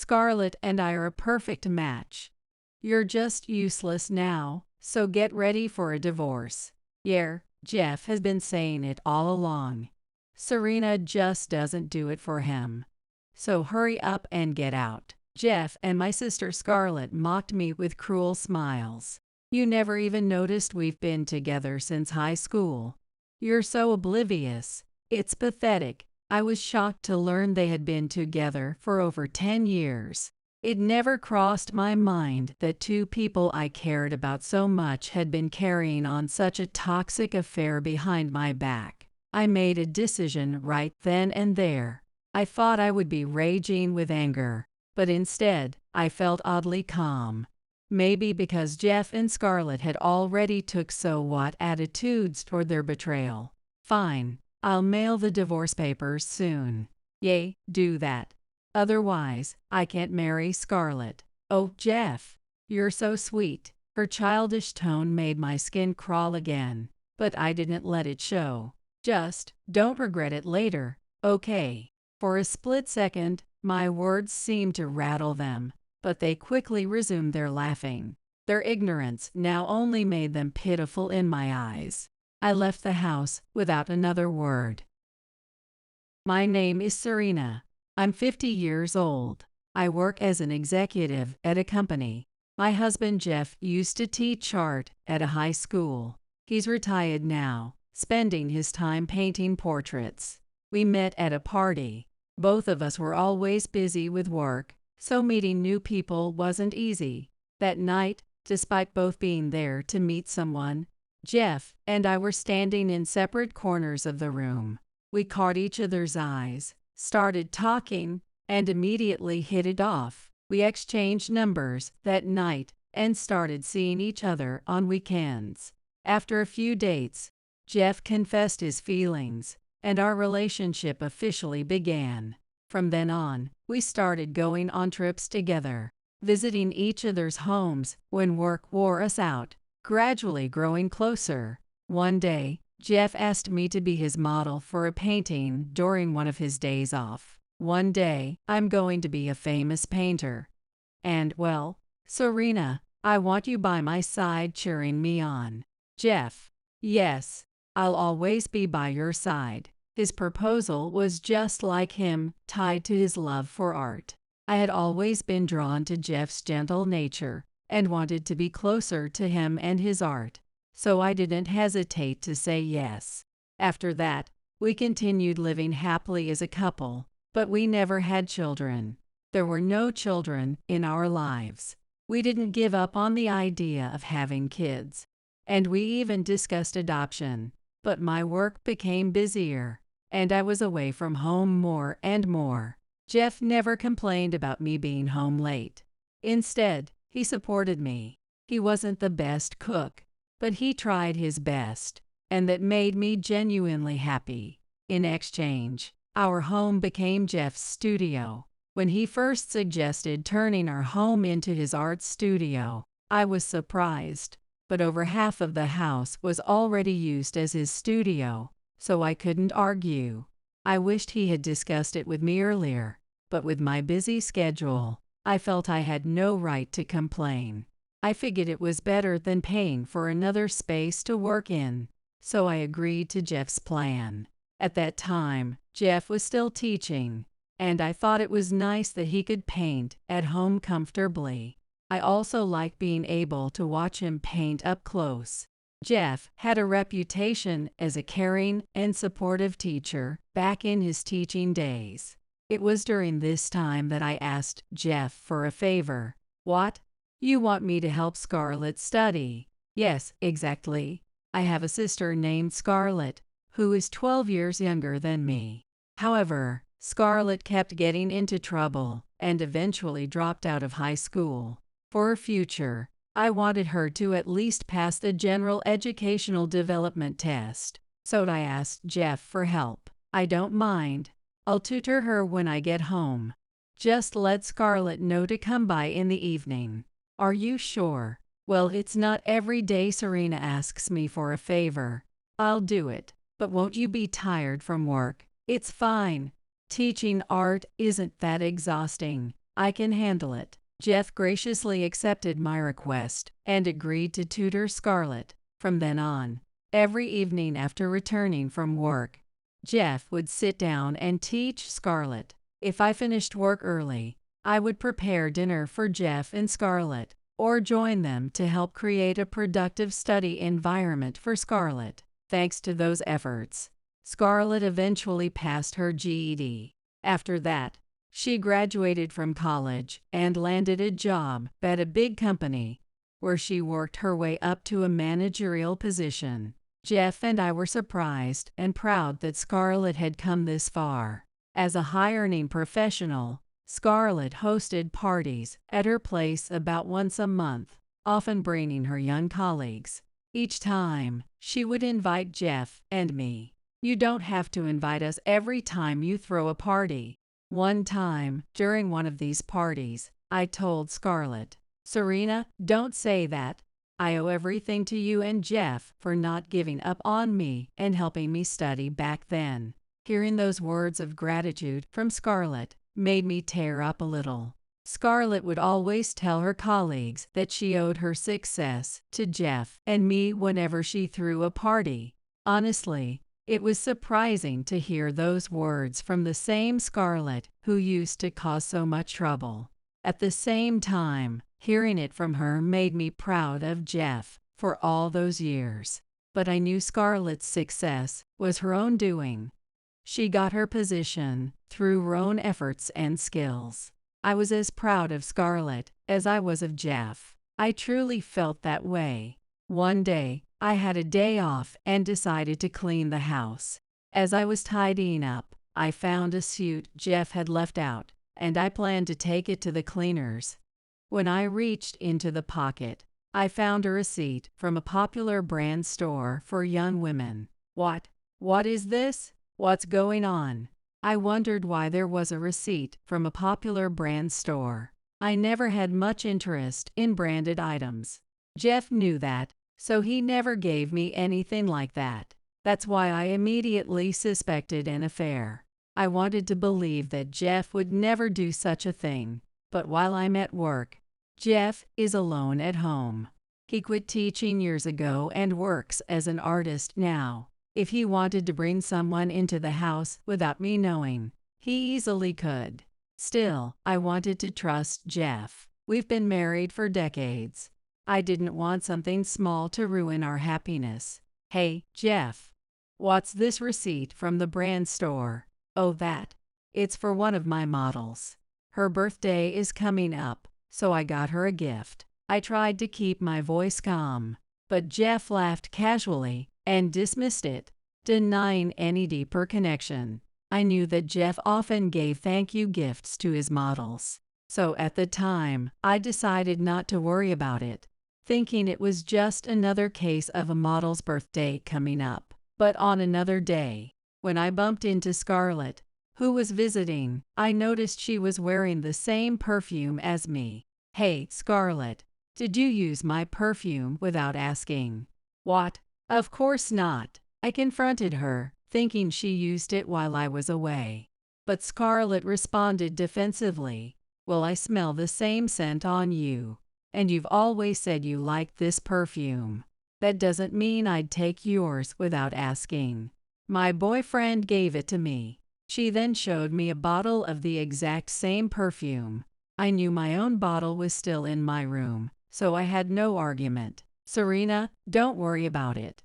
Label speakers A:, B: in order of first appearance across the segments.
A: Scarlett and I are a perfect match. You're just useless now, so get ready for a divorce. Yeah, Jeff has been saying it all along. Serena just doesn't do it for him. So hurry up and get out. Jeff and my sister Scarlett mocked me with cruel smiles. You never even noticed we've been together since high school. You're so oblivious. It's pathetic. I was shocked to learn they had been together for over 10 years. It never crossed my mind that two people I cared about so much had been carrying on such a toxic affair behind my back. I made a decision right then and there. I thought I would be raging with anger, but instead, I felt oddly calm. Maybe because Jeff and Scarlett had already took so-what attitudes toward their betrayal. Fine, I'll mail the divorce papers soon. Yay, do that. Otherwise, I can't marry Scarlett. Oh, Jeff, you're so sweet. Her childish tone made my skin crawl again, but I didn't let it show. Just, don't regret it later, okay? For a split second, my words seemed to rattle them, but they quickly resumed their laughing. Their ignorance now only made them pitiful in my eyes. I left the house without another word. My name is Serena. I'm 50 years old. I work as an executive at a company. My husband Jeff used to teach art at a high school. He's retired now, spending his time painting portraits. We met at a party. Both of us were always busy with work, so meeting new people wasn't easy. That night, despite both being there to meet someone, Jeff and I were standing in separate corners of the room. We caught each other's eyes, started talking, and immediately hit it off. We exchanged numbers that night and started seeing each other on weekends. After a few dates, Jeff confessed his feelings, and our relationship officially began. From then on, we started going on trips together, visiting each other's homes when work wore us out, gradually growing closer. One day, Jeff asked me to be his model for a painting during one of his days off. One day, I'm going to be a famous painter. And, well, Serena, I want you by my side cheering me on. Jeff, yes, I'll always be by your side. His proposal was just like him, tied to his love for art. I had always been drawn to Jeff's gentle nature and wanted to be closer to him and his art, so I didn't hesitate to say yes. After that, we continued living happily as a couple, but we never had children. There were no children in our lives. We didn't give up on the idea of having kids, and we even discussed adoption, but my work became busier, and I was away from home more and more. Jeff never complained about me being home late. Instead, he supported me. He wasn't the best cook, but he tried his best, and that made me genuinely happy. In exchange, our home became Jeff's studio. When he first suggested turning our home into his art studio, I was surprised, but over half of the house was already used as his studio, so I couldn't argue. I wished he had discussed it with me earlier, but with my busy schedule, I felt I had no right to complain. I figured it was better than paying for another space to work in, so I agreed to Jeff's plan. At that time, Jeff was still teaching, and I thought it was nice that he could paint at home comfortably. I also liked being able to watch him paint up close. Jeff had a reputation as a caring and supportive teacher back in his teaching days. It was during this time that I asked Jeff for a favor. What? You want me to help Scarlett study? Yes, exactly. I have a sister named Scarlett, who is 12 years younger than me. However, Scarlett kept getting into trouble and eventually dropped out of high school. For her future, I wanted her to at least pass the general educational development test, so I asked Jeff for help. I don't mind. I'll tutor her when I get home. Just let Scarlett know to come by in the evening. Are you sure? Well, it's not every day Serena asks me for a favor. I'll do it, but won't you be tired from work? It's fine. Teaching art isn't that exhausting. I can handle it. Jeff graciously accepted my request and agreed to tutor Scarlett. From then on, every evening after returning from work, Jeff would sit down and teach Scarlett. If I finished work early, I would prepare dinner for Jeff and Scarlett, or join them to help create a productive study environment for Scarlett. Thanks to those efforts, Scarlett eventually passed her GED. After that, she graduated from college and landed a job at a big company, where she worked her way up to a managerial position. Jeff and I were surprised and proud that Scarlett had come this far. As a high-earning professional, Scarlett hosted parties at her place about once a month, often bringing her young colleagues. Each time, she would invite Jeff and me. "You don't have to invite us every time you throw a party." One time, during one of these parties, I told Scarlett, "Serena, don't say that. I owe everything to you and Jeff for not giving up on me and helping me study back then." Hearing those words of gratitude from Scarlett made me tear up a little. Scarlett would always tell her colleagues that she owed her success to Jeff and me whenever she threw a party. Honestly, it was surprising to hear those words from the same Scarlett who used to cause so much trouble. At the same time, hearing it from her made me proud of Jeff for all those years. But I knew Scarlett's success was her own doing. She got her position through her own efforts and skills. I was as proud of Scarlett as I was of Jeff. I truly felt that way. One day, I had a day off and decided to clean the house. As I was tidying up, I found a suit Jeff had left out, and I planned to take it to the cleaners. When I reached into the pocket, I found a receipt from a popular brand store for young women. What is this? What's going on? I wondered why there was a receipt from a popular brand store. I never had much interest in branded items. Jeff knew that, so he never gave me anything like that. That's why I immediately suspected an affair. I wanted to believe that Jeff would never do such a thing. But while I'm at work, Jeff is alone at home. He quit teaching years ago and works as an artist now. If he wanted to bring someone into the house without me knowing, he easily could. Still, I wanted to trust Jeff. We've been married for decades. I didn't want something small to ruin our happiness. "Hey, Jeff, what's this receipt from the brand store?" "Oh, that. It's for one of my models. Her birthday is coming up, so I got her a gift." I tried to keep my voice calm, but Jeff laughed casually and dismissed it, denying any deeper connection. I knew that Jeff often gave thank you gifts to his models, so at the time, I decided not to worry about it, thinking it was just another case of a model's birthday coming up. But on another day, when I bumped into Scarlett, who was visiting, I noticed she was wearing the same perfume as me. "Hey, Scarlett, did you use my perfume without asking?" "What? Of course not." I confronted her, thinking she used it while I was away. But Scarlett responded defensively. "Well, I smell the same scent on you, and you've always said you liked this perfume. That doesn't mean I'd take yours without asking. My boyfriend gave it to me." She then showed me a bottle of the exact same perfume. I knew my own bottle was still in my room, so I had no argument. "Serena, don't worry about it.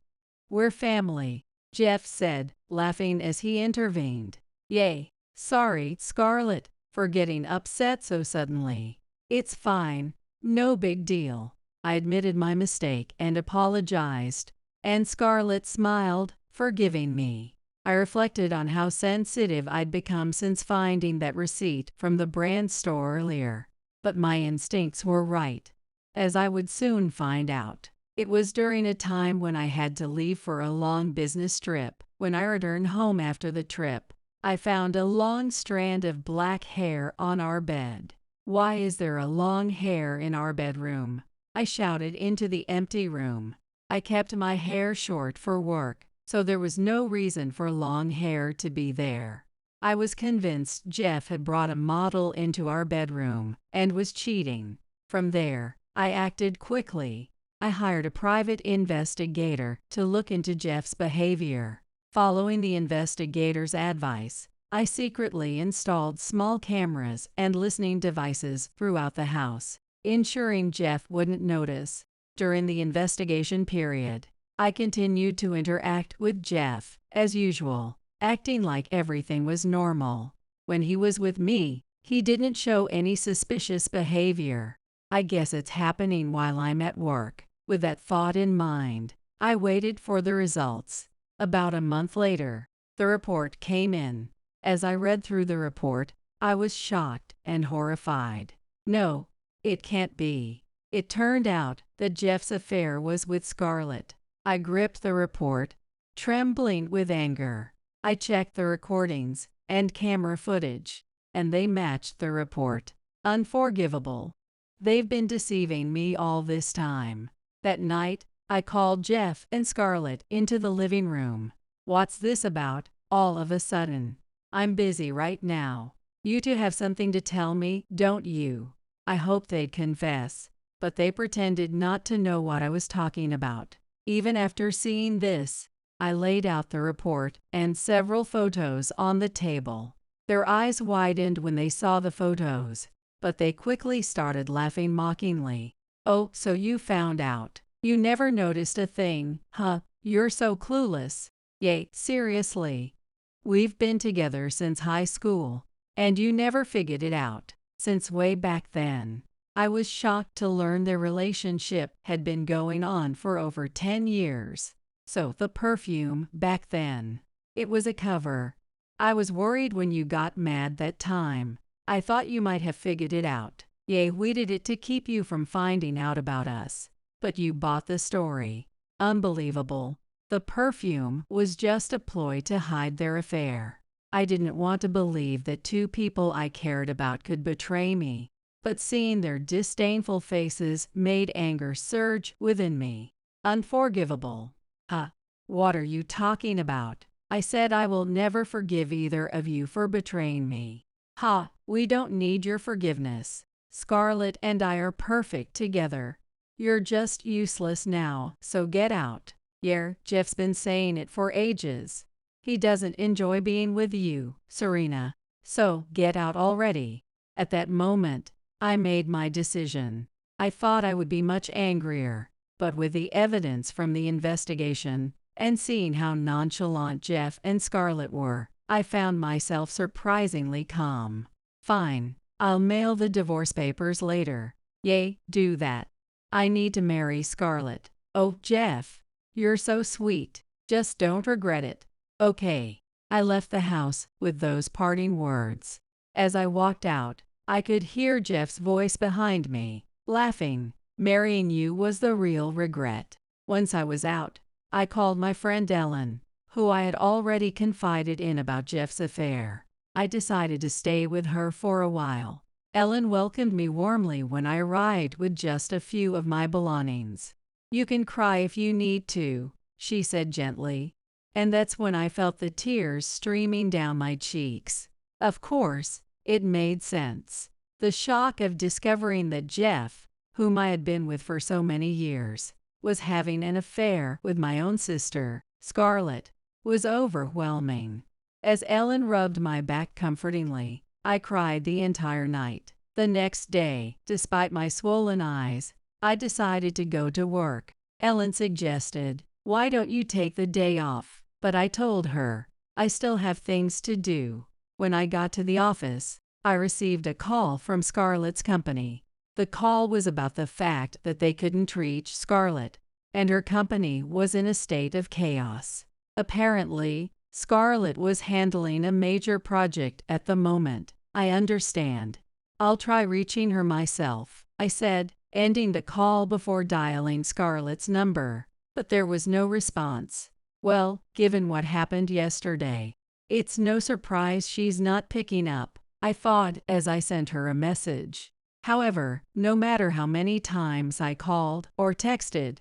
A: We're family," Jeff said, laughing as he intervened. "Yay. Sorry, Scarlett, for getting upset so suddenly." "It's fine. No big deal." I admitted my mistake and apologized, and Scarlett smiled, forgiving me. I reflected on how sensitive I'd become since finding that receipt from the brand store earlier. But my instincts were right, as I would soon find out. It was during a time when I had to leave for a long business trip. When I returned home after the trip, I found a long strand of black hair on our bed. "Why is there a long hair in our bedroom?" I shouted into the empty room. I kept my hair short for work, so there was no reason for long hair to be there. I was convinced Jeff had brought a model into our bedroom and was cheating. From there, I acted quickly. I hired a private investigator to look into Jeff's behavior. Following the investigator's advice, I secretly installed small cameras and listening devices throughout the house, ensuring Jeff wouldn't notice. During the investigation period, I continued to interact with Jeff, as usual, acting like everything was normal. When he was with me, he didn't show any suspicious behavior. I guess it's happening while I'm at work. With that thought in mind, I waited for the results. About a month later, the report came in. As I read through the report, I was shocked and horrified. No, it can't be. It turned out that Jeff's affair was with Scarlett. I gripped the report, trembling with anger. I checked the recordings and camera footage, and they matched the report. Unforgivable. They've been deceiving me all this time. That night, I called Jeff and Scarlett into the living room. What's this about, all of a sudden? I'm busy right now. You two have something to tell me, don't you? I hoped they'd confess, but they pretended not to know what I was talking about. Even after seeing this, I laid out the report and several photos on the table. Their eyes widened when they saw the photos, but they quickly started laughing mockingly. Oh, so you found out. You never noticed a thing, huh? You're so clueless. Yay, seriously. We've been together since high school, and you never figured it out. Since way back then. I was shocked to learn their relationship had been going on for over 10 years. So the perfume, back then, it was a cover. I was worried when you got mad that time. I thought you might have figured it out. Yay, we did it to keep you from finding out about us. But you bought the story. Unbelievable. The perfume was just a ploy to hide their affair. I didn't want to believe that two people I cared about could betray me, but seeing their disdainful faces made anger surge within me. Unforgivable. Huh? What are you talking about? I said I will never forgive either of you for betraying me. Ha, we don't need your forgiveness. Scarlett and I are perfect together. You're just useless now, so get out. Yeah, Jeff's been saying it for ages. He doesn't enjoy being with you, Serena. So get out already. At that moment, I made my decision. I thought I would be much angrier, but with the evidence from the investigation and seeing how nonchalant Jeff and Scarlett were, I found myself surprisingly calm. Fine, I'll mail the divorce papers later. Yay, do that. I need to marry Scarlett. Oh, Jeff, you're so sweet. Just don't regret it. Okay. I left the house with those parting words. As I walked out, I could hear Jeff's voice behind me, laughing. Marrying you was the real regret. Once I was out, I called my friend Ellen, who I had already confided in about Jeff's affair. I decided to stay with her for a while. Ellen welcomed me warmly when I arrived with just a few of my belongings. You can cry if you need to, she said gently. And that's when I felt the tears streaming down my cheeks. Of course, it made sense. The shock of discovering that Jeff, whom I had been with for so many years, was having an affair with my own sister, Scarlett, was overwhelming. As Ellen rubbed my back comfortingly, I cried the entire night. The next day, despite my swollen eyes, I decided to go to work. Ellen suggested, "Why don't you take the day off?" But I told her, I still have things to do. When I got to the office, I received a call from Scarlett's company. The call was about the fact that they couldn't reach Scarlett, and her company was in a state of chaos. Apparently, Scarlett was handling a major project at the moment. I understand. I'll try reaching her myself, I said, ending the call before dialing Scarlett's number. But there was no response. Well, given what happened yesterday, it's no surprise she's not picking up, I thought as I sent her a message. However, no matter how many times I called or texted,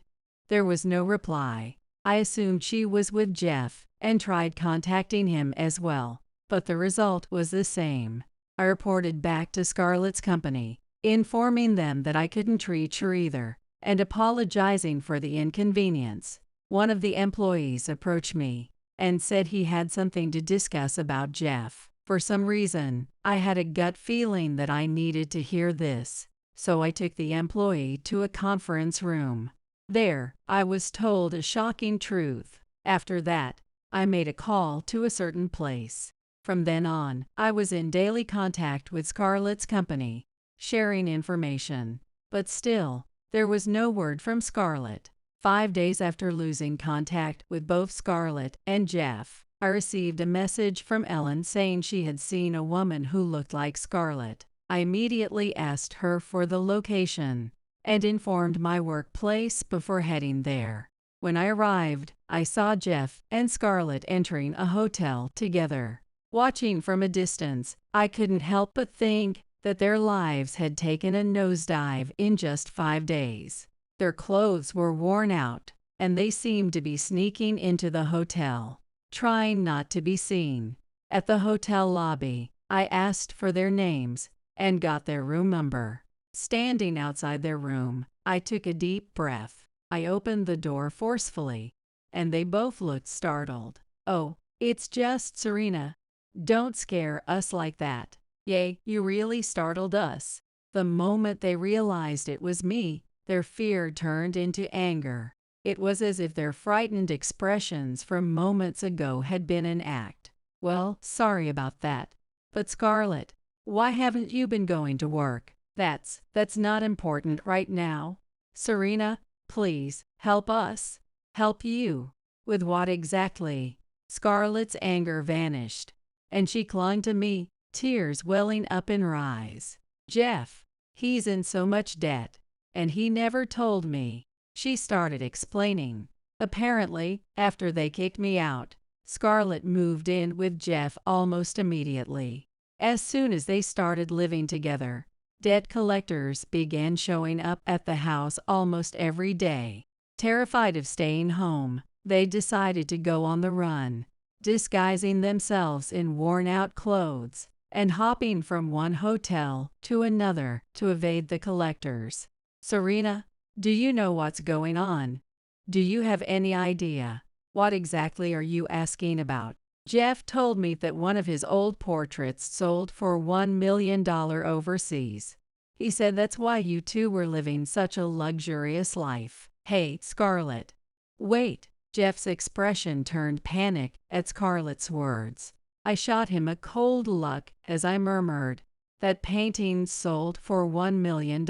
A: there was no reply. I assumed she was with Jeff and tried contacting him as well. but the result was the same. I reported back to Scarlett's company, informing them that I couldn't reach her either, and apologizing for the inconvenience. One of the employees approached me and said he had something to discuss about Jeff. For some reason, I had a gut feeling that I needed to hear this, so I took the employee to a conference room. There, I was told a shocking truth. After that, I made a call to a certain place. From then on, I was in daily contact with Scarlett's company, sharing information. But still, there was no word from Scarlett. 5 days after losing contact with both Scarlett and Jeff, I received a message from Ellen saying she had seen a woman who looked like Scarlett. I immediately asked her for the location and informed my workplace before heading there. When I arrived, I saw Jeff and Scarlett entering a hotel together. Watching from a distance, I couldn't help but think that their lives had taken a nosedive in just 5 days. Their clothes were worn out, and they seemed to be sneaking into the hotel, trying not to be seen. At the hotel lobby, I asked for their names and got their room number. Standing outside their room, I took a deep breath. I opened the door forcefully, and they both looked startled. "Oh, it's just Serena. Don't scare us like that." "Yay, you really startled us." The moment they realized it was me, their fear turned into anger. It was as if their frightened expressions from moments ago had been an act. "Well, sorry about that. But Scarlett, why haven't you been going to work?" That's not important right now. Serena, please, help us." "Help you? With what exactly?" Scarlett's anger vanished, and she clung to me, tears welling up in her eyes. "Jeff, he's in so much debt, and he never told me." She started explaining. "Apparently, after they kicked me out, Scarlett moved in with Jeff almost immediately. As soon as they started living together, debt collectors began showing up at the house almost every day. Terrified of staying home, they decided to go on the run, disguising themselves in worn-out clothes and hopping from one hotel to another to evade the collectors." "Serena, do you know what's going on? Do you have any idea? What exactly are you asking about?" "Jeff told me that one of his old portraits sold for $1 million overseas. He said that's why you two were living such a luxurious life." "Hey, Scarlett." "Wait." Jeff's expression turned panic at Scarlett's words. I shot him a cold look as I murmured, "That painting sold for $1 million.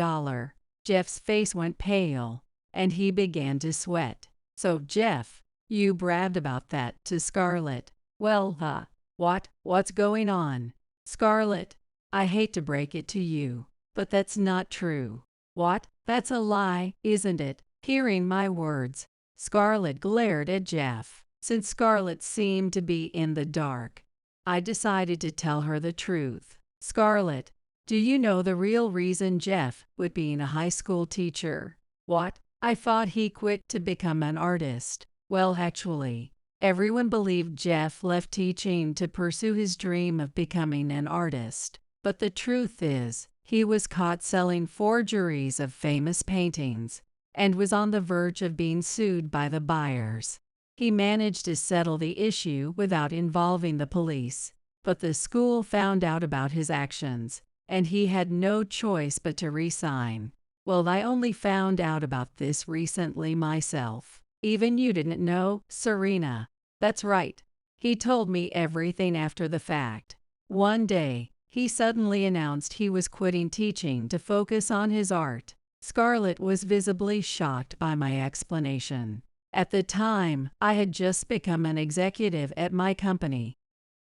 A: Jeff's face went pale, and he began to sweat. "So, Jeff, you bragged about that to Scarlett?" "Well, what's going on?" "Scarlett, I hate to break it to you, but that's not true." "What? That's a lie, isn't it?" Hearing my words, Scarlett glared at Jeff. Since Scarlett seemed to be in the dark, I decided to tell her the truth. "Scarlett, do you know the real reason Jeff quit being a high school teacher?" "What?" "I thought he quit to become an artist." "Well, actually, everyone believed Jeff left teaching to pursue his dream of becoming an artist. But the truth is, he was caught selling forgeries of famous paintings and was on the verge of being sued by the buyers. He managed to settle the issue without involving the police, but the school found out about his actions, and he had no choice but to resign. Well, I only found out about this recently myself." "Even you didn't know, Serena?" "That's right. He told me everything after the fact. One day, he suddenly announced he was quitting teaching to focus on his art." Scarlett was visibly shocked by my explanation. At the time, I had just become an executive at my company,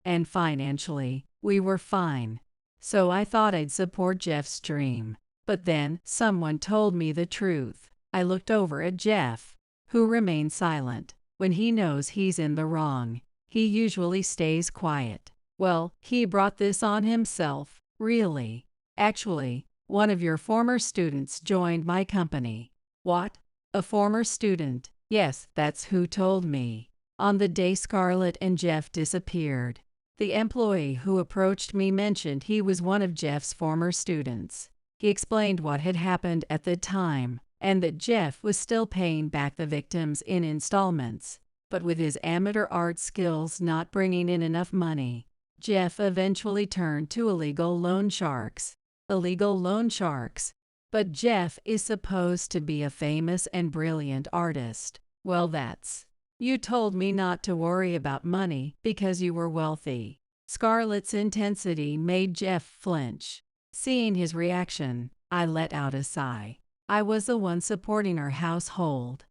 A: and financially, we were fine. So I thought I'd support Jeff's dream. But then, someone told me the truth. I looked over at Jeff, who remained silent. When he knows he's in the wrong, he usually stays quiet. "Well, he brought this on himself, really. Actually, one of your former students joined my company." "What? A former student?" "Yes, that's who told me. On the day Scarlett and Jeff disappeared, The employee who approached me mentioned he was one of Jeff's former students. He explained what had happened at the time, and that Jeff was still paying back the victims in installments. But with his amateur art skills not bringing in enough money, Jeff eventually turned to illegal loan sharks. Illegal loan sharks. But Jeff is supposed to be a famous and brilliant artist. Well, that's. You told me not to worry about money because you were wealthy. Scarlett's intensity made Jeff flinch. Seeing his reaction, I let out a sigh. I was the one supporting our household.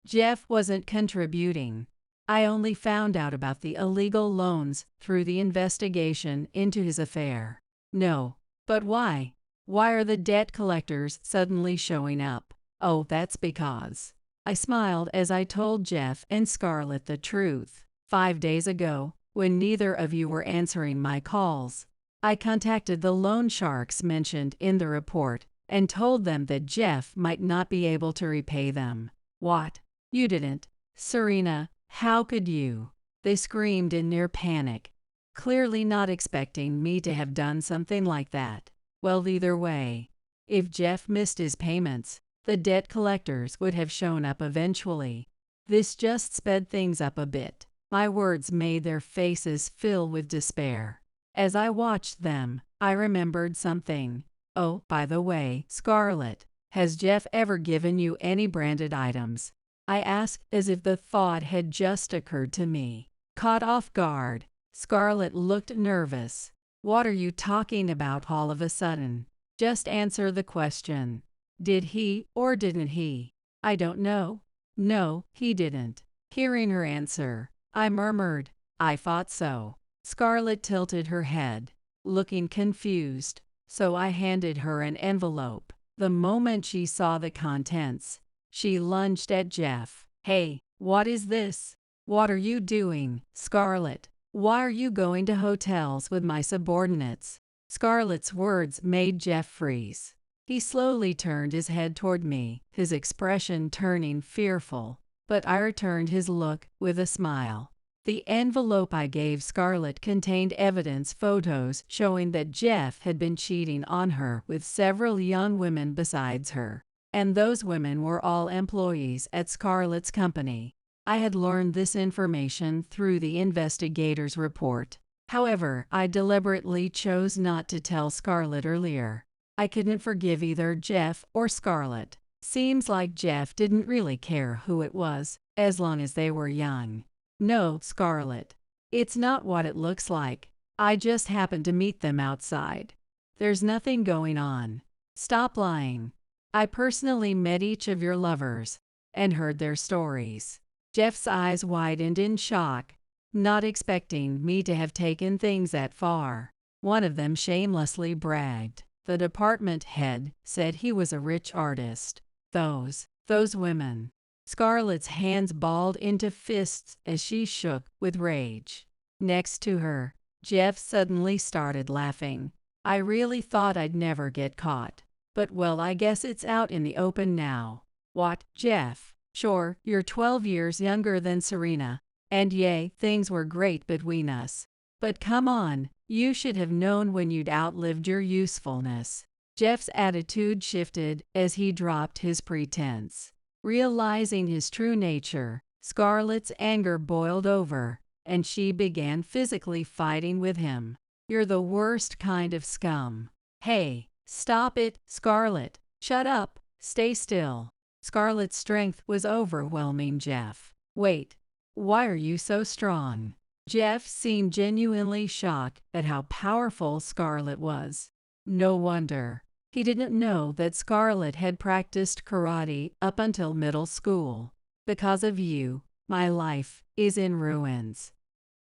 A: Jeff wasn't contributing. I only found out about the illegal loans through the investigation into his affair. No. But why? Why are the debt collectors suddenly showing up? Oh, that's because. I smiled as I told Jeff and Scarlett the truth. 5 days ago, when neither of you were answering my calls, I contacted the loan sharks mentioned in the report and told them that Jeff might not be able to repay them. What? You didn't? Serena, how could you? They screamed in near panic, clearly not expecting me to have done something like that. Well, either way, if Jeff missed his payments, the debt collectors would have shown up eventually. This just sped things up a bit. My words made their faces fill with despair. As I watched them, I remembered something. Oh, by the way, Scarlett, has Jeff ever given you any branded items? I asked as if the thought had just occurred to me. Caught off guard, Scarlett looked nervous. What are you talking about all of a sudden? Just answer the question. Did he or didn't he? I don't know. No, he didn't. Hearing her answer, I murmured, I thought so. Scarlett tilted her head, looking confused, so I handed her an envelope. The moment she saw the contents, she lunged at Jeff. Hey, what is this? What are you doing, Scarlett? Why are you going to hotels with my subordinates? Scarlett's words made Jeff freeze. He slowly turned his head toward me, his expression turning fearful, but I returned his look with a smile. The envelope I gave Scarlett contained evidence photos showing that Jeff had been cheating on her with several young women besides her, and those women were all employees at Scarlett's company. I had learned this information through the investigator's report. However, I deliberately chose not to tell Scarlett earlier. I couldn't forgive either Jeff or Scarlett. Seems like Jeff didn't really care who it was, as long as they were young. No, Scarlett. It's not what it looks like. I just happened to meet them outside. There's nothing going on. Stop lying. I personally met each of your lovers and heard their stories. Jeff's eyes widened in shock, not expecting me to have taken things that far. One of them shamelessly bragged. The department head said he was a rich artist. Those women. Scarlett's hands balled into fists as she shook with rage. Next to her, Jeff suddenly started laughing. I really thought I'd never get caught. But well, I guess it's out in the open now. What, Jeff? Sure, you're 12 years younger than Serena, and yay, things were great between us. But come on, you should have known when you'd outlived your usefulness. Jeff's attitude shifted as he dropped his pretense. Realizing his true nature, Scarlett's anger boiled over, and she began physically fighting with him. You're the worst kind of scum. Hey, stop it, Scarlett. Shut up. Stay still. Scarlett's strength was overwhelming Jeff. Wait, why are you so strong? Jeff seemed genuinely shocked at how powerful Scarlett was. No wonder. He didn't know that Scarlett had practiced karate up until middle school. Because of you, my life is in ruins.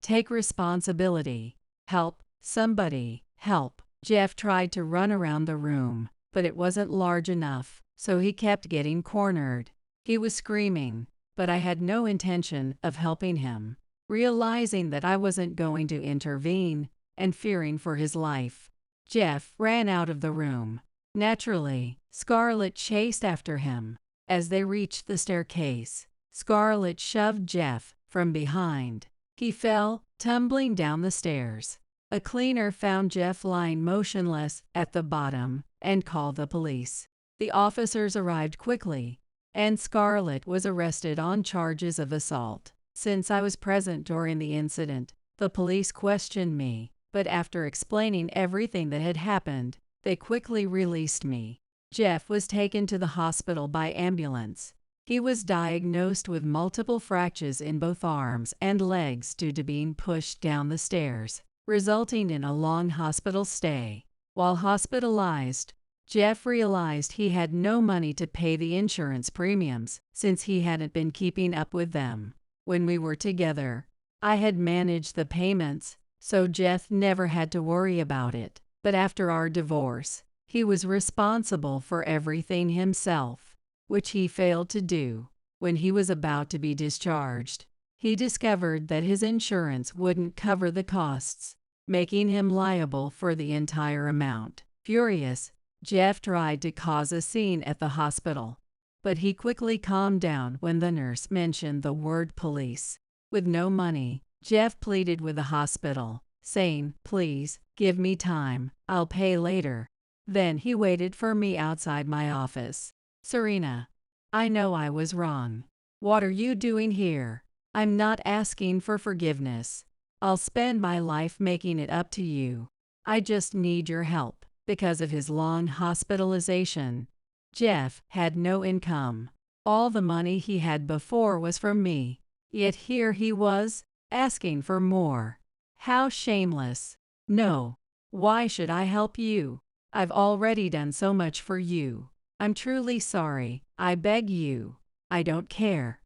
A: Take responsibility. Help, somebody, help. Jeff tried to run around the room, but it wasn't large enough, so he kept getting cornered. He was screaming, but I had no intention of helping him. Realizing that I wasn't going to intervene, and fearing for his life, Jeff ran out of the room. Naturally, Scarlett chased after him. As they reached the staircase, Scarlett shoved Jeff from behind. He fell, tumbling down the stairs. A cleaner found Jeff lying motionless at the bottom and called the police. The officers arrived quickly, and Scarlett was arrested on charges of assault. Since I was present during the incident, the police questioned me, but after explaining everything that had happened, they quickly released me. Jeff was taken to the hospital by ambulance. He was diagnosed with multiple fractures in both arms and legs due to being pushed down the stairs, resulting in a long hospital stay. While hospitalized, Jeff realized he had no money to pay the insurance premiums since he hadn't been keeping up with them. When we were together, I had managed the payments, so Jeff never had to worry about it. But after our divorce, he was responsible for everything himself, which he failed to do. When he was about to be discharged, he discovered that his insurance wouldn't cover the costs, making him liable for the entire amount. Furious, Jeff tried to cause a scene at the hospital, but he quickly calmed down when the nurse mentioned the word police. With no money, Jeff pleaded with the hospital, saying, "Please, give me time, I'll pay later." Then he waited for me outside my office. "Serena, I know I was wrong. What are you doing here? I'm not asking for forgiveness. I'll spend my life making it up to you. I just need your help." Because of his long hospitalization, Jeff had no income. All the money he had before was from me, yet here he was, asking for more. How shameless. "No. Why should I help you? I've already done so much for you. I'm truly sorry. I beg you. I don't care.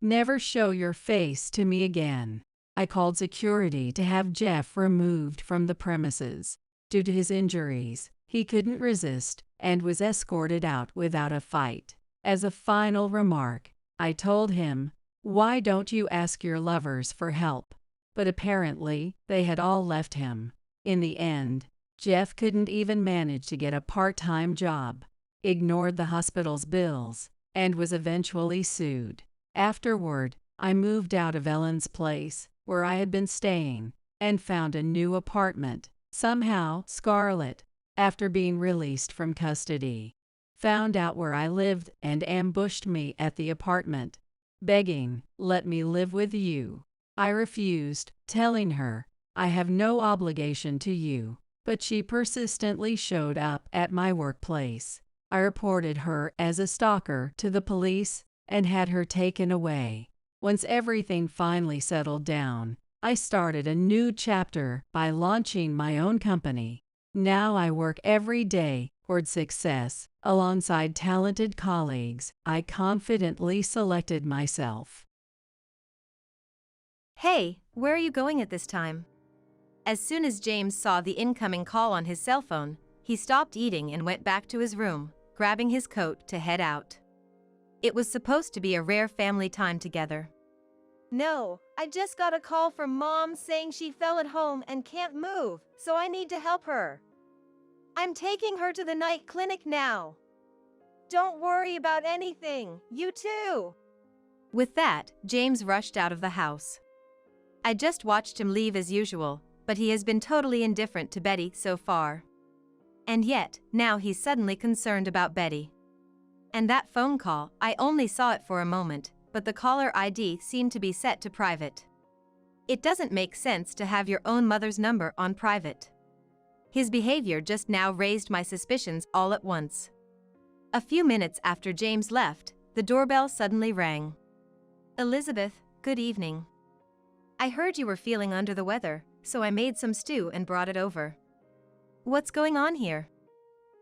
A: Never show your face to me again." I called security to have Jeff removed from the premises. Due to his injuries, he couldn't resist and was escorted out without a fight. As a final remark, I told him, "Why don't you ask your lovers for help?" But apparently, they had all left him. In the end, Jeff couldn't even manage to get a part-time job, ignored the hospital's bills, and was eventually sued. Afterward, I moved out of Ellen's place, where I had been staying, and found a new apartment. Somehow, Scarlett, after being released from custody, found out where I lived and ambushed me at the apartment, begging, "Let me live with you." I refused, telling her, "I have no obligation to you," but she persistently showed up at my workplace. I reported her as a stalker to the police and had her taken away. Once everything finally settled down, I started a new chapter by launching my own company. Now I work every day toward success alongside talented colleagues I confidently selected myself.
B: Hey, where are you going at this time? As soon as James saw the incoming call on his cell phone, he stopped eating and went back to his room, grabbing his coat to head out. It was supposed to be a rare family time together.
C: "No, I just got a call from Mom saying she fell at home and can't move, so I need to help her. I'm taking her to the night clinic now. Don't worry about anything, you too."
B: With that, James rushed out of the house. I just watched him leave as usual, but he has been totally indifferent to Betty so far. And yet, now he's suddenly concerned about Betty. And that phone call, I only saw it for a moment, but the caller ID seemed to be set to private. It doesn't make sense to have your own mother's number on private. His behavior just now raised my suspicions all at once. A few minutes after James left, the doorbell suddenly rang. "Elizabeth, good evening. I heard you were feeling under the weather, so I made some stew and brought it over. What's going on here?"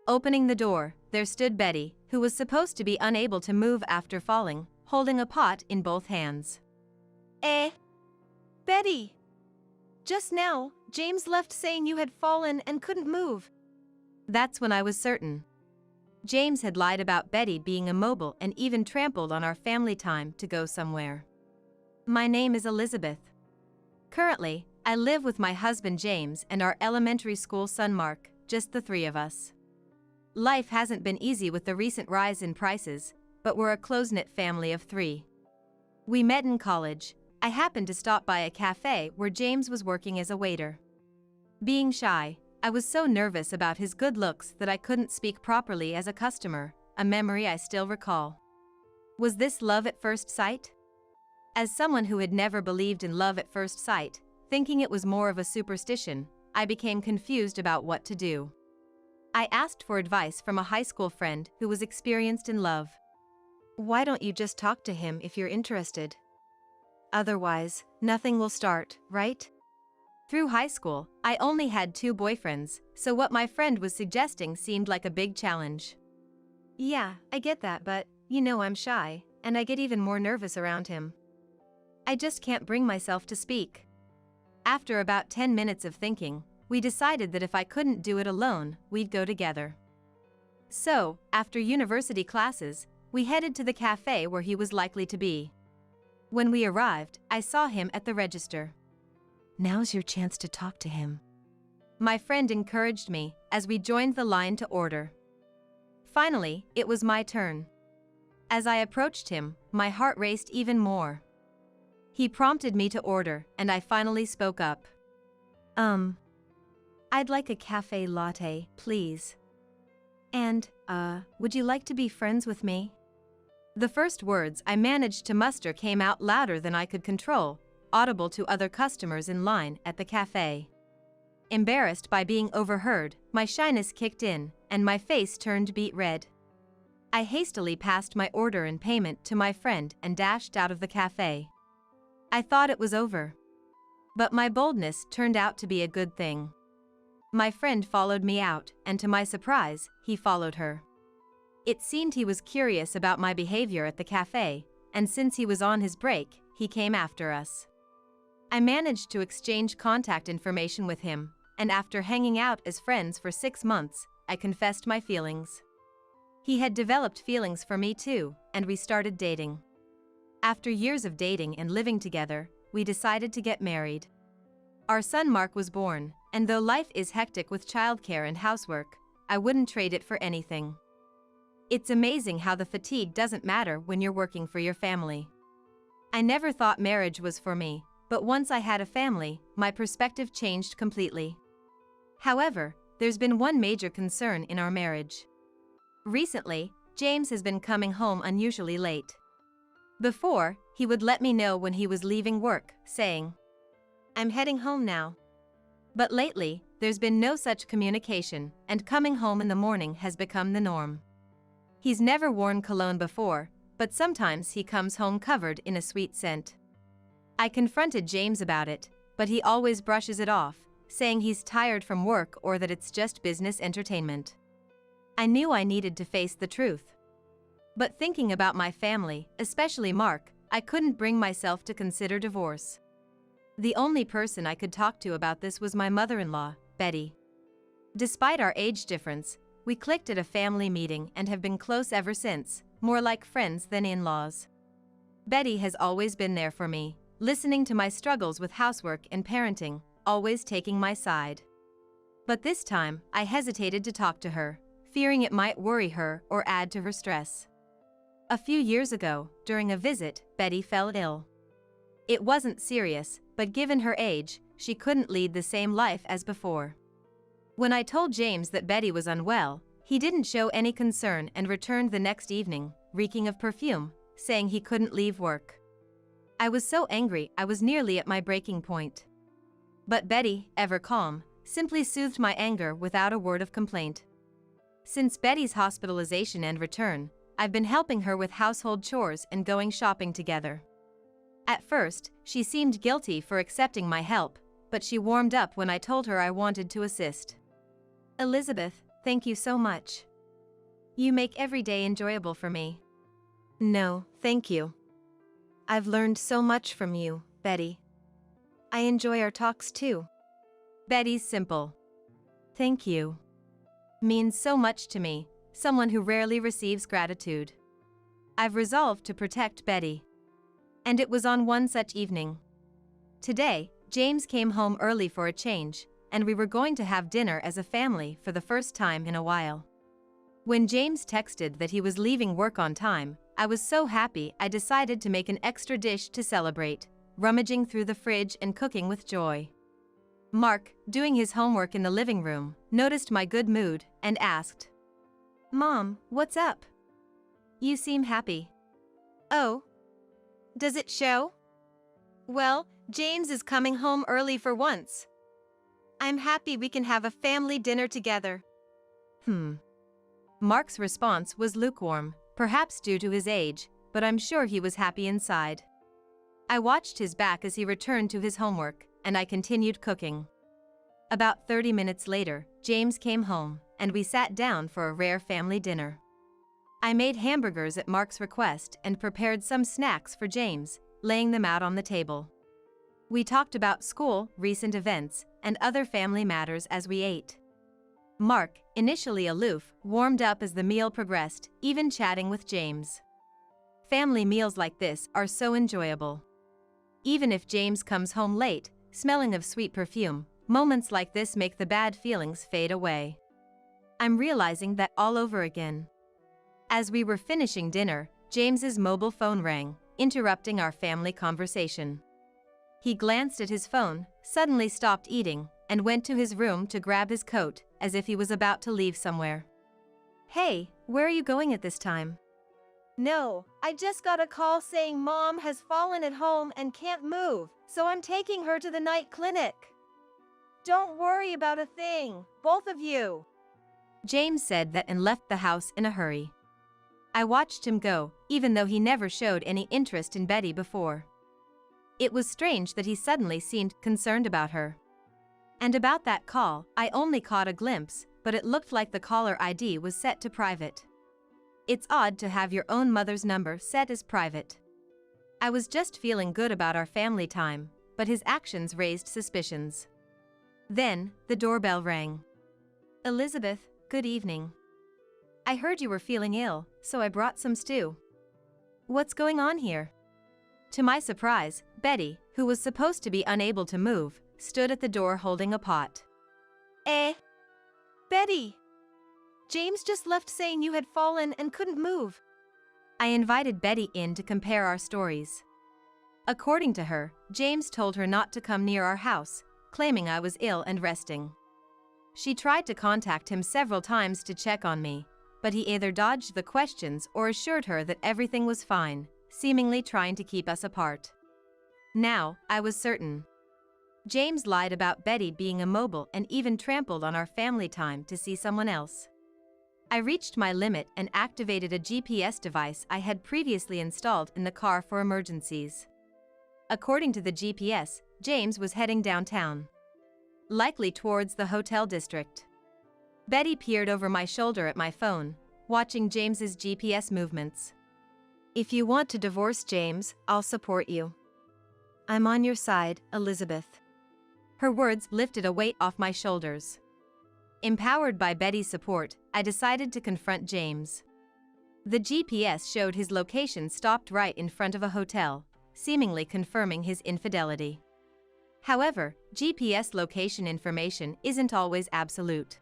B: Opening the door, there stood Betty, who was supposed to be unable to move after falling, holding a pot in both hands.
C: Betty! Just now, James left saying you had fallen and couldn't move."
B: That's when I was certain. James had lied about Betty being immobile and even trampled on our family time to go somewhere. My name is Elizabeth. Currently, I live with my husband James and our elementary school son Mark, just the three of us. Life hasn't been easy with the recent rise in prices, but we're a close-knit family of three. We met in college, I happened to stop by a cafe where James was working as a waiter. Being shy, I was so nervous about his good looks that I couldn't speak properly as a customer, a memory I still recall. Was this love at first sight? As someone who had never believed in love at first sight, thinking it was more of a superstition, I became confused about what to do. I asked for advice from a high school friend who was experienced in love.
C: Why don't you just talk to him if you're interested? Otherwise, nothing will start, right?
B: Through high school, I only had 2 boyfriends, so what my friend was suggesting seemed like a big challenge.
C: Yeah, I get that, but, you know, I'm shy, and I get even more nervous around him.
B: I just can't bring myself to speak. After about 10 minutes of thinking, we decided that if I couldn't do it alone, we'd go together. So, after university classes, we headed to the cafe where he was likely to be. When we arrived, I saw him at the register.
C: Now's your chance to talk to him.
B: My friend encouraged me as we joined the line to order. Finally, it was my turn. As I approached him, my heart raced even more. He prompted me to order, and I finally spoke up.
C: I'd like a cafe latte, please. And, would you like to be friends with me?
B: The first words I managed to muster came out louder than I could control, audible to other customers in line at the cafe. Embarrassed by being overheard, my shyness kicked in, and my face turned beet red. I hastily passed my order and payment to my friend and dashed out of the cafe. I thought it was over. But my boldness turned out to be a good thing. My friend followed me out, and to my surprise, he followed her. It seemed he was curious about my behavior at the cafe, and since he was on his break, he came after us. I managed to exchange contact information with him, and after hanging out as friends for 6 months, I confessed my feelings. He had developed feelings for me too, and we started dating. After years of dating and living together, we decided to get married. Our son Mark was born, and though life is hectic with childcare and housework, I wouldn't trade it for anything. It's amazing how the fatigue doesn't matter when you're working for your family. I never thought marriage was for me, but once I had a family, my perspective changed completely. However, there's been one major concern in our marriage. Recently, James has been coming home unusually late. Before, he would let me know when he was leaving work, saying,
C: "I'm heading home now."
B: But lately, there's been no such communication, and coming home in the morning has become the norm. He's never worn cologne before, but sometimes he comes home covered in a sweet scent. I confronted James about it, but he always brushes it off, saying he's tired from work or that it's just business entertainment. I knew I needed to face the truth. But thinking about my family, especially Mark, I couldn't bring myself to consider divorce. The only person I could talk to about this was my mother-in-law, Betty. Despite our age difference, we clicked at a family meeting and have been close ever since, more like friends than in-laws. Betty has always been there for me, listening to my struggles with housework and parenting, always taking my side. But this time, I hesitated to talk to her, fearing it might worry her or add to her stress. A few years ago, during a visit, Betty fell ill. It wasn't serious, but given her age, she couldn't lead the same life as before. When I told James that Betty was unwell, he didn't show any concern and returned the next evening, reeking of perfume, saying he couldn't leave work. I was so angry I was nearly at my breaking point. But Betty, ever calm, simply soothed my anger without a word of complaint. Since Betty's hospitalization and return, I've been helping her with household chores and going shopping together. At first, she seemed guilty for accepting my help, but she warmed up when I told her I wanted to assist.
C: "Elizabeth, thank you so much. You make every day enjoyable for me." "No, thank you. I've learned so much from you, Betty. I enjoy our talks too."
B: Betty's simple
C: "Thank you"
B: means so much to me, someone who rarely receives gratitude. I've resolved to protect Betty. And it was on one such evening. Today, James came home early for a change, and we were going to have dinner as a family for the first time in a while. When James texted that he was leaving work on time, I was so happy I decided to make an extra dish to celebrate, rummaging through the fridge and cooking with joy. Mark, doing his homework in the living room, noticed my good mood and asked, "Mom, what's up? You seem happy."
C: Oh, does it show? Well, James is coming home early for once. I'm happy we can have a family dinner together.
B: Mark's response was lukewarm, perhaps due to his age, but I'm sure he was happy inside. I watched his back as he returned to his homework, and I continued cooking. About 30 minutes later, James came home, and we sat down for a rare family dinner. I made hamburgers at Mark's request and prepared some snacks for James, laying them out on the table. We talked about school, recent events, and other family matters as we ate. Mark, initially aloof, warmed up as the meal progressed, even chatting with James. Family meals like this are so enjoyable. Even if James comes home late, smelling of sweet perfume, moments like this make the bad feelings fade away. I'm realizing that all over again. As we were finishing dinner, James's mobile phone rang, interrupting our family conversation. He glanced at his phone, suddenly stopped eating, and went to his room to grab his coat, as if he was about to leave somewhere. "Hey, where are you going at this time?"
C: No, I just got a call saying Mom has fallen at home and can't move, so I'm taking her to the night clinic. Don't worry about a thing, both of you.
B: James said that and left the house in a hurry. I watched him go, even though he never showed any interest in Betty before. It was strange that he suddenly seemed concerned about her. And about that call, I only caught a glimpse, but it looked like the caller ID was set to private. It's odd to have your own mother's number set as private. I was just feeling good about our family time, but his actions raised suspicions. Then, the doorbell rang. "Elizabeth, good evening. I heard you were feeling ill, so I brought some stew. What's going on here?" To my surprise, Betty, who was supposed to be unable to move, stood at the door holding a pot.
C: Betty! James just left saying you had fallen and couldn't move.
B: I invited Betty in to compare our stories. According to her, James told her not to come near our house, claiming I was ill and resting. She tried to contact him several times to check on me, but he either dodged the questions or assured her that everything was fine, seemingly trying to keep us apart. Now, I was certain. James lied about Betty being immobile and even trampled on our family time to see someone else. I reached my limit and activated a GPS device I had previously installed in the car for emergencies. According to the GPS, James was heading downtown, likely towards the hotel district. Betty peered over my shoulder at my phone, watching James's GPS movements. "If you want to divorce James, I'll support you. I'm on your side, Elizabeth." Her words lifted a weight off my shoulders. Empowered by Betty's support, I decided to confront James. The GPS showed his location stopped right in front of a hotel, seemingly confirming his infidelity. However, GPS location information isn't always absolute.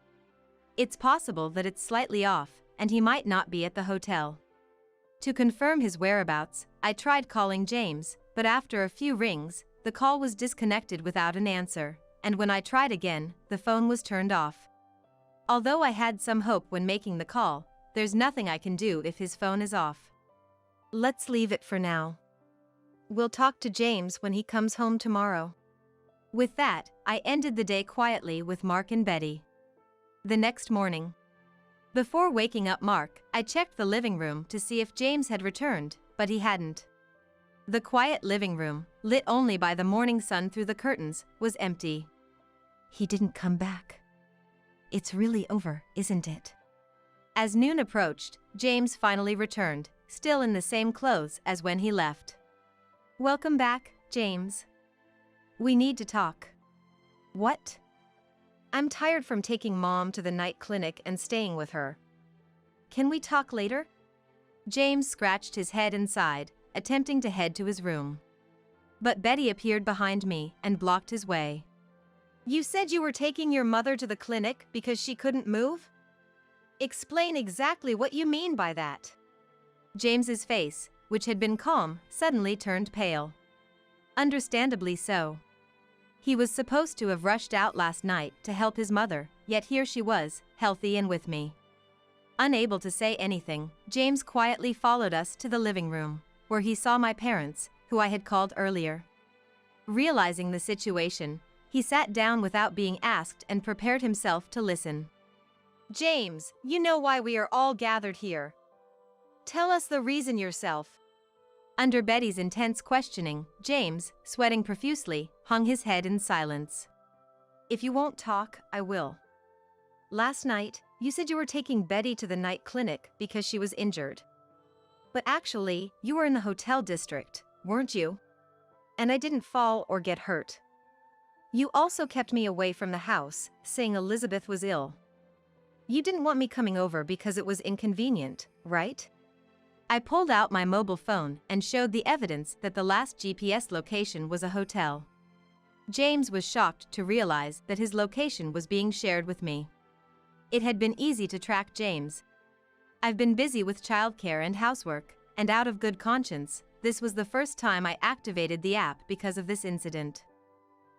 B: It's possible that it's slightly off, and he might not be at the hotel. To confirm his whereabouts, I tried calling James, but after a few rings, the call was disconnected without an answer, and when I tried again, the phone was turned off. Although I had some hope when making the call, there's nothing I can do if his phone is off. Let's leave it for now. We'll talk to James when he comes home tomorrow. With that, I ended the day quietly with Mark and Betty. The next morning, before waking up Mark, I checked the living room to see if James had returned, but he hadn't. The quiet living room, lit only by the morning sun through the curtains, was empty. He didn't come back. It's really over, isn't it? As noon approached, James finally returned, still in the same clothes as when he left. "Welcome back, James. We need to talk." "What?" "I'm tired from taking Mom to the night clinic and staying with her. Can we talk later?" James scratched his head and sighed, attempting to head to his room. But Betty appeared behind me and blocked his way.
C: You said you were taking your mother to the clinic because she couldn't move? Explain exactly what you mean by that.
B: James's face, which had been calm, suddenly turned pale. Understandably so. He was supposed to have rushed out last night to help his mother, yet here she was, healthy and with me. Unable to say anything, James quietly followed us to the living room, where he saw my parents, who I had called earlier. Realizing the situation, he sat down without being asked and prepared himself to listen.
C: James, you know why we are all gathered here. Tell us the reason yourself.
B: Under Betty's intense questioning, James, sweating profusely, hung his head in silence.
C: If you won't talk, I will. Last night, you said you were taking Betty to the night clinic because she was injured. But actually, you were in the hotel district, weren't you? And I didn't fall or get hurt. You also kept me away from the house, saying Elizabeth was ill. You didn't want me coming over because it was inconvenient, right?
B: I pulled out my mobile phone and showed the evidence that the last GPS location was a hotel. James was shocked to realize that his location was being shared with me. It had been easy to track James. I've been busy with childcare and housework, and out of good conscience, this was the first time I activated the app because of this incident.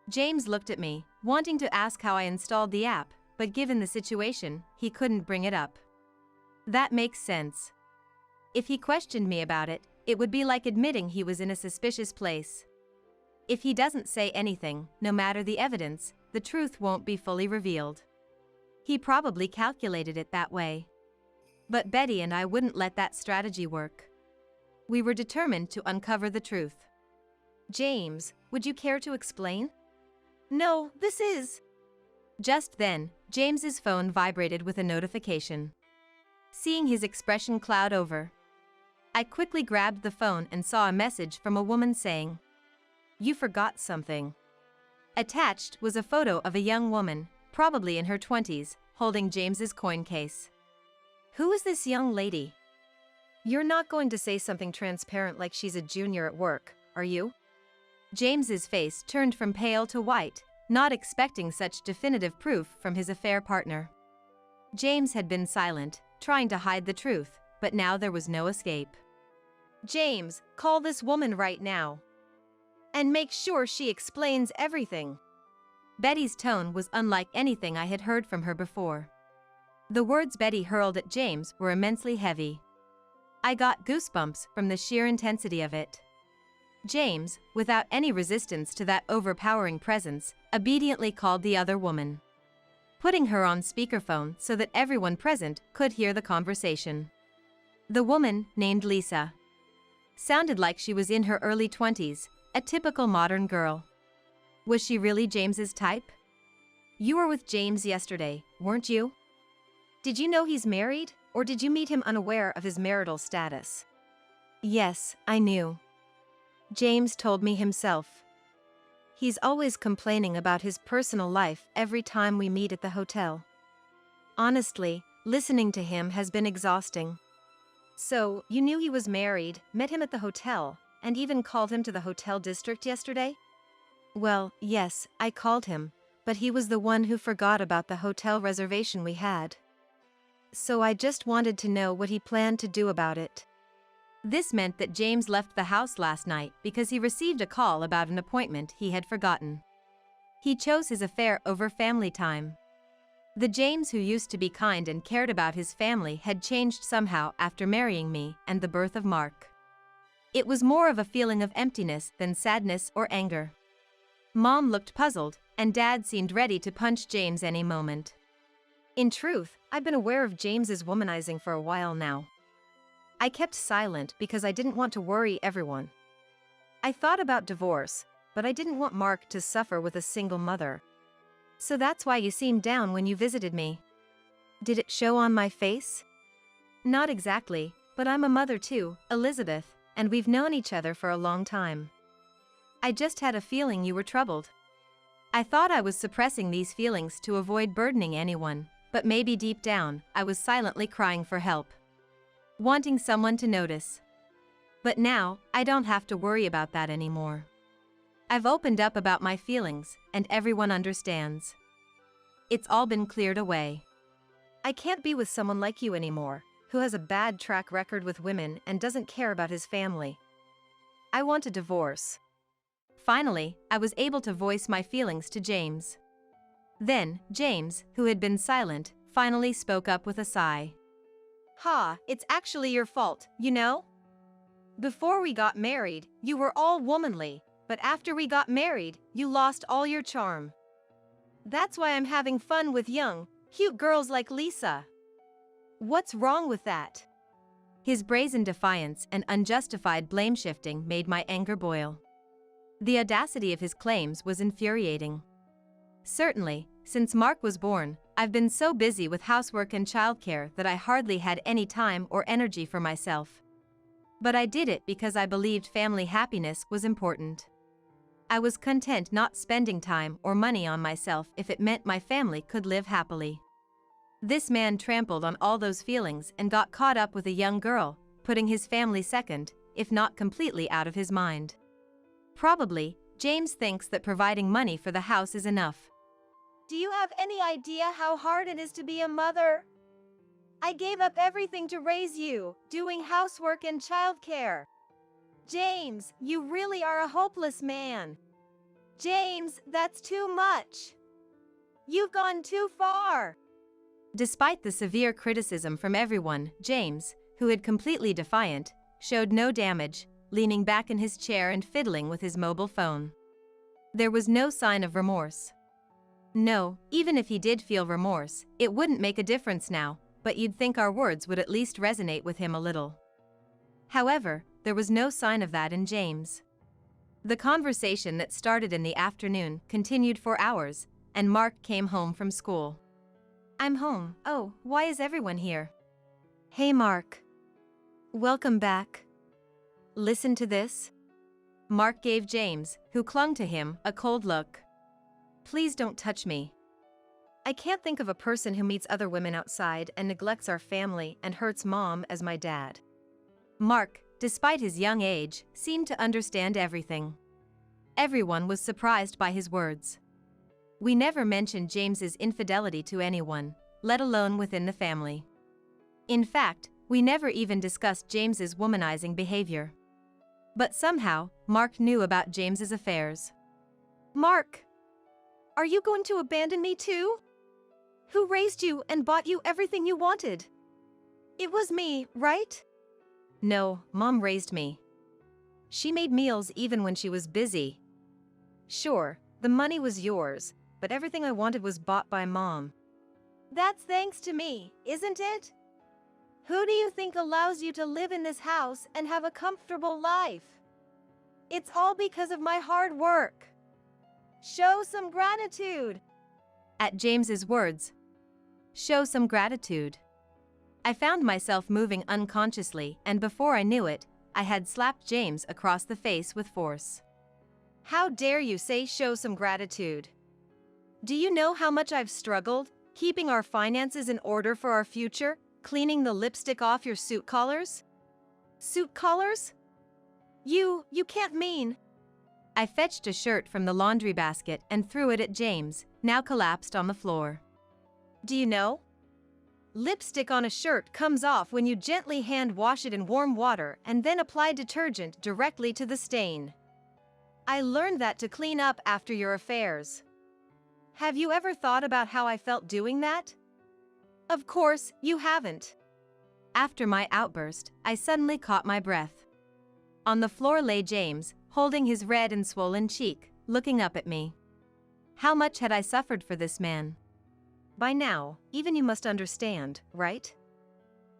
B: James looked at me, wanting to ask how I installed the app, but given the situation, he couldn't bring it up. That makes sense. If he questioned me about it, it would be like admitting he was in a suspicious place. If he doesn't say anything, no matter the evidence, the truth won't be fully revealed. He probably calculated it that way. But Betty and I wouldn't let that strategy work. We were determined to uncover the truth.
C: James, would you care to explain? No, this is...
B: Just then, James's phone vibrated with a notification. Seeing his expression cloud over, I quickly grabbed the phone and saw a message from a woman saying, "You forgot something." Attached was a photo of a young woman, probably in her 20s, holding James's coin case.
C: Who is this young lady? You're not going to say something transparent like she's a junior at work, are you?
B: James's face turned from pale to white, not expecting such definitive proof from his affair partner. James had been silent, trying to hide the truth, but now there was no escape.
C: James, call this woman right now. And make sure she explains everything.
B: Betty's tone was unlike anything I had heard from her before. The words Betty hurled at James were immensely heavy. I got goosebumps from the sheer intensity of it. James, without any resistance to that overpowering presence, obediently called the other woman, putting her on speakerphone so that everyone present could hear the conversation. The woman, named Lisa, sounded like she was in her early 20s, a typical modern girl. Was she really James's type?
C: You were with James yesterday, weren't you? Did you know he's married, or did you meet him unaware of his marital status?
B: Yes, I knew.
C: James told me himself. He's always complaining about his personal life every time we meet at the hotel. Honestly, listening to him has been exhausting. So, you knew he was married, met him at the hotel, and even called him to the hotel district yesterday?
B: Well, yes, I called him, but he was the one who forgot about the hotel reservation we had.
C: So I just wanted to know what he planned to do about it.
B: This meant that James left the house last night because he received a call about an appointment he had forgotten. He chose his affair over family time. The James who used to be kind and cared about his family had changed somehow after marrying me and the birth of Mark. It was more of a feeling of emptiness than sadness or anger. Mom looked puzzled, and Dad seemed ready to punch James any moment.
C: In truth, I've been aware of James's womanizing for a while now. I kept silent because I didn't want to worry everyone. I thought about divorce, but I didn't want Mark to suffer with a single mother. So that's why you seemed down when you visited me. Did it show on my face?
B: Not exactly, but I'm a mother too, Elizabeth, and we've known each other for a long time. I just had a feeling you were troubled. I thought I was suppressing these feelings to avoid burdening anyone, but maybe deep down, I was silently crying for help, wanting someone to notice. But now, I don't have to worry about that anymore. I've opened up about my feelings, and everyone understands. It's all been cleared away.
C: I can't be with someone like you anymore, who has a bad track record with women and doesn't care about his family. I want a divorce.
B: Finally, I was able to voice my feelings to James. Then, James, who had been silent, finally spoke up with a sigh.
C: Ha, it's actually your fault, you know? Before we got married, you were all womanly, but after we got married, you lost all your charm. That's why I'm having fun with young, cute girls like Lisa. What's wrong with that?
B: His brazen defiance and unjustified blame-shifting made my anger boil. The audacity of his claims was infuriating. Certainly, since Mark was born, I've been so busy with housework and childcare that I hardly had any time or energy for myself. But I did it because I believed family happiness was important. I was content not spending time or money on myself if it meant my family could live happily. This man trampled on all those feelings and got caught up with a young girl, putting his family second, if not completely out of his mind. Probably, James thinks that providing money for the house is enough.
C: Do you have any idea how hard it is to be a mother? I gave up everything to raise you, doing housework and childcare. James, you really are a hopeless man. James, that's too much. You've gone too far.
B: Despite the severe criticism from everyone, James, who had completely defiant, showed no damage, leaning back in his chair and fiddling with his mobile phone. There was no sign of remorse. No, even if he did feel remorse, it wouldn't make a difference now, but you'd think our words would at least resonate with him a little. However, there was no sign of that in James. The conversation that started in the afternoon continued for hours, and Mark came home from school. I'm home. Oh, why is everyone here? Hey Mark. Welcome back. Listen to this. Mark gave James, who clung to him, a cold look. Please don't touch me. I can't think of a person who meets other women outside and neglects our family and hurts Mom as my dad. Mark, despite his young age, seemed to understand everything. Everyone was surprised by his words. We never mentioned James's infidelity to anyone, let alone within the family. In fact, we never even discussed James's womanizing behavior. But somehow, Mark knew about James's affairs. Mark! Are you going to abandon me too? Who raised you and bought you everything you wanted? It was me, right? No, Mom raised me. She made meals even when she was busy. Sure, the money was yours, but everything I wanted was bought by Mom.
C: That's thanks to me, isn't it? Who do you think allows you to live in this house and have a comfortable life? It's all because of my hard work. Show some gratitude. At James's words, show some gratitude, I found myself moving unconsciously, and before I knew it, I had slapped James across the face with force. How dare you say show some gratitude? Do you know how much I've struggled, keeping our finances in order for our future, cleaning the lipstick off your suit collars? Suit collars? You can't mean. I fetched a shirt from the laundry basket and threw it at James, now collapsed on the floor. Do you know? Lipstick on a shirt comes off when you gently hand wash it in warm water and then apply detergent directly to the stain. I learned that to clean up after your affairs. Have you ever thought about how I felt doing that? Of course, you haven't. After my outburst, I suddenly caught my breath. On the floor lay James, holding his red and swollen cheek, looking up at me. How much had I suffered for this man? By now, even you must understand, right?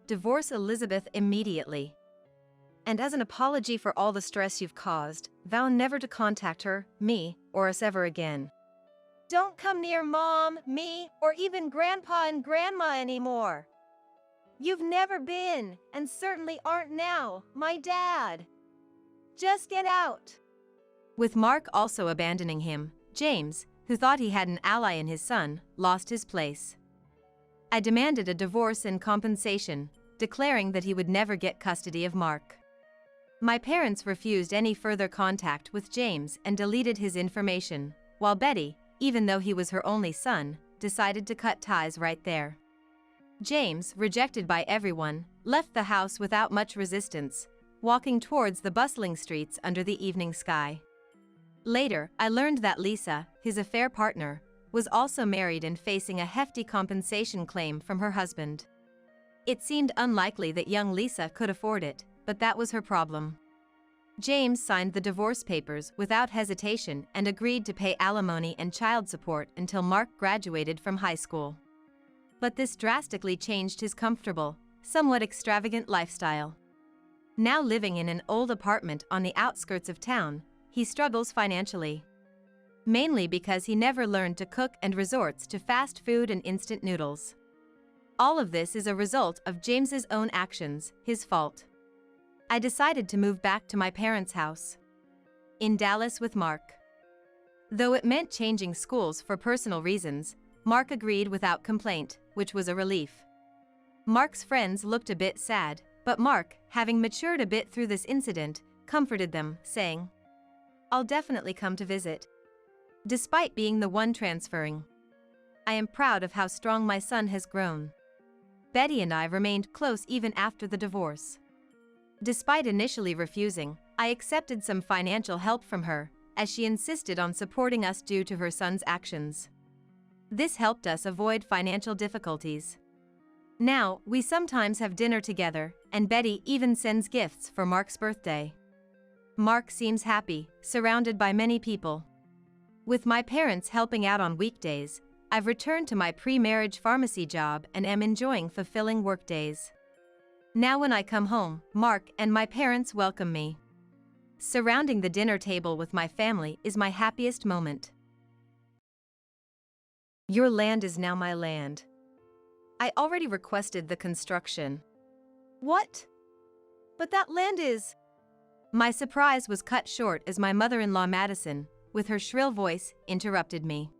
C: Divorce Elizabeth immediately. And as an apology for all the stress you've caused, vow never to contact her, me, or us ever again. Don't come near Mom, me, or even Grandpa and Grandma anymore. You've never been, and certainly aren't now, my dad. Just get out. With Mark also abandoning him, James, who thought he had an ally in his son, lost his place. I demanded a divorce and compensation, declaring that he would never get custody of Mark. My parents refused any further contact with James and deleted his information, while Betty, even though he was her only son, decided to cut ties right there. James, rejected by everyone, left the house without much resistance, walking towards the bustling streets under the evening sky.
B: Later, I learned that Lisa, his affair partner, was also married and facing a hefty compensation claim from her husband. It seemed unlikely that young Lisa could afford it, but that was her problem. James signed the divorce papers without hesitation and agreed to pay alimony and child support until Mark graduated from high school. But this drastically changed his comfortable, somewhat extravagant lifestyle. Now living in an old apartment on the outskirts of town, he struggles financially. Mainly because he never learned to cook and resorts to fast food and instant noodles. All of this is a result of James's own actions, his fault. I decided to move back to my parents' house in Dallas with Mark. Though it meant changing schools for personal reasons, Mark agreed without complaint, which was a relief. Mark's friends looked a bit sad, but Mark, having matured a bit through this incident, comforted them, saying, "I'll definitely come to visit." Despite being the one transferring, I am proud of how strong my son has grown. Betty and I remained close even after the divorce. Despite initially refusing, I accepted some financial help from her, as she insisted on supporting us due to her son's actions. This helped us avoid financial difficulties. Now, we sometimes have dinner together, and Betty even sends gifts for Mark's birthday. Mark seems happy, surrounded by many people. With my parents helping out on weekdays, I've returned to my pre-marriage pharmacy job and am enjoying fulfilling workdays. Now when I come home, Mark and my parents welcome me. Surrounding the dinner table with my family is my happiest moment. Your land is now my land. I already requested the construction.
C: What? But that land is…
B: My surprise was cut short as my mother-in-law Madison, with her shrill voice, interrupted me.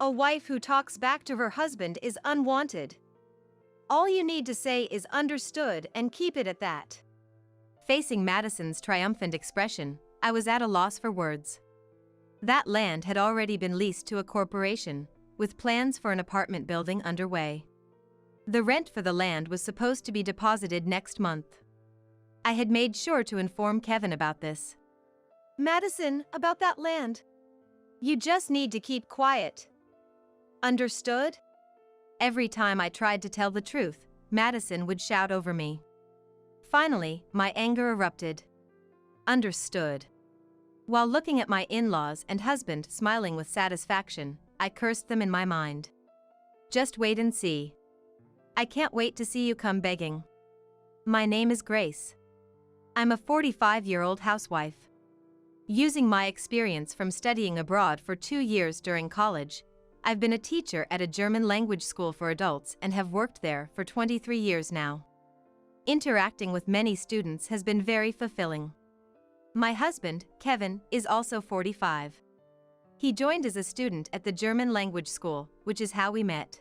C: A wife who talks back to her husband is unwanted. All you need to say is understood and keep it at that.
B: Facing Madison's triumphant expression, I was at a loss for words. That land had already been leased to a corporation, with plans for an apartment building underway. The rent for the land was supposed to be deposited next month. I had made sure to inform Kevin about this.
C: Madison, about that land. You just need to keep quiet. Understood?
B: Every time I tried to tell the truth, Madison would shout over me. Finally, my anger erupted. Understood. While looking at my in-laws and husband smiling with satisfaction, I cursed them in my mind. Just wait and see. I can't wait to see you come begging. My name is Grace. I'm a 45-year-old housewife. Using my experience from studying abroad for 2 years during college, I've been a teacher at a German language school for adults and have worked there for 23 years now. Interacting with many students has been very fulfilling. My husband, Kevin, is also 45. He joined as a student at the German language school, which is how we met.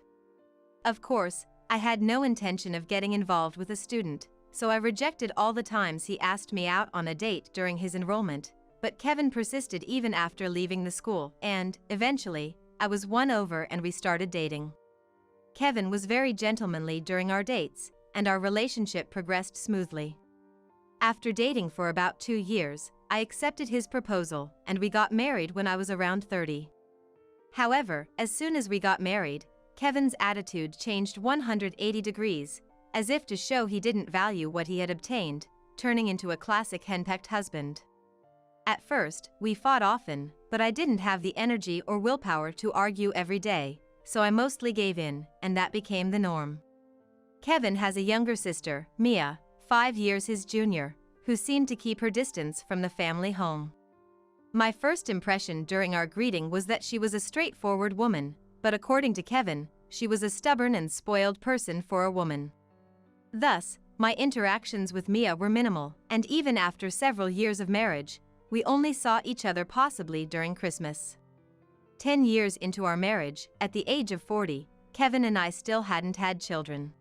B: Of course, I had no intention of getting involved with a student, so I rejected all the times he asked me out on a date during his enrollment, but Kevin persisted even after leaving the school, and, eventually, I was won over and we started dating. Kevin was very gentlemanly during our dates, and our relationship progressed smoothly. After dating for about 2 years, I accepted his proposal, and we got married when I was around 30. However, as soon as we got married, Kevin's attitude changed 180 degrees, as if to show he didn't value what he had obtained, turning into a classic henpecked husband. At first, we fought often, but I didn't have the energy or willpower to argue every day, so I mostly gave in, and that became the norm. Kevin has a younger sister, Mia, 5 years his junior, who seemed to keep her distance from the family home. My first impression during our greeting was that she was a straightforward woman, but according to Kevin, she was a stubborn and spoiled person for a woman. Thus, my interactions with Mia were minimal, and even after several years of marriage, we only saw each other possibly during Christmas. 10 years into our marriage, at the age of 40, Kevin and I still hadn't had children.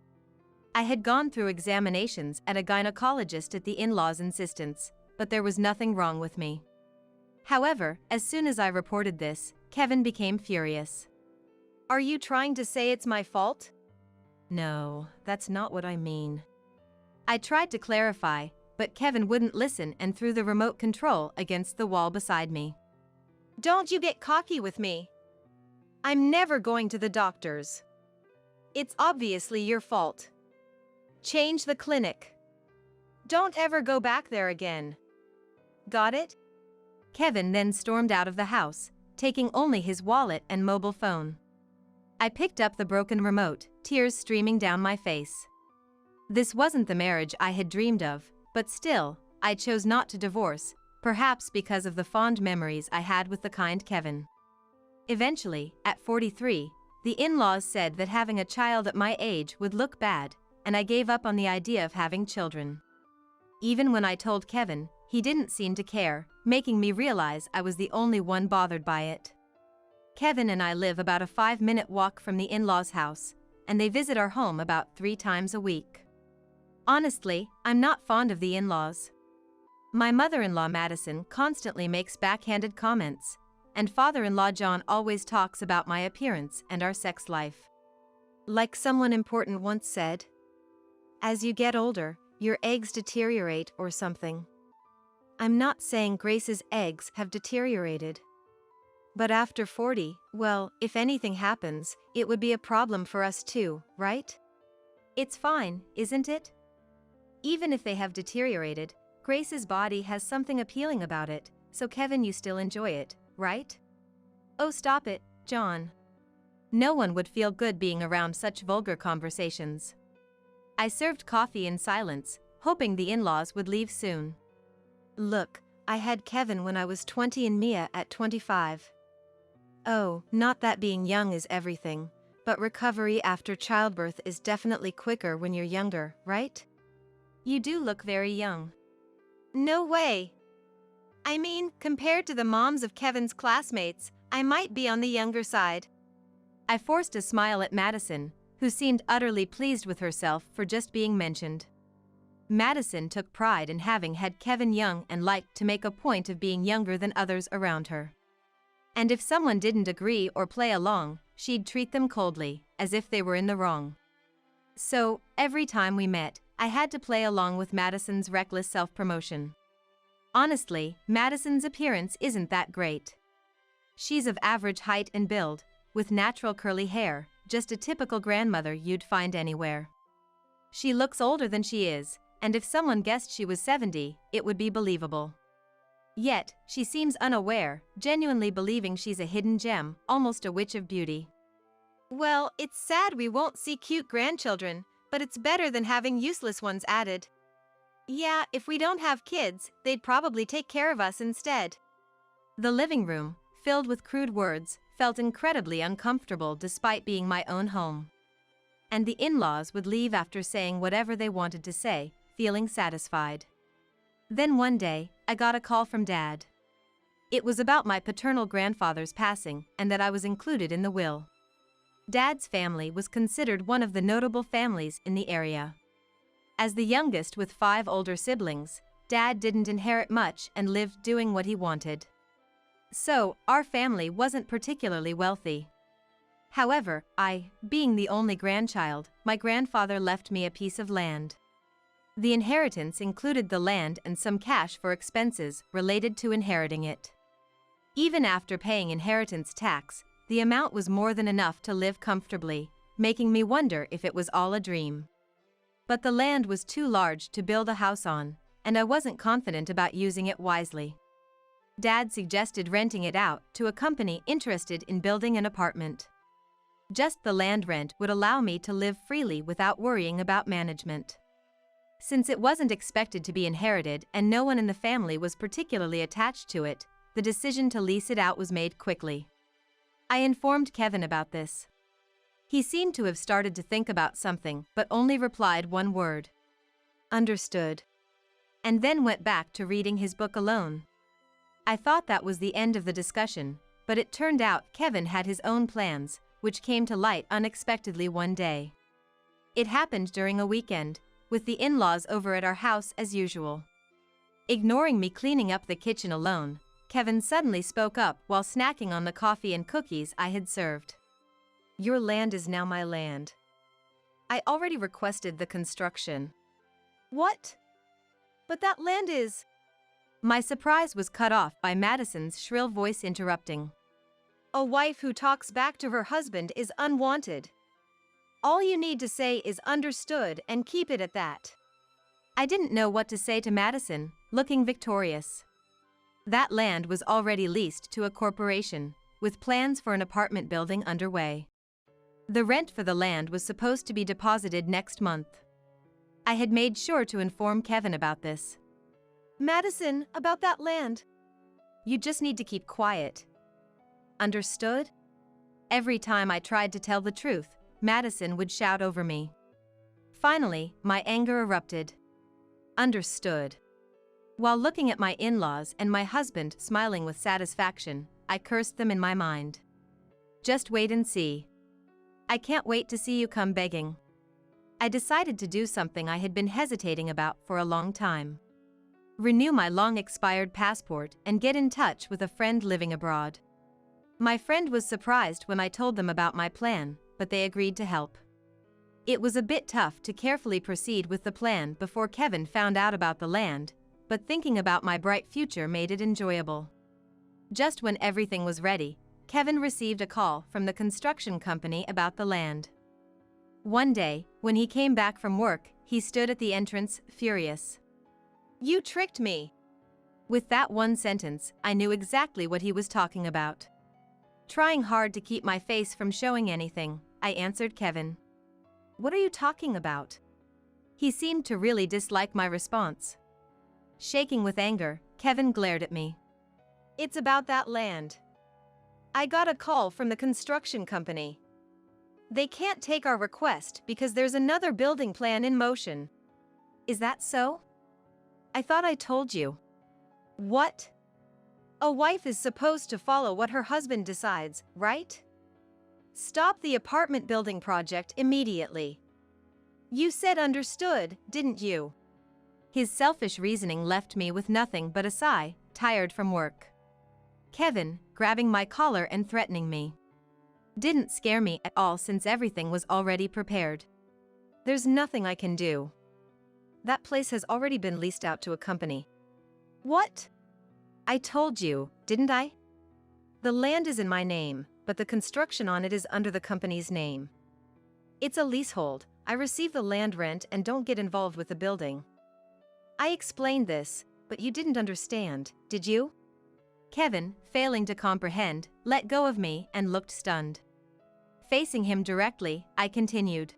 B: I had gone through examinations at a gynecologist at the in-laws' insistence, but there was nothing wrong with me. However, as soon as I reported this, Kevin became furious.
C: Are you trying to say it's my fault?
B: No, that's not what I mean. I tried to clarify, but Kevin wouldn't listen and threw the remote control against the wall beside me.
C: Don't you get cocky with me. I'm never going to the doctor's. It's obviously your fault. Change the clinic. Don't ever go back there again. Got it?
B: Kevin then stormed out of the house, taking only his wallet and mobile phone. I picked up the broken remote, tears streaming down my face. This wasn't the marriage I had dreamed of, but still, I chose not to divorce, perhaps because of the fond memories I had with the kind Kevin. Eventually, at 43, the in-laws said that having a child at my age would look bad, and I gave up on the idea of having children. Even when I told Kevin, he didn't seem to care, making me realize I was the only one bothered by it. Kevin and I live about a 5-minute walk from the in-laws' house, and they visit our home about 3 times a week. Honestly, I'm not fond of the in-laws. My mother-in-law Madison constantly makes backhanded comments, and father-in-law John always talks about my appearance and our sex life.
C: Like someone important once said, as you get older, your eggs deteriorate or something. I'm not saying Grace's eggs have deteriorated. But after 40, well, if anything happens, it would be a problem for us too, right?
B: It's fine, isn't it? Even if they have deteriorated, Grace's body has something appealing about it, so Kevin, you still enjoy it, right? Oh, stop it, John. No one would feel good being around such vulgar conversations. I served coffee in silence, hoping the in-laws would leave soon.
C: Look, I had Kevin when I was 20 and Mia at 25. Oh, not that being young is everything, but recovery after childbirth is definitely quicker when you're younger, right?
B: You do look very young.
C: No way. I mean, compared to the moms of Kevin's classmates, I might be on the younger side.
B: I forced a smile at Madison, who seemed utterly pleased with herself for just being mentioned. Madison took pride in having had Kevin young and liked to make a point of being younger than others around her. And if someone didn't agree or play along, she'd treat them coldly, as if they were in the wrong. So, every time we met, I had to play along with Madison's reckless self-promotion. Honestly, Madison's appearance isn't that great. She's of average height and build, with natural curly hair, just a typical grandmother you'd find anywhere. She looks older than she is, and if someone guessed she was 70, it would be believable. Yet, she seems unaware, genuinely believing she's a hidden gem, almost a witch of beauty.
C: Well, it's sad we won't see cute grandchildren, but it's better than having useless ones added. Yeah, if we don't have kids, they'd probably take care of us instead.
B: The living room, filled with crude words, felt incredibly uncomfortable despite being my own home. And the in-laws would leave after saying whatever they wanted to say, feeling satisfied. Then one day, I got a call from Dad. It was about my paternal grandfather's passing and that I was included in the will. Dad's family was considered one of the notable families in the area. As the youngest with 5 older siblings, Dad didn't inherit much and lived doing what he wanted. So, our family wasn't particularly wealthy. However, being the only grandchild, my grandfather left me a piece of land. The inheritance included the land and some cash for expenses related to inheriting it. Even after paying inheritance tax, the amount was more than enough to live comfortably, making me wonder if it was all a dream. But the land was too large to build a house on, and I wasn't confident about using it wisely. Dad suggested renting it out to a company interested in building an apartment. Just the land rent would allow me to live freely without worrying about management. Since it wasn't expected to be inherited and no one in the family was particularly attached to it, the decision to lease it out was made quickly. I informed Kevin about this. He seemed to have started to think about something, but only replied one word.
C: Understood.
B: And then went back to reading his book alone. I thought that was the end of the discussion, but it turned out Kevin had his own plans, which came to light unexpectedly one day. It happened during a weekend, with the in-laws over at our house as usual. Ignoring me cleaning up the kitchen alone, Kevin suddenly spoke up while snacking on the coffee and cookies I had served.
C: Your land is now my land. I already requested the construction. What? But that land is...
B: My surprise was cut off by Madison's shrill voice interrupting.
C: A wife who talks back to her husband is unwanted. All you need to say is understood and keep it at that.
B: I didn't know what to say to Madison, looking victorious. That land was already leased to a corporation, with plans for an apartment building underway. The rent for the land was supposed to be deposited next month. I had made sure to inform Kevin about this.
C: Madison, about that land.
B: You just need to keep quiet. Understood? Every time I tried to tell the truth, Madison would shout over me. Finally, my anger erupted. Understood. While looking at my in-laws and my husband smiling with satisfaction, I cursed them in my mind. Just wait and see. I can't wait to see you come begging. I decided to do something I had been hesitating about for a long time. Renew my long-expired passport and get in touch with a friend living abroad. My friend was surprised when I told them about my plan, but they agreed to help. It was a bit tough to carefully proceed with the plan before Kevin found out about the land, but thinking about my bright future made it enjoyable. Just when everything was ready, Kevin received a call from the construction company about the land. One day, when he came back from work, he stood at the entrance, furious.
C: You tricked me.
B: With that one sentence, I knew exactly what he was talking about. Trying hard to keep my face from showing anything, I answered Kevin. What are you talking about? He seemed to really dislike my response. Shaking with anger, Kevin glared at me.
C: It's about that land. I got a call from the construction company. They can't take our request because there's another building plan in motion.
B: Is that so? I thought I told you.
C: What? A wife is supposed to follow what her husband decides, right? Stop the apartment building project immediately. You said understood, didn't you?
B: His selfish reasoning left me with nothing but a sigh, tired from work. Kevin, grabbing my collar and threatening me. Didn't scare me at all since everything was already prepared.
C: There's nothing I can do. That place has already been leased out to a company. What?
B: I told you, didn't I?
C: The land is in my name, but the construction on it is under the company's name. It's a leasehold. I receive the land rent and don't get involved with the building. I explained this, but you didn't understand, did you?
B: Kevin, failing to comprehend, let go of me and looked stunned. Facing him directly, I continued.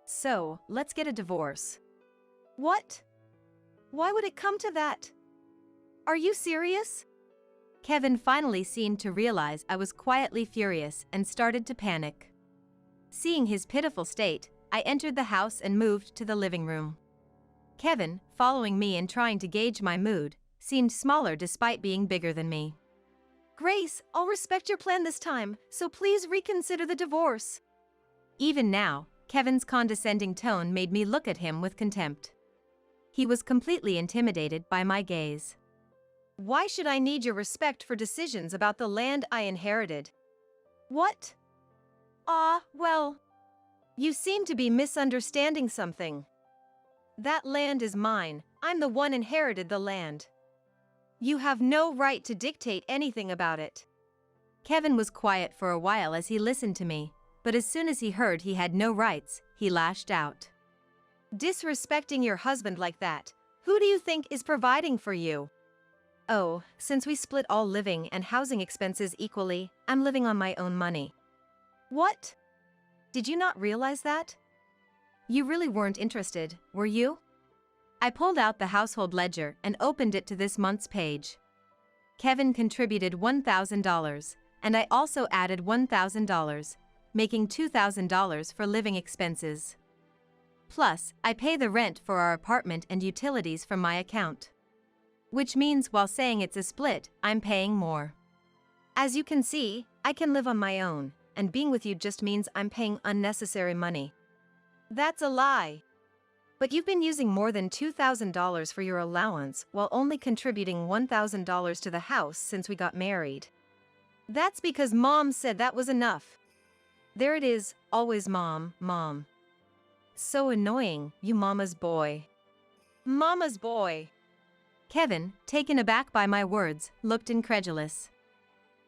C: So, let's get a divorce. What? Why would it come to that? Are you serious?
B: Kevin finally seemed to realize I was quietly furious and started to panic. Seeing his pitiful state, I entered the house and moved to the living room. Kevin, following me and trying to gauge my mood, seemed smaller despite being bigger than me.
C: Grace, I'll respect your plan this time, so please reconsider the divorce.
B: Even now, Kevin's condescending tone made me look at him with contempt. He was completely intimidated by my gaze.
C: Why should I need your respect for decisions about the land I inherited? What? Well, you seem to be misunderstanding something. That land is mine. I'm the one inherited the land. You have no right to dictate anything about it.
B: Kevin was quiet for a while as he listened to me, but as soon as he heard he had no rights, he lashed out.
C: Disrespecting your husband like that, who do you think is providing for you? Oh, since we split all living and housing expenses equally, I'm living on my own money. What? Did you not realize that?
B: You really weren't interested, were you? I pulled out the household ledger and opened it to this month's page. Kevin contributed $1,000, and I also added $1,000, making $2,000 for living expenses. Plus, I pay the rent for our apartment and utilities from my account. Which means while saying it's a split, I'm paying more.
C: As you can see, I can live on my own, and being with you just means I'm paying unnecessary money. That's a lie. But you've been using more than $2,000 for your allowance while only contributing $1,000 to the house since we got married. That's because Mom said that was enough. There it is, always Mom, Mom. So annoying, you mama's boy. Mama's boy.
B: Kevin, taken aback by my words, looked incredulous.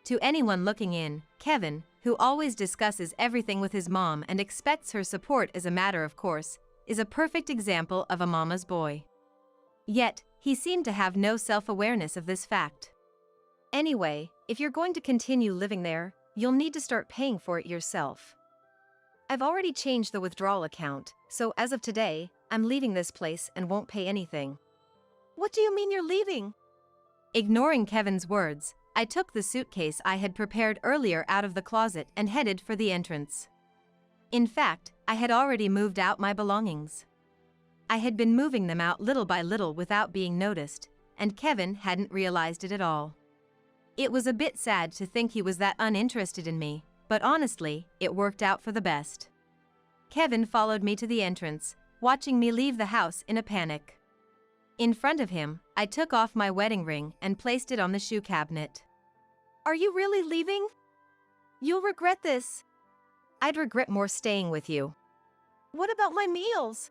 B: To anyone looking in, Kevin, who always discusses everything with his mom and expects her support as a matter of course, is a perfect example of a mama's boy. Yet, he seemed to have no self-awareness of this fact.
C: Anyway, if you're going to continue living there, you'll need to start paying for it yourself. I've already changed the withdrawal account, so as of today, I'm leaving this place and won't pay anything. What do you mean you're leaving?
B: Ignoring Kevin's words, I took the suitcase I had prepared earlier out of the closet and headed for the entrance. In fact, I had already moved out my belongings. I had been moving them out little by little without being noticed, and Kevin hadn't realized it at all. It was a bit sad to think he was that uninterested in me, but honestly, it worked out for the best. Kevin followed me to the entrance, watching me leave the house in a panic. In front of him, I took off my wedding ring and placed it on the shoe cabinet.
C: Are you really leaving? You'll regret this.
B: I'd regret more staying with you.
C: What about my meals?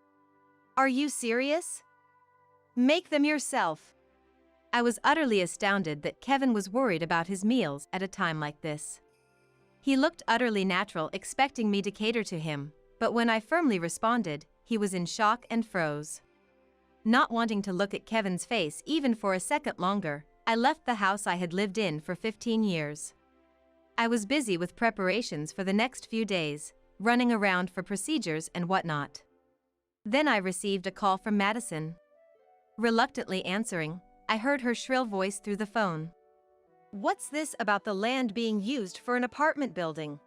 C: Are you serious? Make them yourself.
B: I was utterly astounded that Kevin was worried about his meals at a time like this. He looked utterly natural, expecting me to cater to him, but when I firmly responded, he was in shock and froze. Not wanting to look at Kevin's face even for a second longer, I left the house I had lived in for 15 years. I was busy with preparations for the next few days, running around for procedures and whatnot. Then I received a call from Madison. Reluctantly answering, I heard her shrill voice through the phone.
C: What's this about the land being used for an apartment building?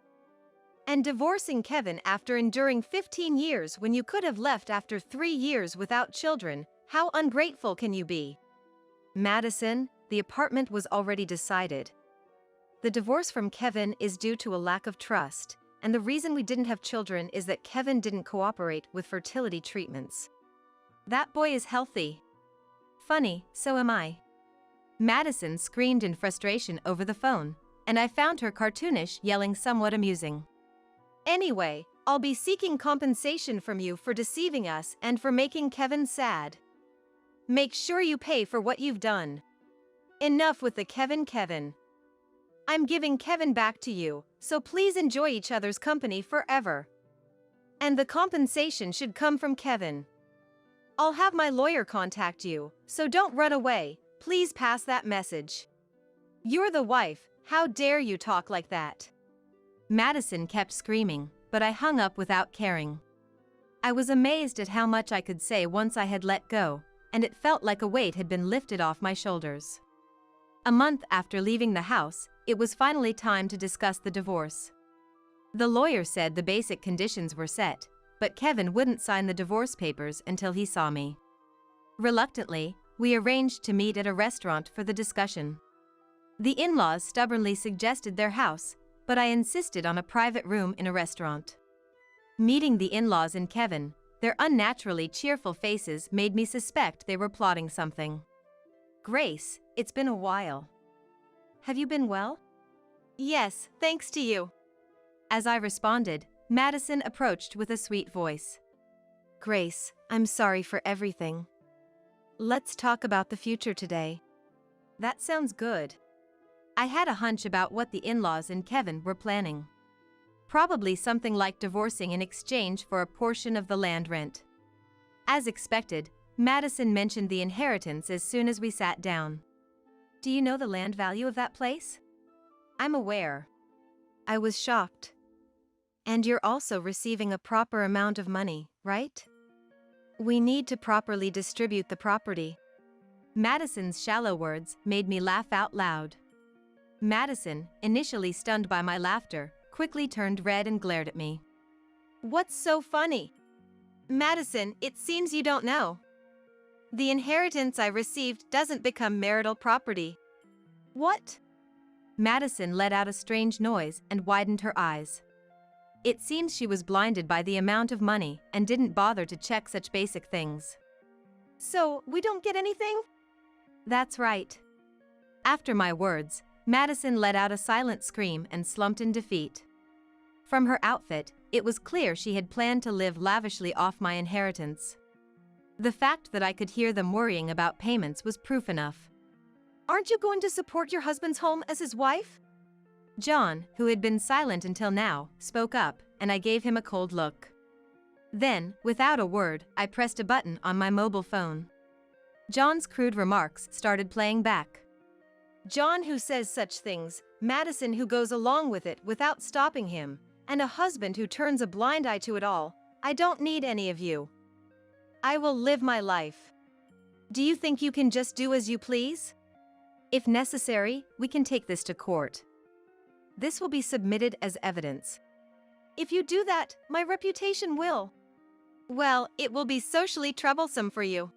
C: And divorcing Kevin after enduring 15 years when you could have left after 3 years without children? How ungrateful can you be? Madison, the apartment was already decided. The divorce from Kevin is due to a lack of trust, and the reason we didn't have children is that Kevin didn't cooperate with fertility treatments.
B: That boy is healthy. Funny, so am I. Madison screamed in frustration over the phone, and I found her cartoonish yelling somewhat amusing.
C: Anyway, I'll be seeking compensation from you for deceiving us and for making Kevin sad. Make sure you pay for what you've done. Enough with the Kevin. I'm giving Kevin back to you, so please enjoy each other's company forever. And the compensation should come from Kevin. I'll have my lawyer contact you, so don't run away, please pass that message. You're the wife, how dare you talk like that?
B: Madison kept screaming, but I hung up without caring. I was amazed at how much I could say once I had let go, and it felt like a weight had been lifted off my shoulders. A month after leaving the house, it was finally time to discuss the divorce. The lawyer said the basic conditions were set, but Kevin wouldn't sign the divorce papers until he saw me. Reluctantly, we arranged to meet at a restaurant for the discussion. The in-laws stubbornly suggested their house, but I insisted on a private room in a restaurant. Meeting the in-laws and Kevin, their unnaturally cheerful faces made me suspect they were plotting something. Grace, it's been a while. Have you been well?
C: Yes, thanks to you.
B: As I responded, Madison approached with a sweet voice.
C: Grace, I'm sorry for everything. Let's talk about the future today.
B: That sounds good. I had a hunch about what the in-laws and Kevin were planning. Probably something like divorcing in exchange for a portion of the land rent. As expected, Madison mentioned the inheritance as soon as we sat down. Do you know the land value of that place?
C: I'm aware. I was shocked. And you're also receiving a proper amount of money, right? We need to properly distribute the property.
B: Madison's shallow words made me laugh out loud. Madison, initially stunned by my laughter, quickly turned red and glared at me.
C: What's so funny? Madison, it seems you don't know. The inheritance I received doesn't become marital property. What?
B: Madison let out a strange noise and widened her eyes. It seems she was blinded by the amount of money and didn't bother to check such basic things.
C: So, we don't get anything?
B: That's right. After my words, Madison let out a silent scream and slumped in defeat. From her outfit, it was clear she had planned to live lavishly off my inheritance. The fact that I could hear them worrying about payments was proof enough.
C: Aren't you going to support your husband's home as his wife?
B: John, who had been silent until now, spoke up, and I gave him a cold look. Then, without a word, I pressed a button on my mobile phone. John's crude remarks started playing back.
C: John who says such things, Madison who goes along with it without stopping him, and a husband who turns a blind eye to it all. I don't need any of you. I will live my life. Do you think you can just do as you please? If necessary, we can take this to court. This will be submitted as evidence. If you do that, my reputation will. Well, it will be socially troublesome for you.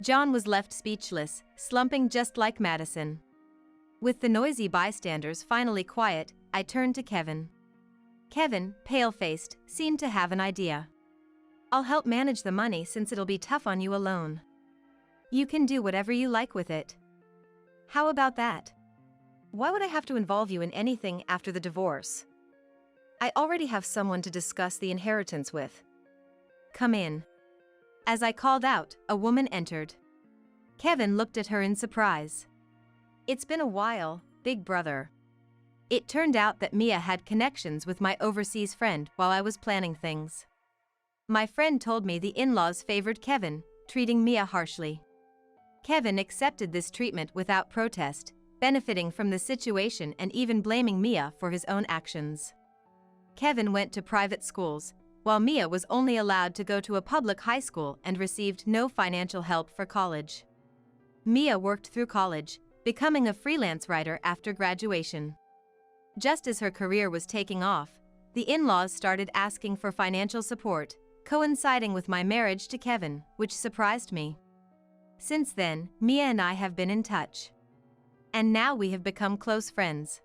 B: John was left speechless, slumping just like Madison. With the noisy bystanders finally quiet, I turned to Kevin. Kevin, pale-faced, seemed to have an idea. I'll help manage the money since it'll be tough on you alone. You can do whatever you like with it. How about that?
C: Why would I have to involve you in anything after the divorce? I already have someone to discuss the inheritance with.
B: Come in. As I called out, a woman entered. Kevin looked at her in surprise.
C: It's been a while, big brother.
B: It turned out that Mia had connections with my overseas friend while I was planning things. My friend told me the in-laws favored Kevin, treating Mia harshly. Kevin accepted this treatment without protest, benefiting from the situation and even blaming Mia for his own actions. Kevin went to private schools, while Mia was only allowed to go to a public high school and received no financial help for college. Mia worked through college, becoming a freelance writer after graduation. Just as her career was taking off, the in-laws started asking for financial support, coinciding with my marriage to Kevin, which surprised me. Since then, Mia and I have been in touch. And now we have become close friends.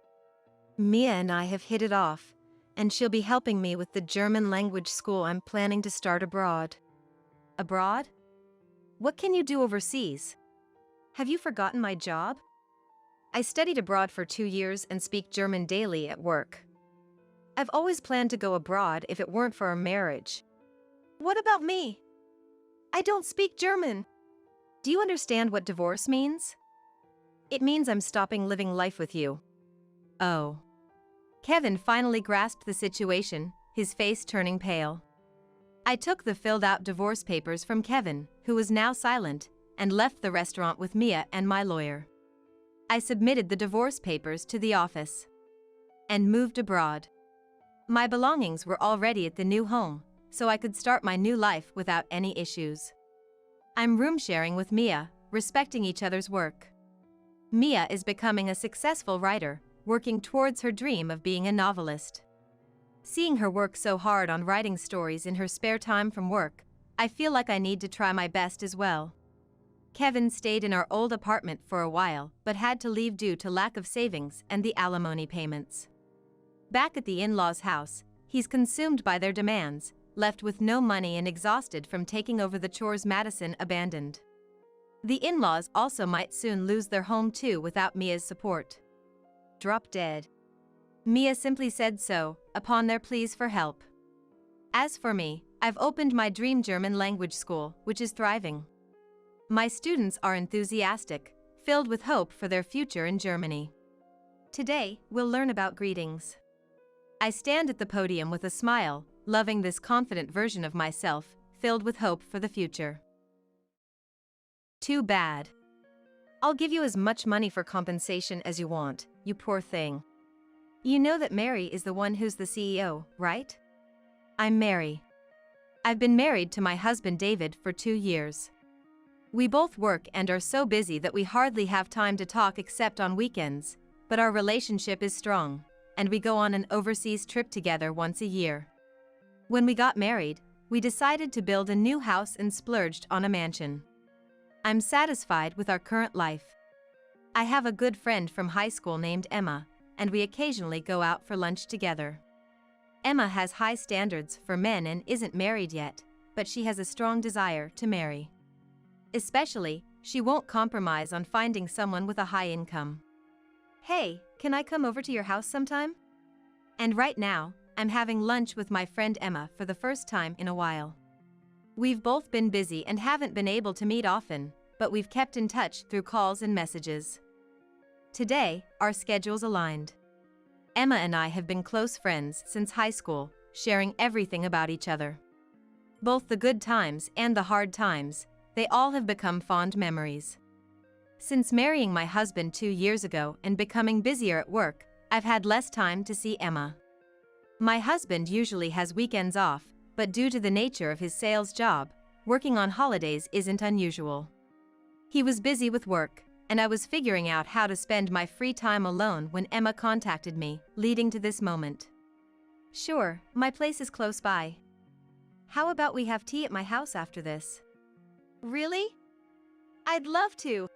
C: Mia and I have hit it off, and she'll be helping me with the German language school I'm planning to start abroad.
B: Abroad?
C: What can you do overseas? Have you forgotten my job? I studied abroad for 2 years and speak German daily at work. I've always planned to go abroad if it weren't for our marriage. What about me? I don't speak German. Do you understand what divorce means? It means I'm stopping living life with you.
B: Oh. Kevin finally grasped the situation, his face turning pale. I took the filled-out divorce papers from Kevin, who was now silent, and left the restaurant with Mia and my lawyer. I submitted the divorce papers to the office and moved abroad. My belongings were already at the new home, so I could start my new life without any issues. I'm room sharing with Mia, respecting each other's work. Mia is becoming a successful writer, working towards her dream of being a novelist. Seeing her work so hard on writing stories in her spare time from work, I feel like I need to try my best as well. Kevin stayed in our old apartment for a while, but had to leave due to lack of savings and the alimony payments. Back at the in-laws' house, he's consumed by their demands, left with no money and exhausted from taking over the chores Madison abandoned. The in-laws also might soon lose their home too without Mia's support. Drop dead. Mia simply said so, upon their pleas for help. As for me, I've opened my dream German language school, which is thriving. My students are enthusiastic, filled with hope for their future in Germany. Today, we'll learn about greetings. I stand at the podium with a smile, loving this confident version of myself, filled with hope for the future. Too bad. I'll give you as much money for compensation as you want, you poor thing. You know that Mary is the one who's the CEO, right? I'm Mary. I've been married to my husband David for 2 years. We both work and are so busy that we hardly have time to talk except on weekends, but our relationship is strong, and we go on an overseas trip together once a year. When we got married, we decided to build a new house and splurged on a mansion. I'm satisfied with our current life. I have a good friend from high school named Emma, and we occasionally go out for lunch together. Emma has high standards for men and isn't married yet, but she has a strong desire to marry. Especially, she won't compromise on finding someone with a high income. Hey, can I come over to your house sometime? And right now, I'm having lunch with my friend Emma for the first time in a while. We've both been busy and haven't been able to meet often, but we've kept in touch through calls and messages. Today, our schedules aligned. Emma and I have been close friends since high school, sharing everything about each other. Both the good times and the hard times, they all have become fond memories. Since marrying my husband 2 years ago and becoming busier at work, I've had less time to see Emma. My husband usually has weekends off, but due to the nature of his sales job, working on holidays isn't unusual. He was busy with work, and I was figuring out how to spend my free time alone when Emma contacted me, leading to this moment. Sure, my place is close by. How about we have tea at my house after this?
C: Really? I'd love to.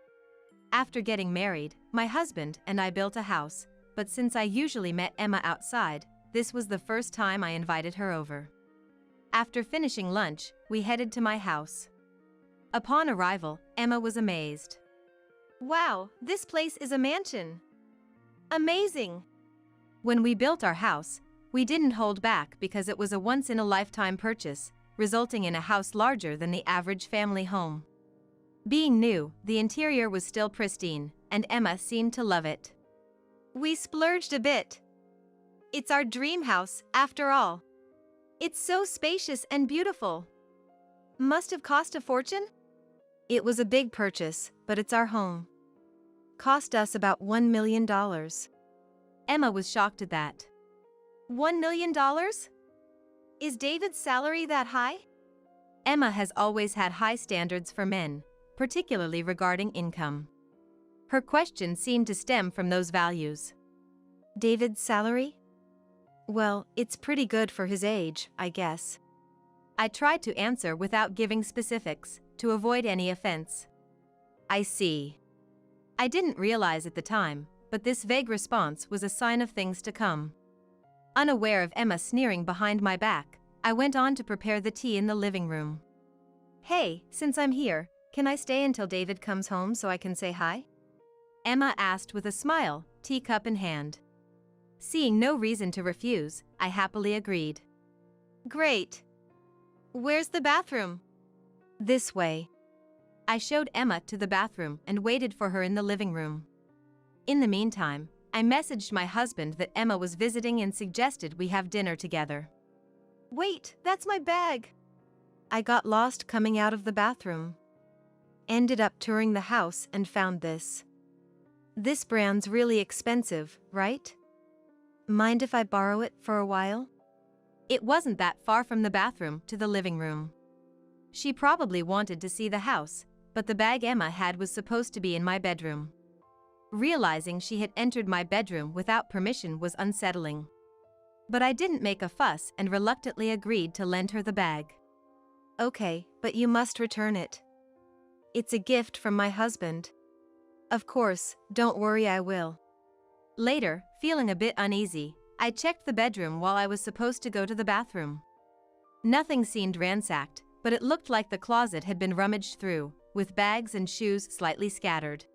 B: After getting married, my husband and I built a house, but since I usually met Emma outside, this was the first time I invited her over. After finishing lunch, we headed to my house. Upon arrival, Emma was amazed.
C: Wow, this place is a mansion. Amazing.
B: When we built our house, we didn't hold back because it was a once-in-a-lifetime purchase, resulting in a house larger than the average family home. Being new, the interior was still pristine, and Emma seemed to love it.
C: We splurged a bit. It's our dream house, after all. It's so spacious and beautiful. Must have cost a fortune?
B: It was a big purchase, but it's our home. Cost us about $1 million. Emma was shocked at that.
C: $1 million? Is David's salary that high?
B: Emma has always had high standards for men, particularly regarding income. Her question seemed to stem from those values.
C: David's salary? Well, it's pretty good for his age, I guess.
B: I tried to answer without giving specifics, to avoid any offense. I see. I didn't realize at the time, but this vague response was a sign of things to come. Unaware of Emma sneering behind my back, I went on to prepare the tea in the living room.
C: Hey, since I'm here, can I stay until David comes home so I can say hi?
B: Emma asked with a smile, teacup in hand. Seeing no reason to refuse, I happily agreed.
C: Great. Where's the bathroom?
B: This way. I showed Emma to the bathroom and waited for her in the living room. In the meantime, I messaged my husband that Emma was visiting and suggested we have dinner together.
C: Wait, that's my bag.
B: I got lost coming out of the bathroom. Ended up touring the house and found this. This brand's really expensive, right? Mind if I borrow it for a while? It wasn't that far from the bathroom to the living room. She probably wanted to see the house, but the bag Emma had was supposed to be in my bedroom. Realizing she had entered my bedroom without permission was unsettling. But I didn't make a fuss and reluctantly agreed to lend her the bag.
C: Okay, but you must return it. It's a gift from my husband.
B: Of course, don't worry, I will. Later, feeling a bit uneasy, I checked the bedroom while I was supposed to go to the bathroom. Nothing seemed ransacked, but it looked like the closet had been rummaged through, with bags and shoes slightly scattered.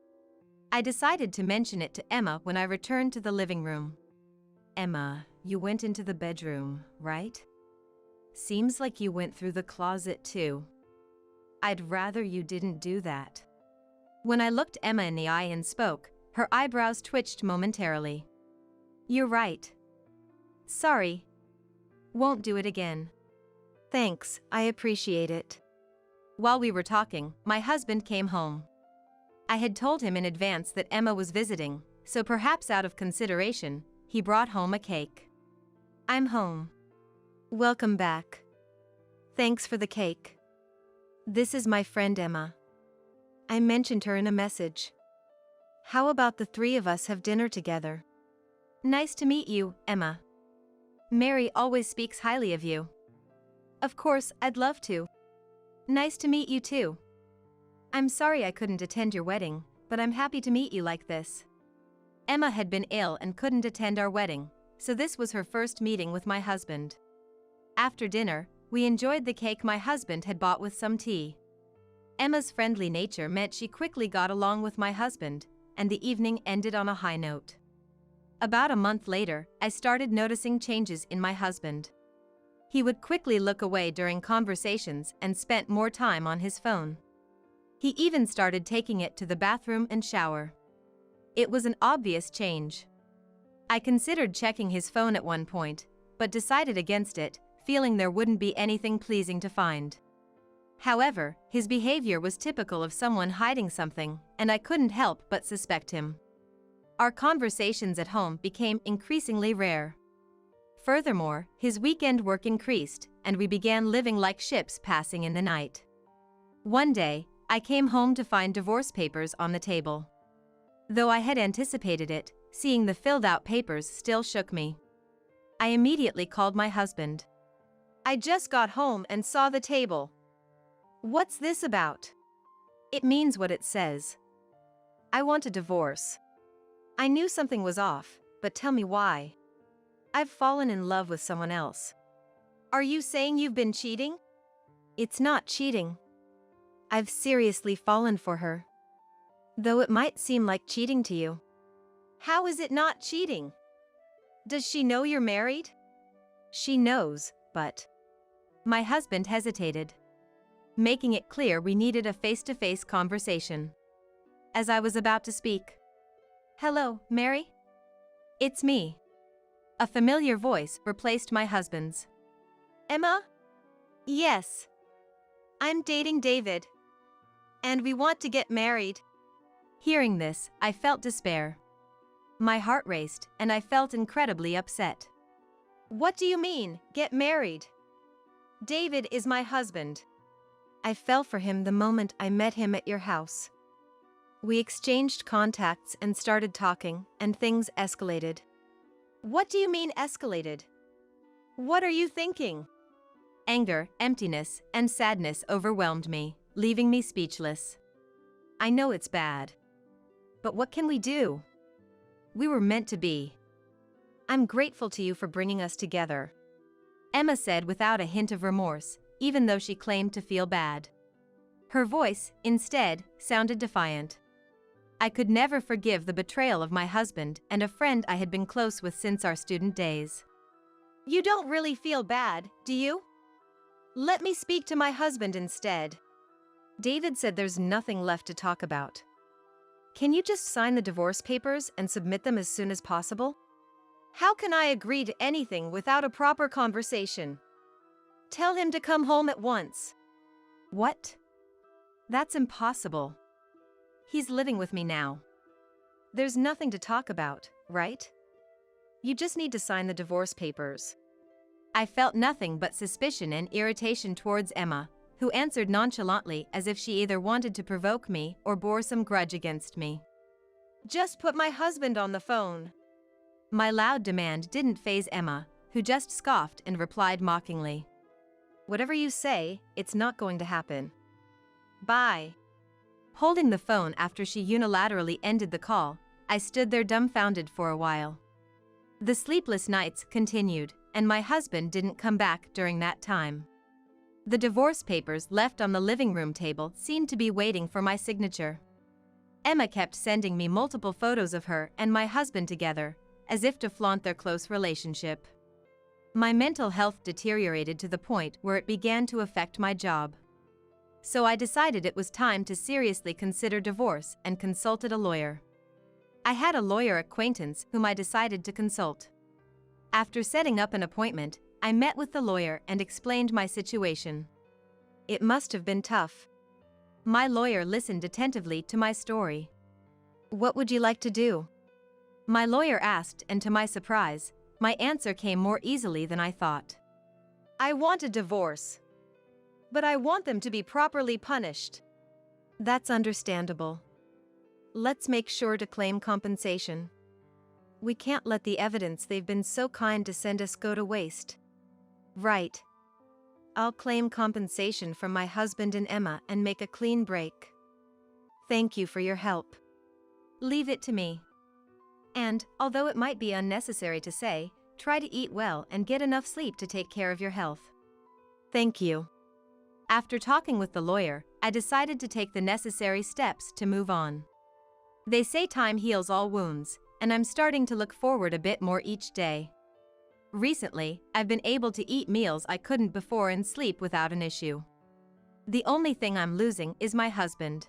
B: I decided to mention it to Emma when I returned to the living room. Emma, you went into the bedroom, right? Seems like you went through the closet too. I'd rather you didn't do that. When I looked Emma in the eye and spoke, her eyebrows twitched momentarily. You're right. Sorry. Won't do it again.
C: Thanks, I appreciate it.
B: While we were talking, my husband came home. I had told him in advance that Emma was visiting, so perhaps out of consideration, he brought home a cake. I'm home.
C: Welcome back. Thanks for the cake. This is my friend Emma. I mentioned her in a message. How about the three of us have dinner together?
B: Nice to meet you, Emma. Mary always speaks highly of you. Of course, I'd love to. Nice to meet you too. I'm sorry I couldn't attend your wedding, but I'm happy to meet you like this. Emma had been ill and couldn't attend our wedding, so this was her first meeting with my husband. After dinner, we enjoyed the cake my husband had bought with some tea. Emma's friendly nature meant she quickly got along with my husband, and the evening ended on a high note. About a month later, I started noticing changes in my husband. He would quickly look away during conversations and spent more time on his phone. He even started taking it to the bathroom and shower. It was an obvious change. I considered checking his phone at one point, but decided against it, feeling there wouldn't be anything pleasing to find. However, his behavior was typical of someone hiding something, and I couldn't help but suspect him. Our conversations at home became increasingly rare. Furthermore, his weekend work increased, and we began living like ships passing in the night. One day, I came home to find divorce papers on the table. Though I had anticipated it, seeing the filled-out papers still shook me. I immediately called my husband.
C: I just got home and saw the table. What's this about?
B: It means what it says.
C: I want a divorce. I knew something was off, but tell me why. I've fallen in love with someone else. Are you saying you've been cheating?
B: It's not cheating. I've seriously fallen for her. Though it might seem like cheating to you.
C: How is it not cheating? Does she know you're married?
B: She knows, but... My husband hesitated, making it clear we needed a face-to-face conversation. As I was about to speak, "Hello, Mary? It's me." A familiar voice replaced my husband's.
C: Emma? Yes. I'm dating David. And we want to get married.
B: Hearing this, I felt despair. My heart raced, and I felt incredibly upset.
C: What do you mean, get married? David is my husband.
B: I fell for him the moment I met him at your house. We exchanged contacts and started talking, and things escalated.
C: What do you mean escalated? What are you thinking?
B: Anger, emptiness, and sadness overwhelmed me, leaving me speechless. I know it's bad. But what can we do? We were meant to be.
C: I'm grateful to you for bringing us together,
B: Emma said without a hint of remorse, even though she claimed to feel bad. Her voice, instead, sounded defiant. I could never forgive the betrayal of my husband and a friend I had been close with since our student days.
C: You don't really feel bad, do you? Let me speak to my husband instead.
B: David said there's nothing left to talk about. Can you just sign the divorce papers and submit them as soon as possible?
C: How can I agree to anything without a proper conversation? Tell him to come home at once.
B: What? That's impossible. He's living with me now. There's nothing to talk about, right? You just need to sign the divorce papers. I felt nothing but suspicion and irritation towards Emma, who answered nonchalantly as if she either wanted to provoke me or bore some grudge against me.
C: Just put my husband on the phone.
B: My loud demand didn't faze Emma, who just scoffed and replied mockingly. Whatever you say, it's not going to happen.
C: Bye.
B: Holding the phone after she unilaterally ended the call, I stood there dumbfounded for a while. The sleepless nights continued, and my husband didn't come back during that time. The divorce papers left on the living room table seemed to be waiting for my signature. Emma kept sending me multiple photos of her and my husband together, as if to flaunt their close relationship. My mental health deteriorated to the point where it began to affect my job. So I decided it was time to seriously consider divorce and consulted a lawyer. I had a lawyer acquaintance whom I decided to consult. After setting up an appointment, I met with the lawyer and explained my situation. It must have been tough. My lawyer listened attentively to my story. What would you like to do? My lawyer asked, and to my surprise, my answer came more easily than I thought.
C: I want a divorce. But I want them to be properly punished.
B: That's understandable. Let's make sure to claim compensation. We can't let the evidence they've been so kind to send us go to waste. Right. I'll claim compensation from my husband and Emma and make a clean break. Thank you for your help. Leave it to me. And, although it might be unnecessary to say, try to eat well and get enough sleep to take care of your health. Thank you. After talking with the lawyer, I decided to take the necessary steps to move on. They say time heals all wounds, and I'm starting to look forward a bit more each day. Recently, I've been able to eat meals I couldn't before and sleep without an issue. The only thing I'm losing is my husband.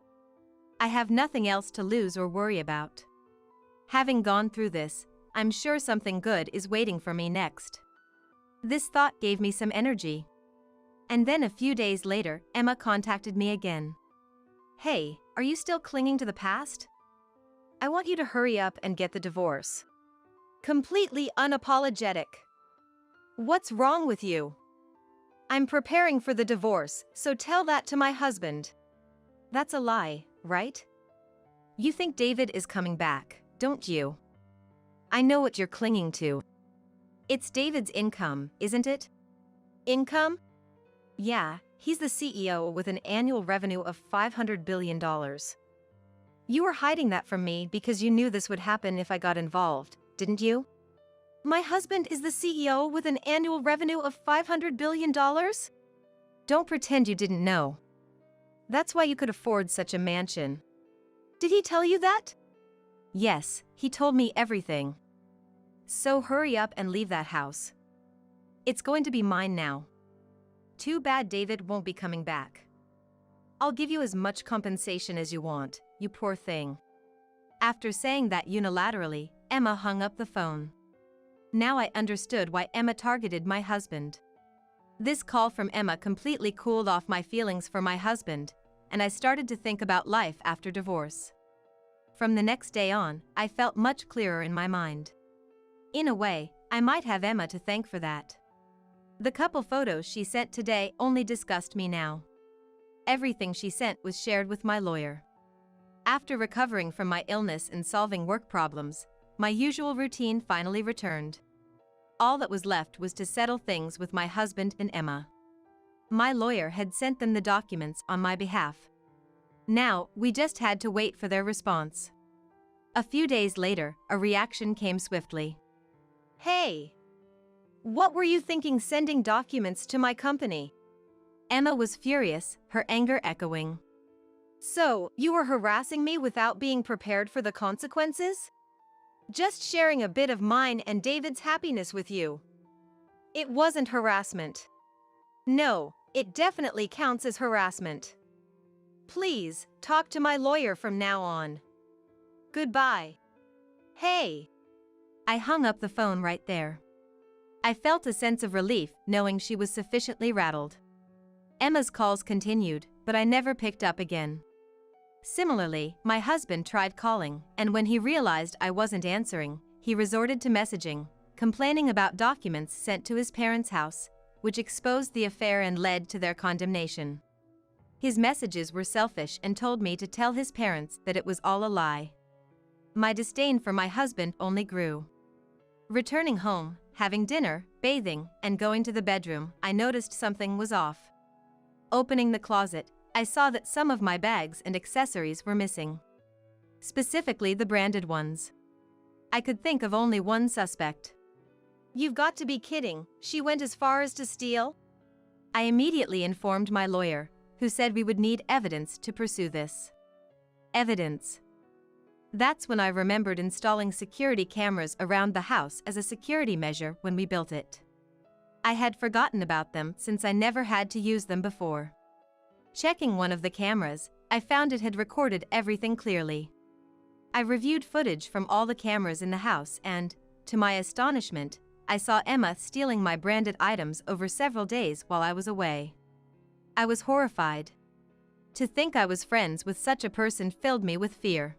B: I have nothing else to lose or worry about. Having gone through this, I'm sure something good is waiting for me next. This thought gave me some energy. And then a few days later, Emma contacted me again. Hey, are you still clinging to the past?
C: I want you to hurry up and get the divorce. Completely unapologetic. What's wrong with you? I'm preparing for the divorce, so tell that to my husband.
B: That's a lie, right? You think David is coming back, don't you? I know what you're clinging to. It's David's income, isn't it?
C: Income?
B: Yeah, he's the CEO with an annual revenue of $500 billion. You were hiding that from me because you knew this would happen if I got involved, didn't you?
C: My husband is the CEO with an annual revenue of $500 billion?
B: Don't pretend you didn't know. That's why you could afford such a mansion.
C: Did he tell you that?
B: Yes, he told me everything. So hurry up and leave that house. It's going to be mine now. Too bad David won't be coming back. I'll give you as much compensation as you want, you poor thing. After saying that unilaterally, Emma hung up the phone. Now I understood why Emma targeted my husband. This call from Emma completely cooled off my feelings for my husband, and I started to think about life after divorce. From the next day on, I felt much clearer in my mind. In a way, I might have Emma to thank for that. The couple photos she sent today only disgust me now. Everything she sent was shared with my lawyer. After recovering from my illness and solving work problems, my usual routine finally returned. All that was left was to settle things with my husband and Emma. My lawyer had sent them the documents on my behalf. Now, we just had to wait for their response. A few days later, a reaction came swiftly.
C: Hey! What were you thinking sending documents to my company?
B: Emma was furious, her anger echoing.
C: So, you were harassing me without being prepared for the consequences? Just sharing a bit of mine and David's happiness with you. It wasn't harassment. No, it definitely counts as harassment. Please, talk to my lawyer from now on. Goodbye. Hey!
B: I hung up the phone right there. I felt a sense of relief knowing she was sufficiently rattled. Emma's calls continued, but I never picked up again. Similarly, my husband tried calling, and when he realized I wasn't answering, he resorted to messaging, complaining about documents sent to his parents' house, which exposed the affair and led to their condemnation. His messages were selfish and told me to tell his parents that it was all a lie. My disdain for my husband only grew. Returning home, having dinner, bathing, and going to the bedroom, I noticed something was off. Opening the closet, I saw that some of my bags and accessories were missing. Specifically the branded ones. I could think of only one suspect.
C: You've got to be kidding, she went as far as to steal?
B: I immediately informed my lawyer, who said we would need evidence to pursue this. Evidence. That's when I remembered installing security cameras around the house as a security measure when we built it. I had forgotten about them since I never had to use them before. Checking one of the cameras, I found it had recorded everything clearly. I reviewed footage from all the cameras in the house and, to my astonishment, I saw Emma stealing my branded items over several days while I was away. I was horrified. To think I was friends with such a person filled me with fear.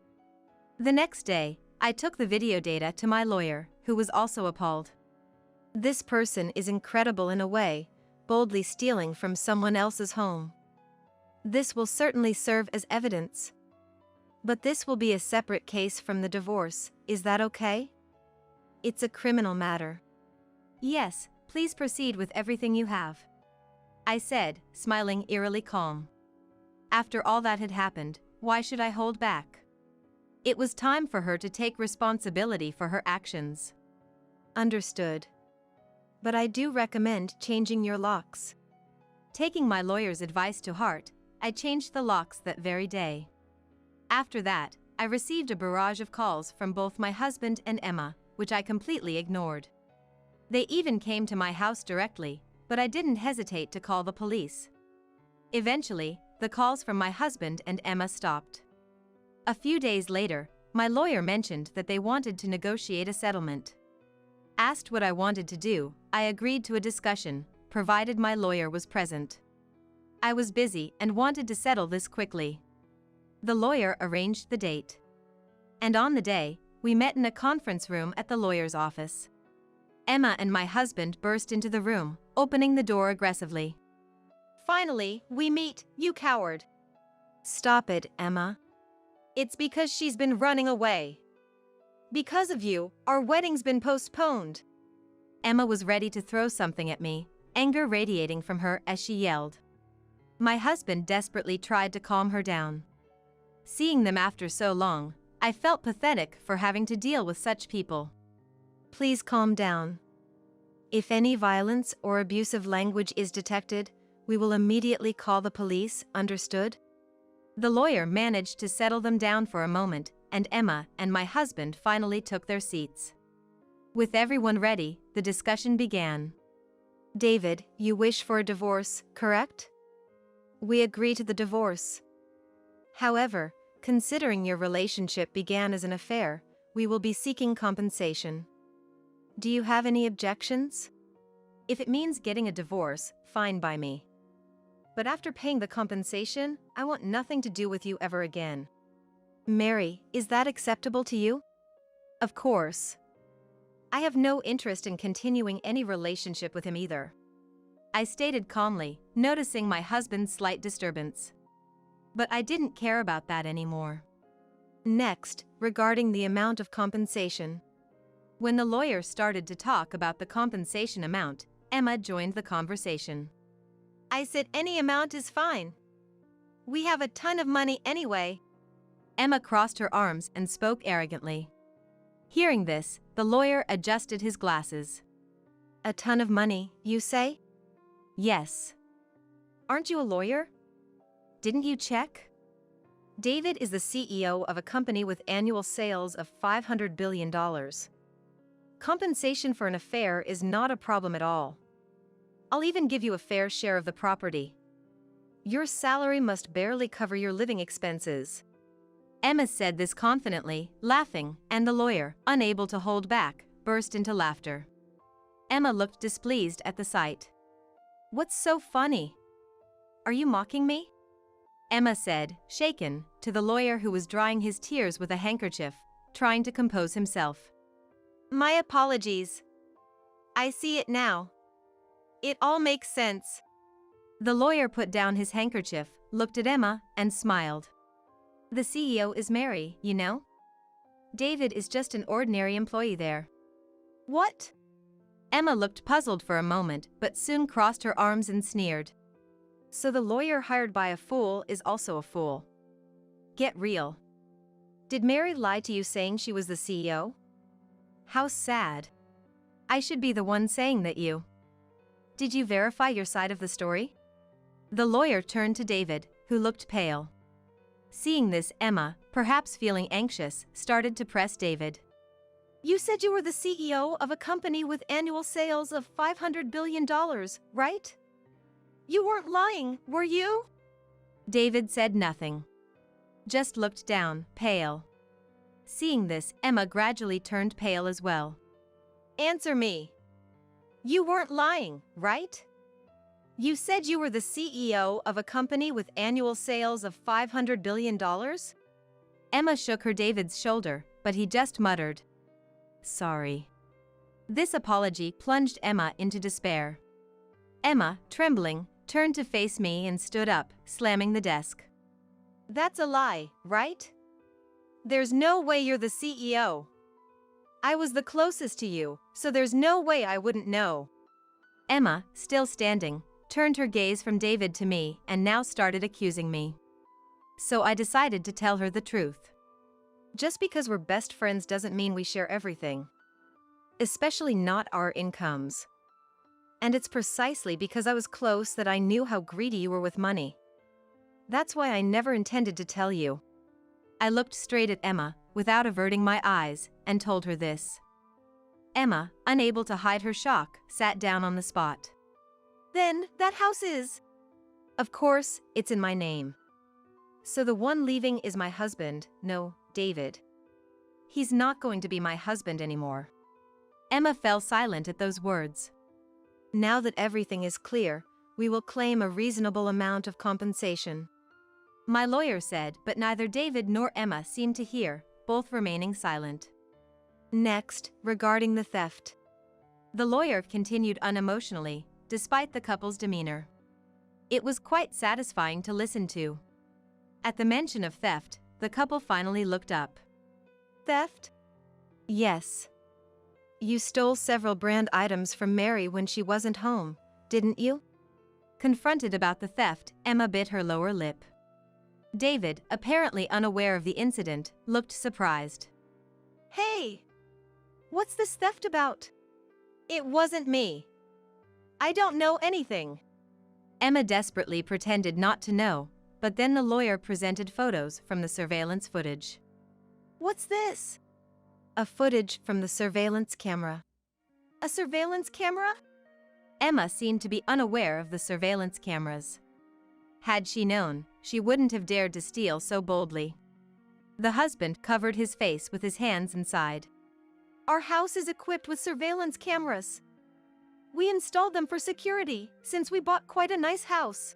B: The next day, I took the video data to my lawyer, who was also appalled. This person is incredible in a way, boldly stealing from someone else's home. This will certainly serve as evidence. But this will be a separate case from the divorce, is that okay? It's a criminal matter. Yes, please proceed with everything you have, I said, smiling eerily calm. After all that had happened, why should I hold back? It was time for her to take responsibility for her actions. Understood. But I do recommend changing your locks. Taking my lawyer's advice to heart, I changed the locks that very day. After that, I received a barrage of calls from both my husband and Emma, which I completely ignored. They even came to my house directly, but I didn't hesitate to call the police. Eventually, the calls from my husband and Emma stopped. A few days later, my lawyer mentioned that they wanted to negotiate a settlement. Asked what I wanted to do, I agreed to a discussion, provided my lawyer was present. I was busy and wanted to settle this quickly. The lawyer arranged the date. And on the day, we met in a conference room at the lawyer's office. Emma and my husband burst into the room, opening the door aggressively.
C: Finally, we meet, you coward.
B: Stop it, Emma.
C: It's because she's been running away. Because of you, our wedding's been postponed.
B: Emma was ready to throw something at me, anger radiating from her as she yelled. My husband desperately tried to calm her down. Seeing them after so long, I felt pathetic for having to deal with such people.
C: Please calm down. If any violence or abusive language is detected, we will immediately call the police, understood?
B: The lawyer managed to settle them down for a moment, and Emma and my husband finally took their seats. With everyone ready, the discussion began.
C: David, you wish for a divorce, correct? We agree to the divorce. However, considering your relationship began as an affair, we will be seeking compensation. Do you have any objections? If it means getting a divorce, fine by me. But after paying the compensation, I want nothing to do with you ever again. Mary, is that acceptable to you?
B: Of course.
C: I have no interest in continuing any relationship with him either.
B: I stated calmly, noticing my husband's slight disturbance. But I didn't care about that anymore.
C: Next, regarding the amount of compensation.
B: When the lawyer started to talk about the compensation amount, Emma joined the conversation.
C: I said any amount is fine. We have a ton of money anyway.
B: Emma crossed her arms and spoke arrogantly. Hearing this, the lawyer adjusted his glasses.
C: A ton of money, you say?
B: Yes.
C: Aren't you a lawyer?
B: Didn't you check?
C: David is the CEO of a company with annual sales of $500 billion. Compensation for an affair is not a problem at all. I'll even give you a fair share of the property. Your salary must barely cover your living expenses.
B: Emma said this confidently, laughing, and the lawyer, unable to hold back, burst into laughter. Emma looked displeased at the sight.
C: What's so funny? Are you mocking me?
B: Emma said, shaken, to the lawyer who was drying his tears with a handkerchief, trying to compose himself.
C: My apologies. I see it now. It all makes sense.
B: The lawyer put down his handkerchief, looked at Emma, and smiled.
C: The CEO is Mary, you know? David is just an ordinary employee there. What?
B: Emma looked puzzled for a moment, but soon crossed her arms and sneered.
C: So the lawyer hired by a fool is also a fool. Get real. Did Mary lie to you saying she was the CEO? How sad. I should be the one saying that you. Did you verify your side of the story?
B: The lawyer turned to David, who looked pale. Seeing this, Emma, perhaps feeling anxious, started to press David.
C: You said you were the CEO of a company with annual sales of $500 billion, right? You weren't lying, were you?
B: David said nothing. Just looked down, pale. Seeing this, Emma gradually turned pale as well.
C: Answer me. You weren't lying, right? You said you were the CEO of a company with annual sales of $500 billion?
B: Emma shook her David's shoulder, but he just muttered. Sorry. This apology plunged Emma into despair. Emma, trembling, turned to face me and stood up, slamming the desk.
C: That's a lie, right? There's no way you're the CEO. I was the closest to you, so there's no way I wouldn't know.
B: Emma, still standing, turned her gaze from David to me and now started accusing me. So I decided to tell her the truth.
C: Just because we're best friends doesn't mean we share everything. Especially not our incomes. And it's precisely because I was close that I knew how greedy you were with money. That's why I never intended to tell you.
B: I looked straight at Emma, without averting my eyes, and told her this. Emma, unable to hide her shock, sat down on the spot.
C: Then, that house is… Of course, it's in my name. So the one leaving is my husband, no, David. He's not going to be my husband anymore.
B: Emma fell silent at those words.
C: Now that everything is clear, we will claim a reasonable amount of compensation.
B: My lawyer said, but neither David nor Emma seemed to hear, both remaining silent.
C: Next, regarding the theft.
B: The lawyer continued unemotionally, despite the couple's demeanor. It was quite satisfying to listen to. At the mention of theft, the couple finally looked up.
C: Theft? Yes. You stole several brand items from Mary when she wasn't home, didn't you?
B: Confronted about the theft, Emma bit her lower lip. David, apparently unaware of the incident, looked surprised.
C: Hey! What's this theft about? It wasn't me. I don't know anything.
B: Emma desperately pretended not to know, but then the lawyer presented photos from the surveillance footage.
C: What's this? A footage from the surveillance camera. A surveillance camera?
B: Emma seemed to be unaware of the surveillance cameras. Had she known, she wouldn't have dared to steal so boldly. The husband covered his face with his hands and sighed.
C: Our house is equipped with surveillance cameras. We installed them for security, since we bought quite a nice house.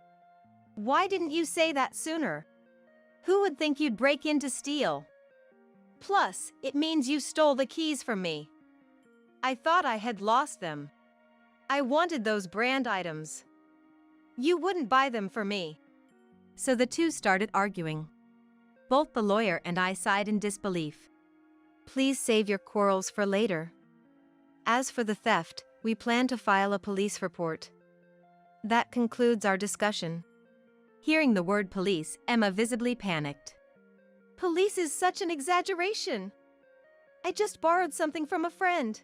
C: Why didn't you say that sooner? Who would think you'd break in to steal? Plus, it means you stole the keys from me. I thought I had lost them. I wanted those brand items. You wouldn't buy them for me.
B: So the two started arguing. Both the lawyer and I sighed in disbelief.
C: Please save your quarrels for later. As for the theft, we plan to file a police report. That concludes our discussion.
B: Hearing the word police, Emma visibly panicked.
C: Police is such an exaggeration. I just borrowed something from a friend.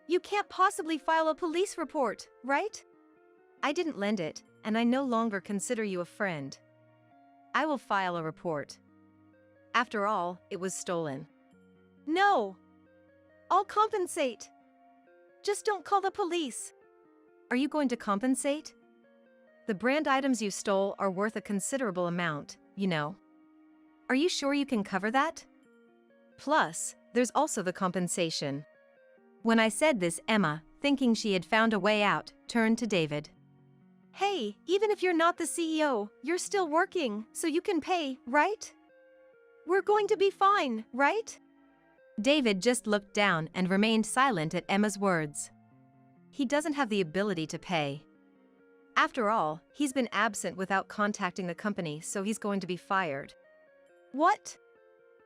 C: You can't possibly file a police report, right? I didn't lend it, and I no longer consider you a friend. I will file a report. After all, it was stolen. No! I'll compensate. Just don't call the police.
B: Are you going to compensate?
C: The brand items you stole are worth a considerable amount, you know.
B: Are you sure you can cover that?
C: Plus, there's also the compensation.
B: When I said this, Emma, thinking she had found a way out, turned to David.
C: Hey, even if you're not the CEO, you're still working, so you can pay, right? We're going to be fine, right?
B: David just looked down and remained silent at Emma's words.
C: He doesn't have the ability to pay. After all, he's been absent without contacting the company, so he's going to be fired. What?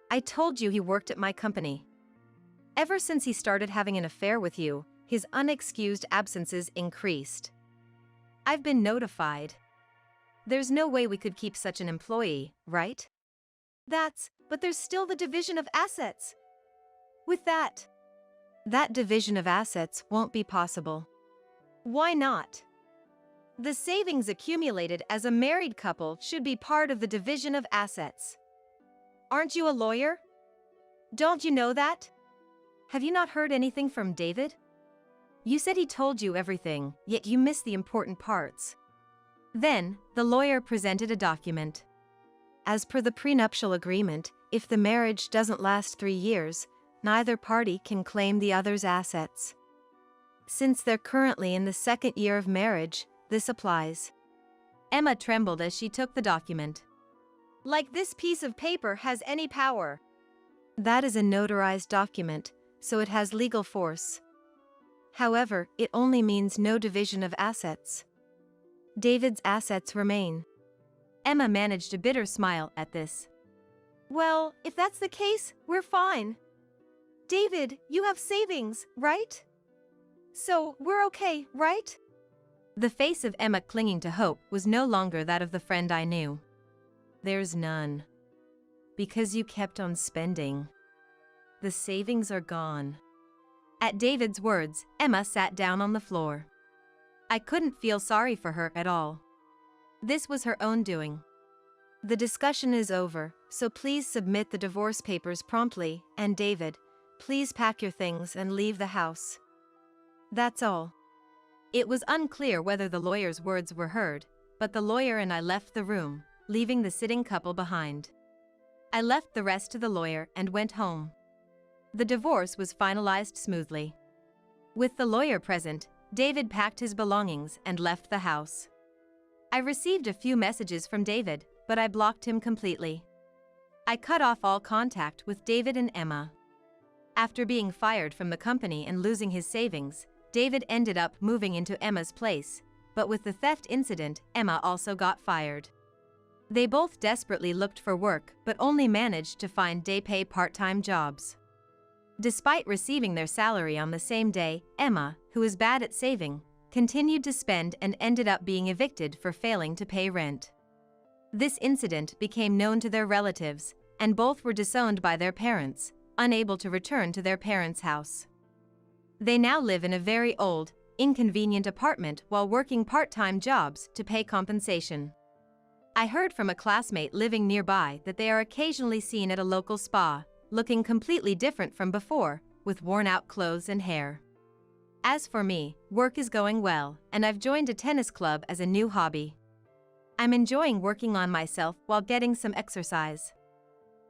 C: I told you he worked at my company. Ever since he started having an affair with you, his unexcused absences increased. I've been notified. There's no way we could keep such an employee, right? But there's still the division of assets. With that division of assets won't be possible. Why not? The savings accumulated as a married couple should be part of the division of assets. Aren't you a lawyer? Don't you know that? Have you not heard anything from David? You said he told you everything, yet you missed the important parts.
B: Then, the lawyer presented a document.
C: As per the prenuptial agreement, if the marriage doesn't last 3 years, neither party can claim the other's assets. Since they're currently in the 2nd year of marriage, this applies.
B: Emma trembled as she took the document.
C: Like this piece of paper has any power. That is a notarized document, so it has legal force. However, it only means no division of assets. David's assets remain.
B: Emma managed a bitter smile at this.
C: Well, if that's the case, we're fine. David, you have savings, right? So, we're okay, right?
B: The face of Emma clinging to hope was no longer that of the friend I knew. There's none. Because you kept on spending. The savings are gone. At David's words, Emma sat down on the floor. I couldn't feel sorry for her at all. This was her own doing. The discussion is over, so please submit the divorce papers promptly, and David, Please pack your things and leave the house. That's all. It was unclear whether the lawyer's words were heard, but the lawyer and I left the room, leaving the sitting couple behind. I left the rest to the lawyer and went home. The divorce was finalized smoothly. With the lawyer present, David packed his belongings and left the house. I received a few messages from David, but I blocked him completely. I cut off all contact with David and Emma. After being fired from the company and losing his savings, David ended up moving into Emma's place, but with the theft incident, Emma also got fired. They both desperately looked for work but only managed to find day-pay part-time jobs. Despite receiving their salary on the same day, Emma, who is bad at saving, continued to spend and ended up being evicted for failing to pay rent. This incident became known to their relatives, and both were disowned by their parents, unable to return to their parents' house. They now live in a very old, inconvenient apartment while working part-time jobs to pay compensation. I heard from a classmate living nearby that they are occasionally seen at a local spa, looking completely different from before, with worn-out clothes and hair. As for me, work is going well, and I've joined a tennis club as a new hobby. I'm enjoying working on myself while getting some exercise.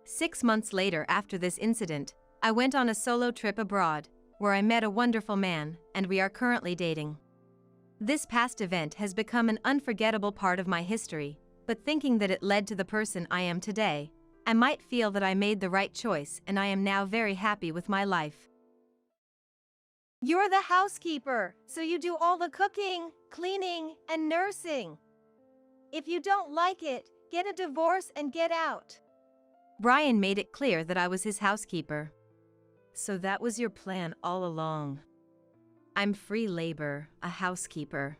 B: 6 months later after this incident, I went on a solo trip abroad, where I met a wonderful man, and we are currently dating. This past event has become an unforgettable part of my history, but thinking that it led to the person I am today, I might feel that I made the right choice and I am now very happy with my life.
C: You're the housekeeper, so you do all the cooking, cleaning, and nursing. If you don't like it, get a divorce and get out.
B: Brian made it clear that I was his housekeeper. So that was your plan all along. I'm free labor, a housekeeper.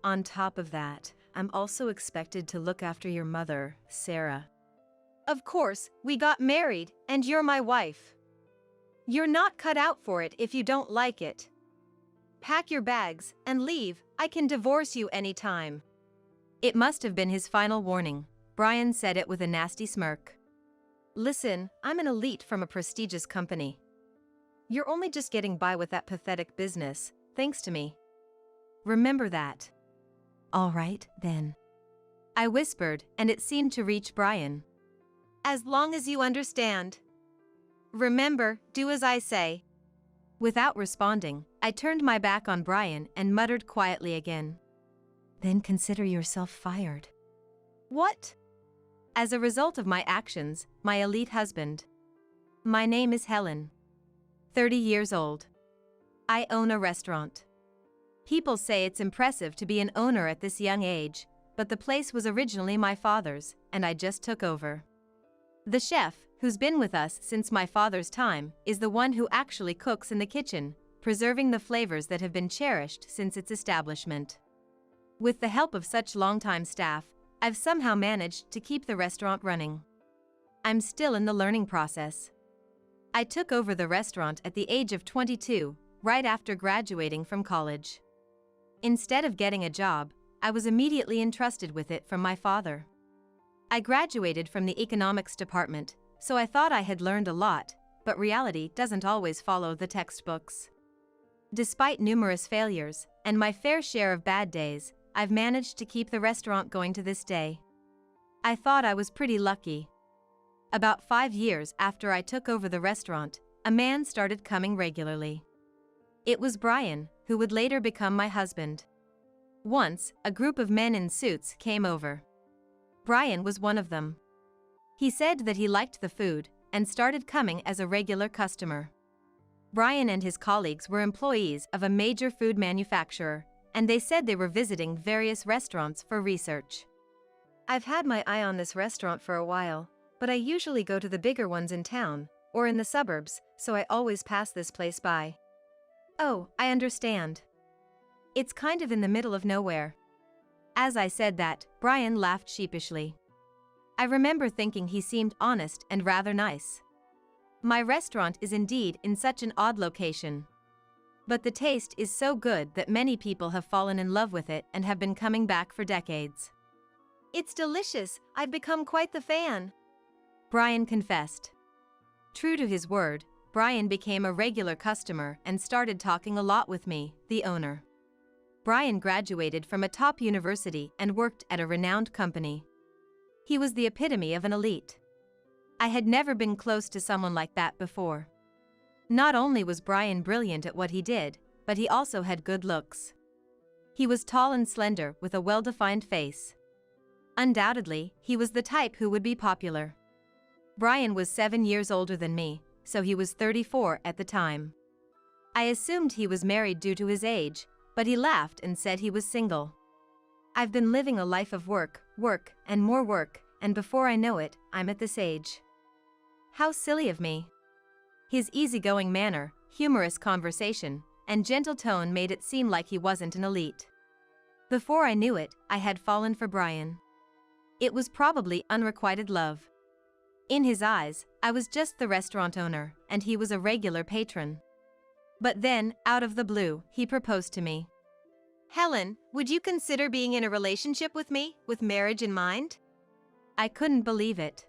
B: On top of that, I'm also expected to look after your mother, Sarah.
C: Of course, we got married, and you're my wife. You're not cut out for it if you don't like it. Pack your bags and leave, I can divorce you anytime.
B: It must have been his final warning. Brian said it with a nasty smirk.
C: Listen, I'm an elite from a prestigious company. You're only just getting by with that pathetic business, thanks to me. Remember that.
B: All right, then. I whispered, and it seemed to reach Brian.
C: As long as you understand. Remember, do as I say.
B: Without responding, I turned my back on Brian and muttered quietly again. Then consider yourself fired.
C: What?
B: As a result of my actions, my elite husband. My name is Helen. 30 years old. I own a restaurant. People say it's impressive to be an owner at this young age, but the place was originally my father's, and I just took over. The chef, who's been with us since my father's time, is the one who actually cooks in the kitchen, preserving the flavors that have been cherished since its establishment. With the help of such longtime staff, I've somehow managed to keep the restaurant running. I'm still in the learning process. I took over the restaurant at the age of 22, right after graduating from college. Instead of getting a job, I was immediately entrusted with it from my father. I graduated from the economics department, so I thought I had learned a lot, but reality doesn't always follow the textbooks. Despite numerous failures, and my fair share of bad days, I've managed to keep the restaurant going to this day. I thought I was pretty lucky. About 5 years after I took over the restaurant, a man started coming regularly. It was Brian, who would later become my husband. Once, a group of men in suits came over. Brian was one of them. He said that he liked the food, and started coming as a regular customer. Brian and his colleagues were employees of a major food manufacturer, and they said they were visiting various restaurants for research. I've had my eye on this restaurant for a while, but I usually go to the bigger ones in town, or in the suburbs, so I always pass this place by. Oh, I understand. It's kind of in the middle of nowhere. As I said that, Brian laughed sheepishly. I remember thinking he seemed honest and rather nice. My restaurant is indeed in such an odd location. But the taste is so good that many people have fallen in love with it and have been coming back for decades.
C: It's delicious, I've become quite the fan.
B: Brian confessed. True to his word, Brian became a regular customer and started talking a lot with me, the owner. Brian graduated from a top university and worked at a renowned company. He was the epitome of an elite. I had never been close to someone like that before. Not only was Brian brilliant at what he did, but he also had good looks. He was tall and slender with a well-defined face. Undoubtedly, he was the type who would be popular. Brian was 7 years older than me, so he was 34 at the time. I assumed he was married due to his age, but he laughed and said he was single. I've been living a life of work, and more work, and before I know it, I'm at this age. How silly of me. His easygoing manner, humorous conversation, and gentle tone made it seem like he wasn't an elite. Before I knew it, I had fallen for Brian. It was probably unrequited love. In his eyes, I was just the restaurant owner, and he was a regular patron. But then, out of the blue, he proposed to me.
C: Helen, would you consider being in a relationship with me, with marriage in mind?
B: I couldn't believe it.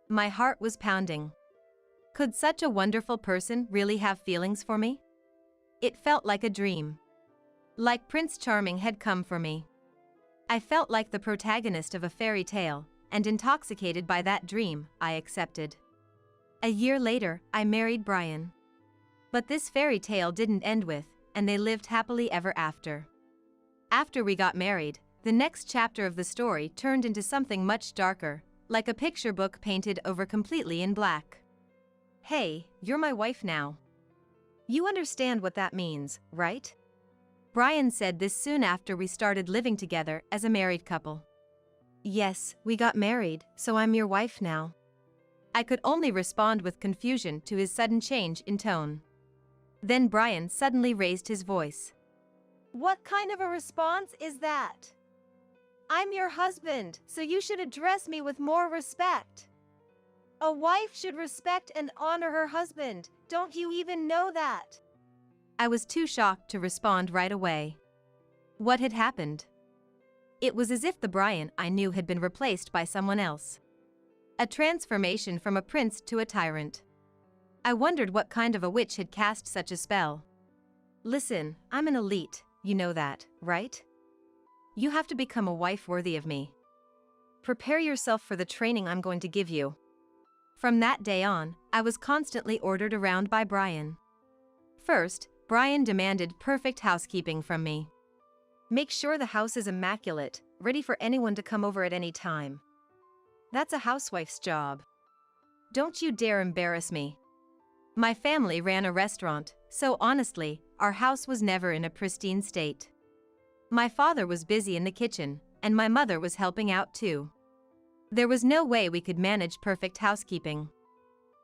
B: My heart was pounding. Could such a wonderful person really have feelings for me? It felt like a dream. Like Prince Charming had come for me. I felt like the protagonist of a fairy tale, and intoxicated by that dream, I accepted. A year later, I married Brian. But this fairy tale didn't end with, and they lived happily ever after. After we got married, the next chapter of the story turned into something much darker, like a picture book painted over completely in black.
C: Hey, you're my wife now. You understand what that means, right?
B: Brian said this soon after we started living together as a married couple.
C: Yes, we got married, so I'm your wife now.
B: I could only respond with confusion to his sudden change in tone. Then Brian suddenly raised his voice.
C: What kind of a response is that? I'm your husband, so you should address me with more respect. A wife should respect and honor her husband, don't you even know that?
B: I was too shocked to respond right away. What had happened? It was as if the Brian I knew had been replaced by someone else. A transformation from a prince to a tyrant. I wondered what kind of a witch had cast such a spell.
C: Listen, I'm an elite, you know that, right? You have to become a wife worthy of me. Prepare yourself for the training I'm going to give you.
B: From that day on, I was constantly ordered around by Brian. First, Brian demanded perfect housekeeping from me.
C: Make sure the house is immaculate, ready for anyone to come over at any time. That's a housewife's job. Don't you dare embarrass me.
B: My family ran a restaurant, so honestly, our house was never in a pristine state. My father was busy in the kitchen, and my mother was helping out too. There was no way we could manage perfect housekeeping.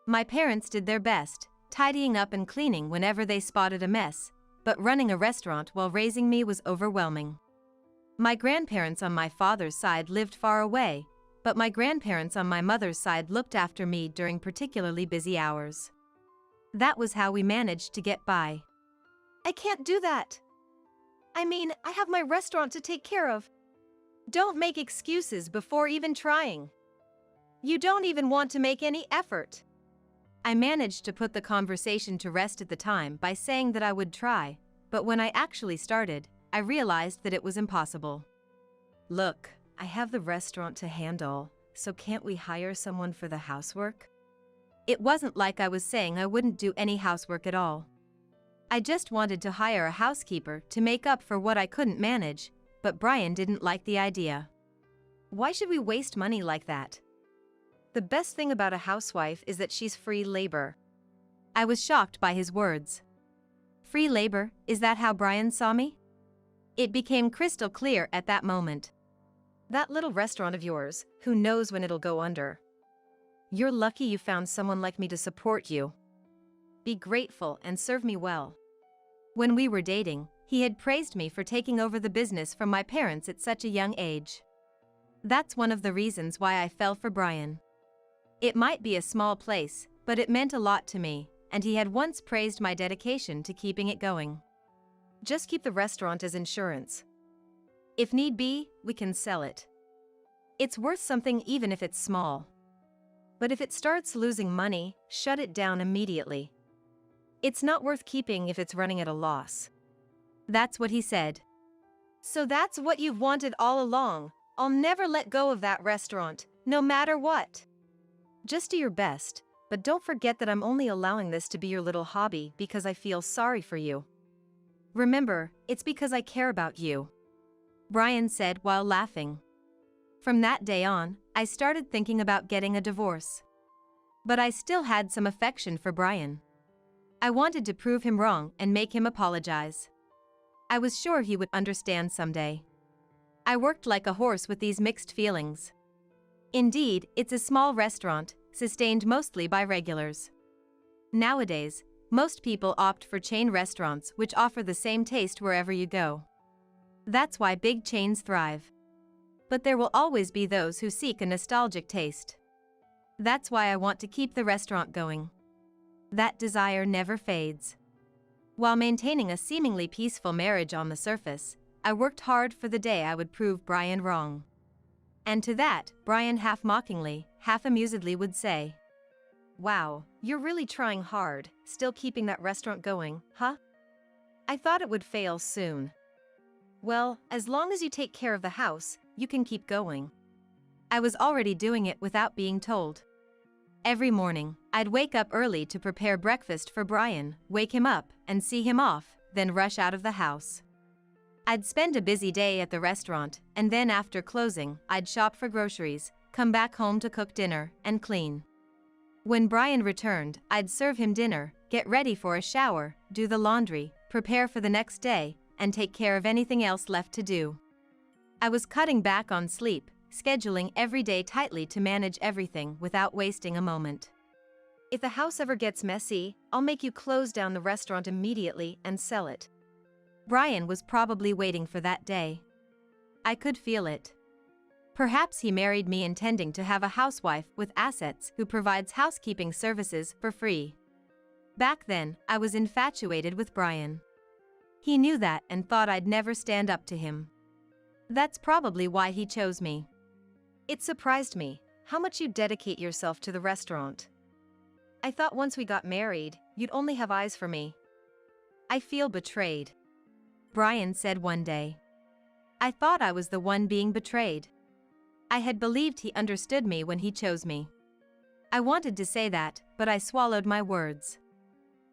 B: My parents did their best, tidying up and cleaning whenever they spotted a mess, but running a restaurant while raising me was overwhelming. My grandparents on my father's side lived far away, but my grandparents on my mother's side looked after me during particularly busy hours. That was how we managed to get by.
C: I can't do that. I mean, I have my restaurant to take care of. Don't make excuses before even trying. You don't even want to make any effort.
B: I managed to put the conversation to rest at the time by saying that I would try, but when I actually started, I realized that it was impossible.
C: Look, I have the restaurant to handle, so can't we hire someone for the housework?
B: It wasn't like I was saying I wouldn't do any housework at all. I just wanted to hire a housekeeper to make up for what I couldn't manage, but Brian didn't like the idea.
C: Why should we waste money like that? The best thing about a housewife is that she's free labor.
B: I was shocked by his words. Free labor, is that how Brian saw me? It became crystal clear at that moment.
C: That little restaurant of yours, who knows when it'll go under? You're lucky you found someone like me to support you. Be grateful and serve me well.
B: When we were dating, he had praised me for taking over the business from my parents at such a young age. That's one of the reasons why I fell for Brian. It might be a small place, but it meant a lot to me, and he had once praised my dedication to keeping it going.
C: Just keep the restaurant as insurance. If need be, we can sell it. It's worth something even if it's small. But if it starts losing money, shut it down immediately.
B: It's not worth keeping if it's running at a loss. That's what he said.
C: So that's what you've wanted all along. I'll never let go of that restaurant, no matter what.
B: Just do your best, but don't forget that I'm only allowing this to be your little hobby because I feel sorry for you. Remember, it's because I care about you," Brian said while laughing. From that day on, I started thinking about getting a divorce. But I still had some affection for Brian. I wanted to prove him wrong and make him apologize. I was sure he would understand someday. I worked like a horse with these mixed feelings. Indeed, it's a small restaurant, sustained mostly by regulars. Nowadays, most people opt for chain restaurants which offer the same taste wherever you go. That's why big chains thrive. But there will always be those who seek a nostalgic taste. That's why I want to keep the restaurant going. That desire never fades. While maintaining a seemingly peaceful marriage on the surface, I worked hard for the day I would prove Brian wrong. And to that, Brian half mockingly, half amusedly would say, "Wow, you're really trying hard, still keeping that restaurant going, huh? I thought it would fail soon." "Well, as long as you take care of the house, you can keep going." I was already doing it without being told. Every morning, I'd wake up early to prepare breakfast for Brian, wake him up, and see him off, then rush out of the house. I'd spend a busy day at the restaurant, and then after closing, I'd shop for groceries, come back home to cook dinner, and clean. When Brian returned, I'd serve him dinner, get ready for a shower, do the laundry, prepare for the next day, and take care of anything else left to do. I was cutting back on sleep, scheduling every day tightly to manage everything without wasting a moment. "If the house ever gets messy, I'll make you close down the restaurant immediately and sell it." Brian was probably waiting for that day. I could feel it. Perhaps he married me intending to have a housewife with assets who provides housekeeping services for free. Back then, I was infatuated with Brian. He knew that and thought I'd never stand up to him. That's probably why he chose me. It surprised me how much you dedicate yourself to the restaurant. I thought once we got married, you'd only have eyes for me. I feel betrayed," Brian said one day. I thought I was the one being betrayed. I had believed he understood me when he chose me. I wanted to say that, but I swallowed my words.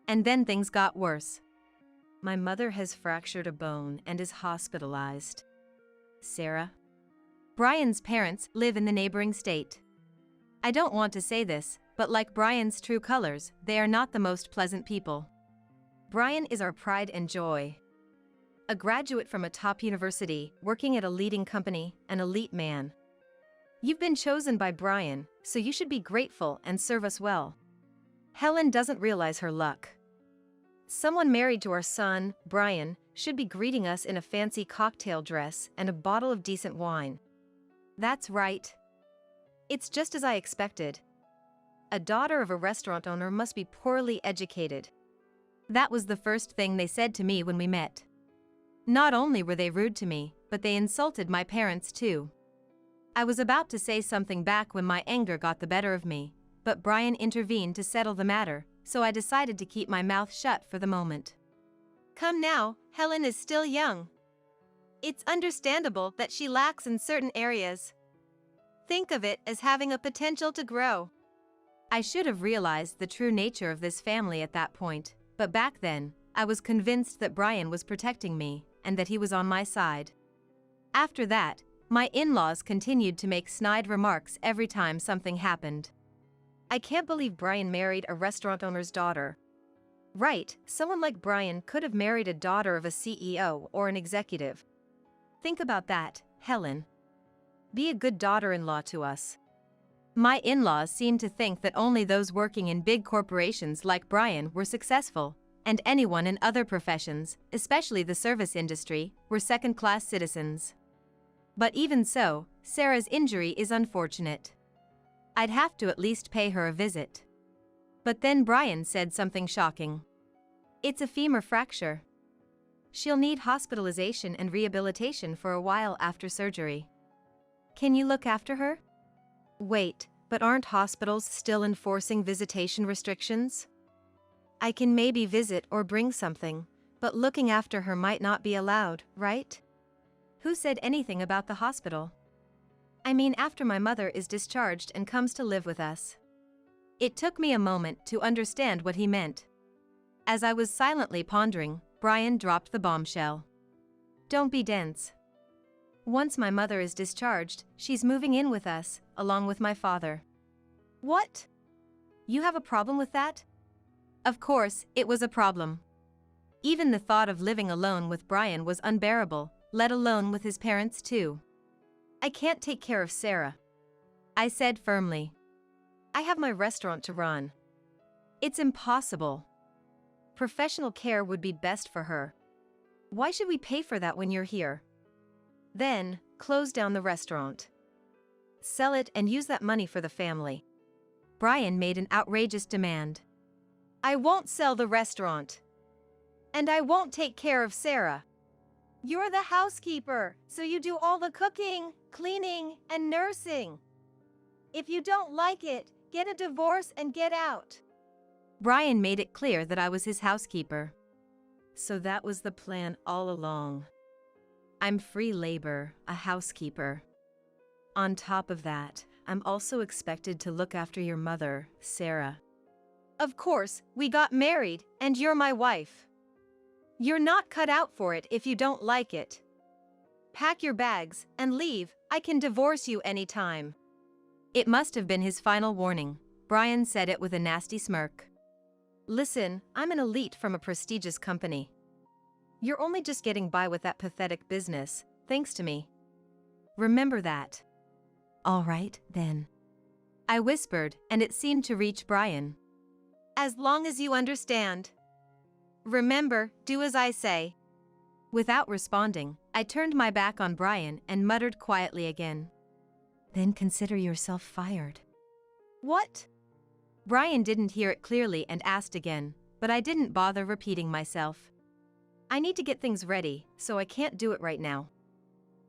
B: And then things got worse. "My mother has fractured a bone and is hospitalized. Sarah." Brian's parents live in the neighboring state. I don't want to say this, but like Brian's true colors, they are not the most pleasant people. Brian is our pride and joy. A graduate from a top university, working at a leading company, an elite man. You've been chosen by Brian, so you should be grateful and serve us well. Helen doesn't realize her luck. Someone married to our son, Brian, should be greeting us in a fancy cocktail dress and a bottle of decent wine. That's right. It's just as I expected. A daughter of a restaurant owner must be poorly educated. That was the first thing they said to me when we met. Not only were they rude to me, but they insulted my parents too. I was about to say something back when my anger got the better of me, but Brian intervened to settle the matter, so I decided to keep my mouth shut for the moment.
C: "Come now, Helen is still young. It's understandable that she lacks in certain areas. Think of it as having a potential to grow."
B: I should have realized the true nature of this family at that point, but back then, I was convinced that Brian was protecting me and that he was on my side. After that, my in-laws continued to make snide remarks every time something happened. "I can't believe Brian married a restaurant owner's daughter." Right, someone like Brian could have married a daughter of a CEO or an executive. Think about that, Helen. Be a good daughter-in-law to us. My in-laws seemed to think that only those working in big corporations like Brian were successful, and anyone in other professions, especially the service industry, were second-class citizens. But even so, Sarah's injury is unfortunate. I'd have to at least pay her a visit. But then Brian said something shocking. "It's a femur fracture. She'll need hospitalization and rehabilitation for a while after surgery. Can you look after her?" Wait, but aren't hospitals still enforcing visitation restrictions? I can maybe visit or bring something, but looking after her might not be allowed, right? Who said anything about the hospital? I mean, after my mother is discharged and comes to live with us. It took me a moment to understand what he meant. As I was silently pondering, Brian dropped the bombshell. Don't be dense. Once my mother is discharged, she's moving in with us, along with my father.
C: What?
B: You have a problem with that? Of course, it was a problem. Even the thought of living alone with Brian was unbearable, let alone with his parents too. I can't take care of Sarah, I said firmly. I have my restaurant to run. It's impossible. Professional care would be best for her. Why should we pay for that when you're here? Then, close down the restaurant. Sell it and use that money for the family. Brian made an outrageous demand.
C: I won't sell the restaurant. And I won't take care of Sarah. You're the housekeeper, so you do all the cooking, cleaning, and nursing. If you don't like it, get a divorce and get out.
B: Brian made it clear that I was his housekeeper. So that was the plan all along. I'm free labor, a housekeeper. On top of that, I'm also expected to look after your mother, Sarah.
C: Of course, we got married, and you're my wife. You're not cut out for it if you don't like it. Pack your bags and leave, I can divorce you anytime.
B: It must have been his final warning. Brian said it with a nasty smirk. Listen, I'm an elite from a prestigious company. You're only just getting by with that pathetic business, thanks to me. Remember that. All right, then. I whispered, and it seemed to reach Brian.
C: As long as you understand. Remember, do as I say.
B: Without responding, I turned my back on Brian and muttered quietly again. Then consider yourself fired.
C: What?
B: Brian didn't hear it clearly and asked again, but I didn't bother repeating myself. I need to get things ready, so I can't do it right now.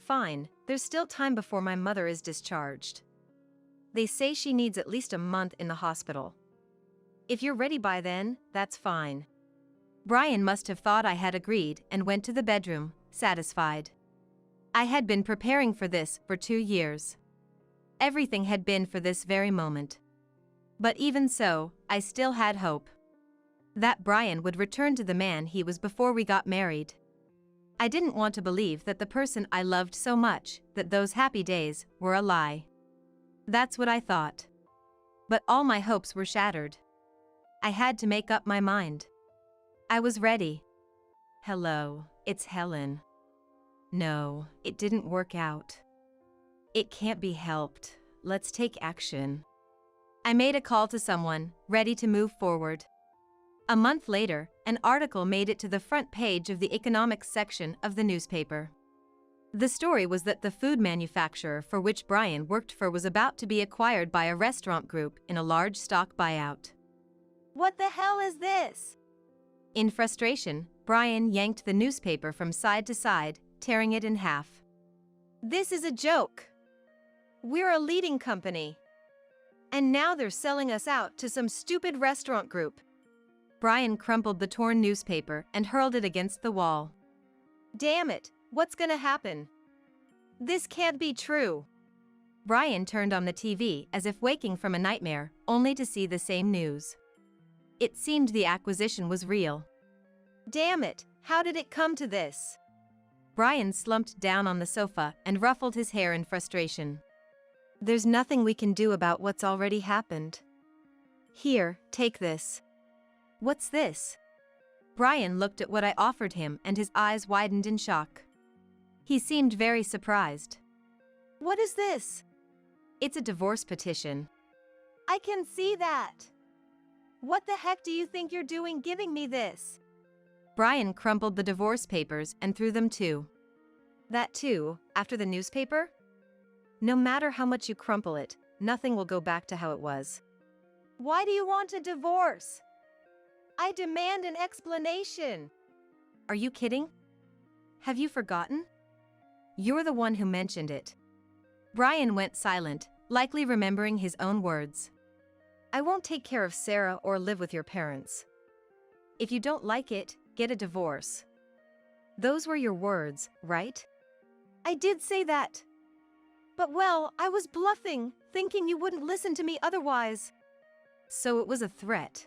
B: Fine, there's still time before my mother is discharged. They say she needs at least a month in the hospital. If you're ready by then, that's fine. Brian must have thought I had agreed and went to the bedroom, satisfied. I had been preparing for this for 2 years. Everything had been for this very moment. But even so, I still had hope. That Brian would return to the man he was before we got married. I didn't want to believe that the person I loved so much, that those happy days, were a lie. That's what I thought. But all my hopes were shattered. I had to make up my mind. I was ready. Hello, it's Helen. No, it didn't work out. It can't be helped. Let's take action. I made a call to someone, ready to move forward. A month later, an article made it to the front page of the economics section of the newspaper. The story was that the food manufacturer for which Brian worked for was about to be acquired by a restaurant group in a large stock buyout.
C: What the hell is this?
B: In frustration, Brian yanked the newspaper from side to side, tearing it in half.
C: This is a joke. We're a leading company. And now they're selling us out to some stupid restaurant group.
B: Brian crumpled the torn newspaper and hurled it against the wall.
C: Damn it, what's gonna happen? This can't be true.
B: Brian turned on the TV as if waking from a nightmare, only to see the same news. It seemed the acquisition was real.
C: Damn it, how did it come to this?
B: Brian slumped down on the sofa and ruffled his hair in frustration. There's nothing we can do about what's already happened. Here, take this. What's this? Brian looked at what I offered him and his eyes widened in shock. He seemed very surprised.
C: What is this?
B: It's a divorce petition.
C: I can see that. What the heck do you think you're doing giving me this?
B: Brian crumpled the divorce papers and threw them too. That too, after the newspaper? No matter how much you crumple it, nothing will go back to how it was.
C: Why do you want a divorce? I demand an explanation.
B: Are you kidding? Have you forgotten? You're the one who mentioned it. Brian went silent, likely remembering his own words. I won't take care of Sarah or live with your parents. If you don't like it, get a divorce. Those were your words, right?
C: I did say that. But well, I was bluffing, thinking you wouldn't listen to me otherwise.
B: So it was a threat.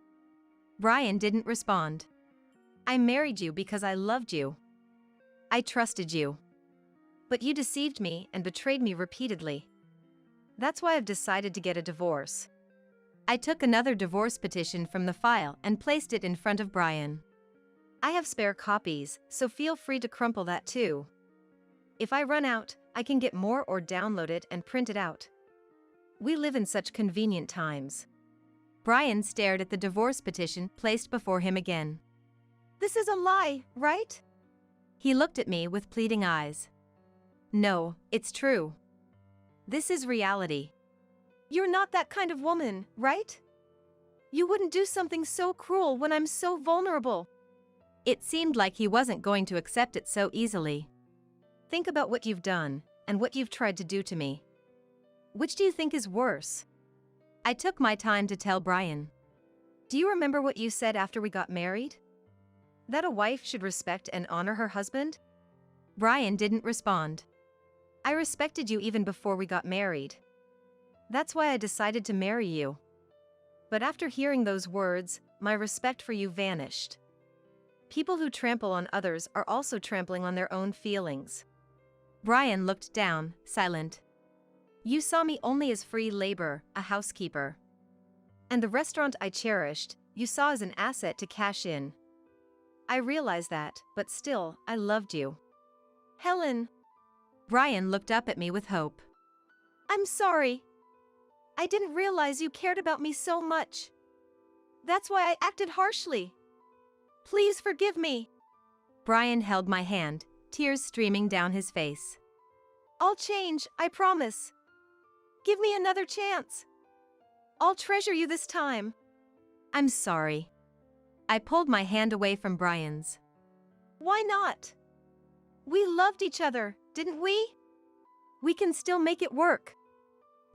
B: Brian didn't respond. I married you because I loved you. I trusted you. But you deceived me and betrayed me repeatedly. That's why I've decided to get a divorce. I took another divorce petition from the file and placed it in front of Brian. I have spare copies, so feel free to crumple that too. If I run out, I can get more or download it and print it out. We live in such convenient times. Brian stared at the divorce petition placed before him again.
C: This is a lie, right?
B: He looked at me with pleading eyes. No, it's true. This is reality.
C: You're not that kind of woman, right? You wouldn't do something so cruel when I'm so vulnerable.
B: It seemed like he wasn't going to accept it so easily. Think about what you've done, and what you've tried to do to me. Which do you think is worse? I took my time to tell Brian. Do you remember what you said after we got married? That a wife should respect and honor her husband? Brian didn't respond. I respected you even before we got married. That's why I decided to marry you. But after hearing those words, my respect for you vanished. People who trample on others are also trampling on their own feelings. Brian looked down, silent. You saw me only as free labor, a housekeeper. And the restaurant I cherished, you saw as an asset to cash in. I realize that, but still, I loved you.
C: Helen.
B: Brian looked up at me with hope.
C: I'm sorry. I didn't realize you cared about me so much. That's why I acted harshly. Please forgive me.
B: Brian held my hand, tears streaming down his face.
C: I'll change, I promise. Give me another chance. I'll treasure you this time.
B: I'm sorry. I pulled my hand away from Brian's.
C: Why not? We loved each other, didn't we? We can still make it work.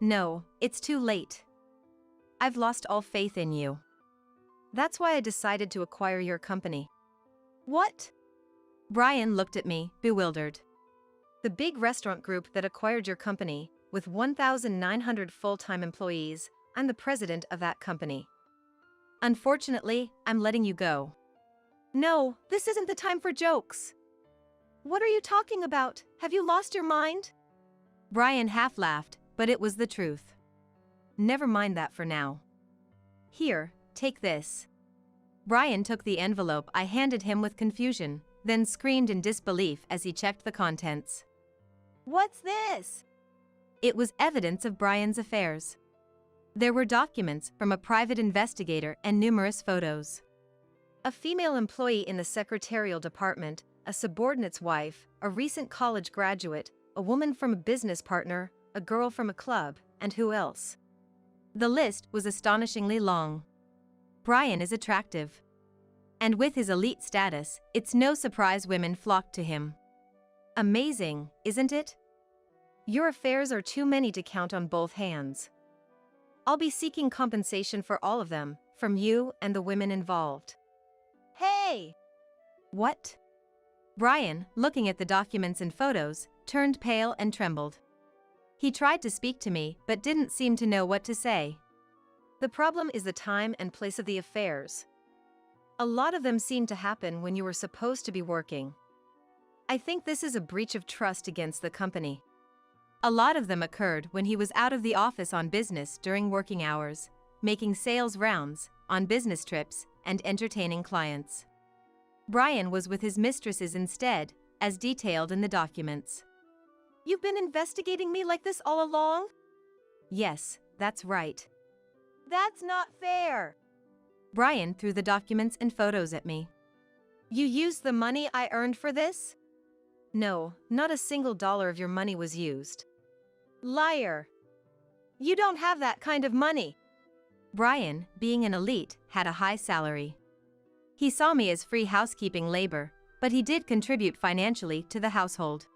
B: No, it's too late. I've lost all faith in you. That's why I decided to acquire your company.
C: What?
B: Brian looked at me, bewildered. The big restaurant group that acquired your company, with 1,900 full-time employees, I'm the president of that company. Unfortunately, I'm letting you go.
C: No, this isn't the time for jokes. What are you talking about? Have you lost your mind?
B: Brian half laughed, but it was the truth. Never mind that for now. Here, take this. Brian took the envelope I handed him with confusion, then screamed in disbelief as he checked the contents.
C: What's this?
B: It was evidence of Brian's affairs. There were documents from a private investigator and numerous photos. A female employee in the secretarial department, a subordinate's wife, a recent college graduate, a woman from a business partner, a girl from a club, and who else? The list was astonishingly long. Brian is attractive. And with his elite status, it's no surprise women flocked to him. Amazing, isn't it? Your affairs are too many to count on both hands. I'll be seeking compensation for all of them, from you and the women involved.
C: Hey!
B: What? Brian, looking at the documents and photos, turned pale and trembled. He tried to speak to me, but didn't seem to know what to say. The problem is the time and place of the affairs. A lot of them seem to happen when you were supposed to be working. I think this is a breach of trust against the company. A lot of them occurred when he was out of the office on business during working hours, making sales rounds, on business trips, and entertaining clients. Brian was with his mistresses instead, as detailed in the documents.
C: You've been investigating me like this all along?
B: Yes, that's right.
C: That's not fair.
B: Brian threw the documents and photos at me.
C: You used the money I earned for this?
B: No, not a single dollar of your money was used.
C: Liar. You don't have that kind of money.
B: Brian, being an elite, had a high salary. He saw me as free housekeeping labor, but he did contribute financially to the household.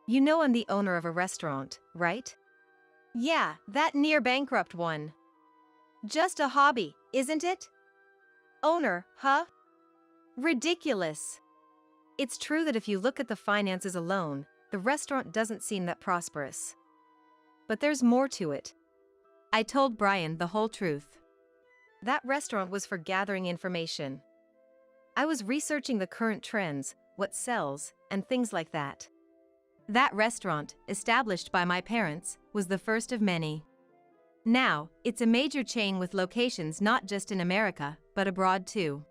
B: You know I'm the owner of a restaurant, right?
C: Yeah, that near bankrupt one. Just a hobby, isn't it? Owner, huh? Ridiculous. It's true that if you look at the finances alone, the restaurant doesn't seem that prosperous. But there's more to it.
B: I told Brian the whole truth.
C: That restaurant was for gathering information. I was researching the current trends, what sells, and things like that.
B: That restaurant, established by my parents, was the first of many. Now, it's a major chain with locations not just in America, but abroad too.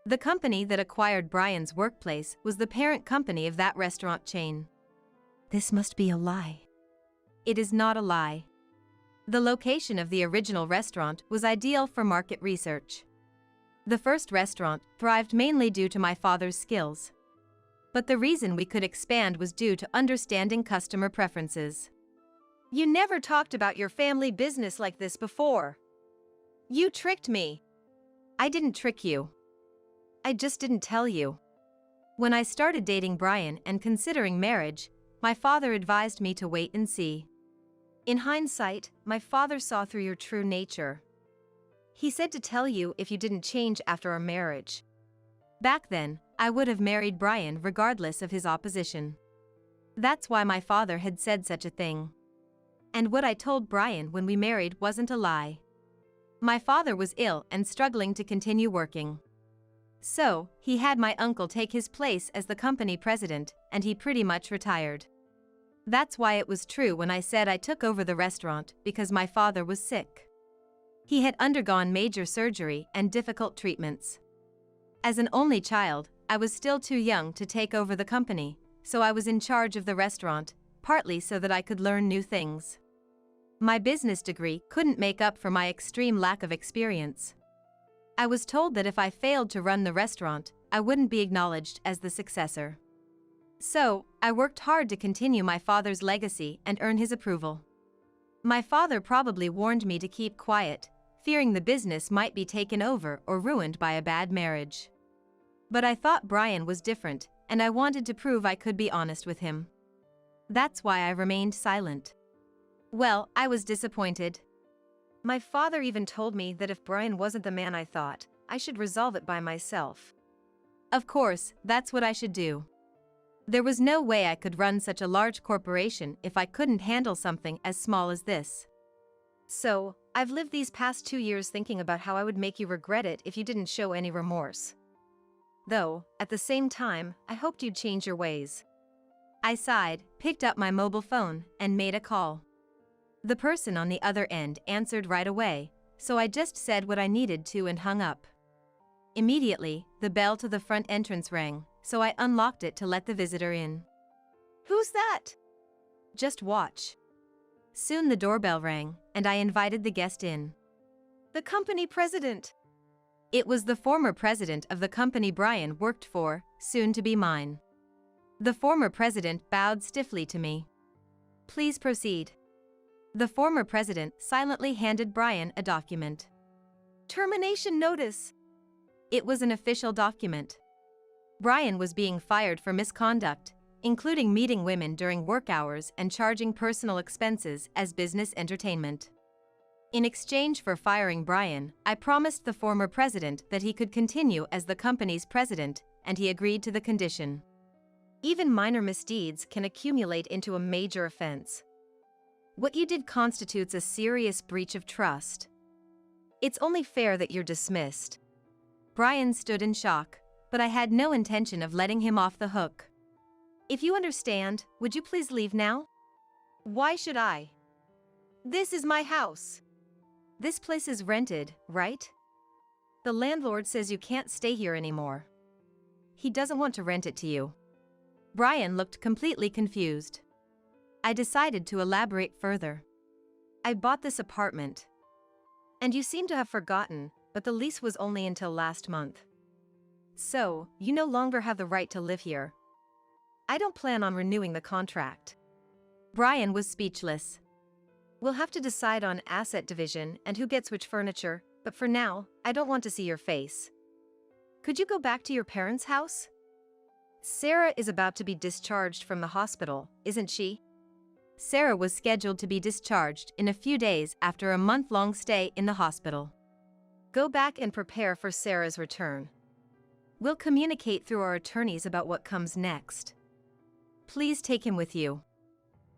B: The company that acquired Brian's workplace was the parent company of that restaurant chain.
C: This must be a lie.
B: It is not a lie. The location of the original restaurant was ideal for market research. The first restaurant thrived mainly due to my father's skills. But the reason we could expand was due to understanding customer preferences.
C: You never talked about your family business like this before. You tricked me.
B: I didn't trick you. I just didn't tell you. When I started dating Brian and considering marriage, my father advised me to wait and see.
C: In hindsight, my father saw through your true nature. He said to tell you if you didn't change after our marriage.
B: Back then, I would have married Brian regardless of his opposition. That's why my father had said such a thing. And what I told Brian when we married wasn't a lie. My father was ill and struggling to continue working. So, he had my uncle take his place as the company president, and he pretty much retired. That's why it was true when I said I took over the restaurant, because my father was sick. He had undergone major surgery and difficult treatments. As an only child, I was still too young to take over the company, so I was in charge of the restaurant, partly so that I could learn new things. My business degree couldn't make up for my extreme lack of experience. I was told that if I failed to run the restaurant, I wouldn't be acknowledged as the successor. So, I worked hard to continue my father's legacy and earn his approval. My father probably warned me to keep quiet, fearing the business might be taken over or ruined by a bad marriage. But I thought Brian was different, and I wanted to prove I could be honest with him. That's why I remained silent. Well, I was disappointed.
C: My father even told me that if Brian wasn't the man I thought, I should resolve it by myself.
B: Of course, that's what I should do. There was no way I could run such a large corporation if I couldn't handle something as small as this.
C: So, I've lived these past 2 years thinking about how I would make you regret it if you didn't show any remorse. Though, at the same time, I hoped you'd change your ways.
B: I sighed, picked up my mobile phone, and made a call. The person on the other end answered right away, so I just said what I needed to and hung up. Immediately, the bell to the front entrance rang, so I unlocked it to let the visitor in.
C: Who's that?
B: Just watch. Soon the doorbell rang, and I invited the guest in.
C: The company president.
B: It was the former president of the company Brian worked for, soon to be mine. The former president bowed stiffly to me. Please proceed. The former president silently handed Brian a document.
C: Termination notice.
B: It was an official document. Brian was being fired for misconduct, including meeting women during work hours and charging personal expenses as business entertainment. In exchange for firing Brian, I promised the former president that he could continue as the company's president, and he agreed to the condition.
C: Even minor misdeeds can accumulate into a major offense. What you did constitutes a serious breach of trust. It's only fair that you're dismissed.
B: Brian stood in shock, but I had no intention of letting him off the hook.
C: If you understand, would you please leave now? Why should I? This is my house.
B: This place is rented, right?
C: The landlord says you can't stay here anymore. He doesn't want to rent it to you.
B: Brian looked completely confused. I decided to elaborate further.
C: I bought this apartment. And you seem to have forgotten, but the lease was only until last month. So, you no longer have the right to live here. I don't plan on renewing the contract.
B: Brian was speechless.
C: We'll have to decide on asset division and who gets which furniture, but for now, I don't want to see your face. Could you go back to your parents' house? Sarah is about to be discharged from the hospital, isn't she?
B: Sarah was scheduled to be discharged in a few days after a month-long stay in the hospital.
C: Go back and prepare for Sarah's return.
B: We'll communicate through our attorneys about what comes next. Please take him with you.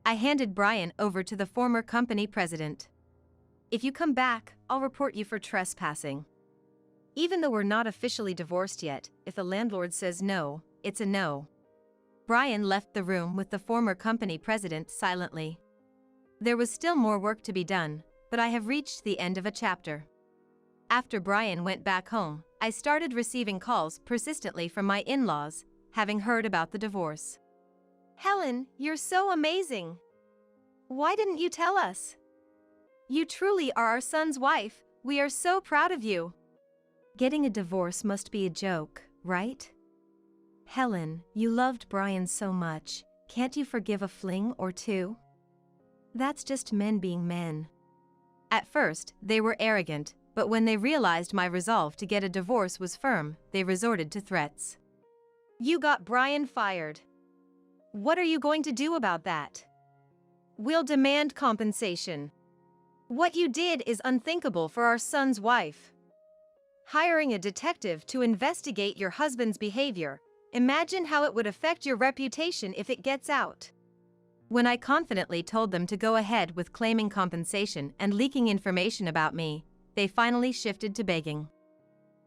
B: I handed Brian over to the former company president. If you come back, I'll report you for trespassing. Even though we're not officially divorced yet, if the landlord says no, it's a no. Brian left the room with the former company president silently. There was still more work to be done, but I have reached the end of a chapter. After Brian went back home, I started receiving calls persistently from my in-laws, having heard about the divorce.
C: Helen, you're so amazing. Why didn't you tell us? You truly are our son's wife. We are so proud of you.
B: Getting a divorce must be a joke, right? Helen, you loved Brian so much. Can't you forgive a fling or two? That's just men being men. At first, they were arrogant, but when they realized my resolve to get a divorce was firm, they resorted to threats.
C: You got Brian fired. What are you going to do about that? We'll demand compensation. What you did is unthinkable for our son's wife. Hiring a detective to investigate your husband's behavior, imagine how it would affect your reputation if it gets out.
B: When I confidently told them to go ahead with claiming compensation and leaking information about me, they finally shifted to begging.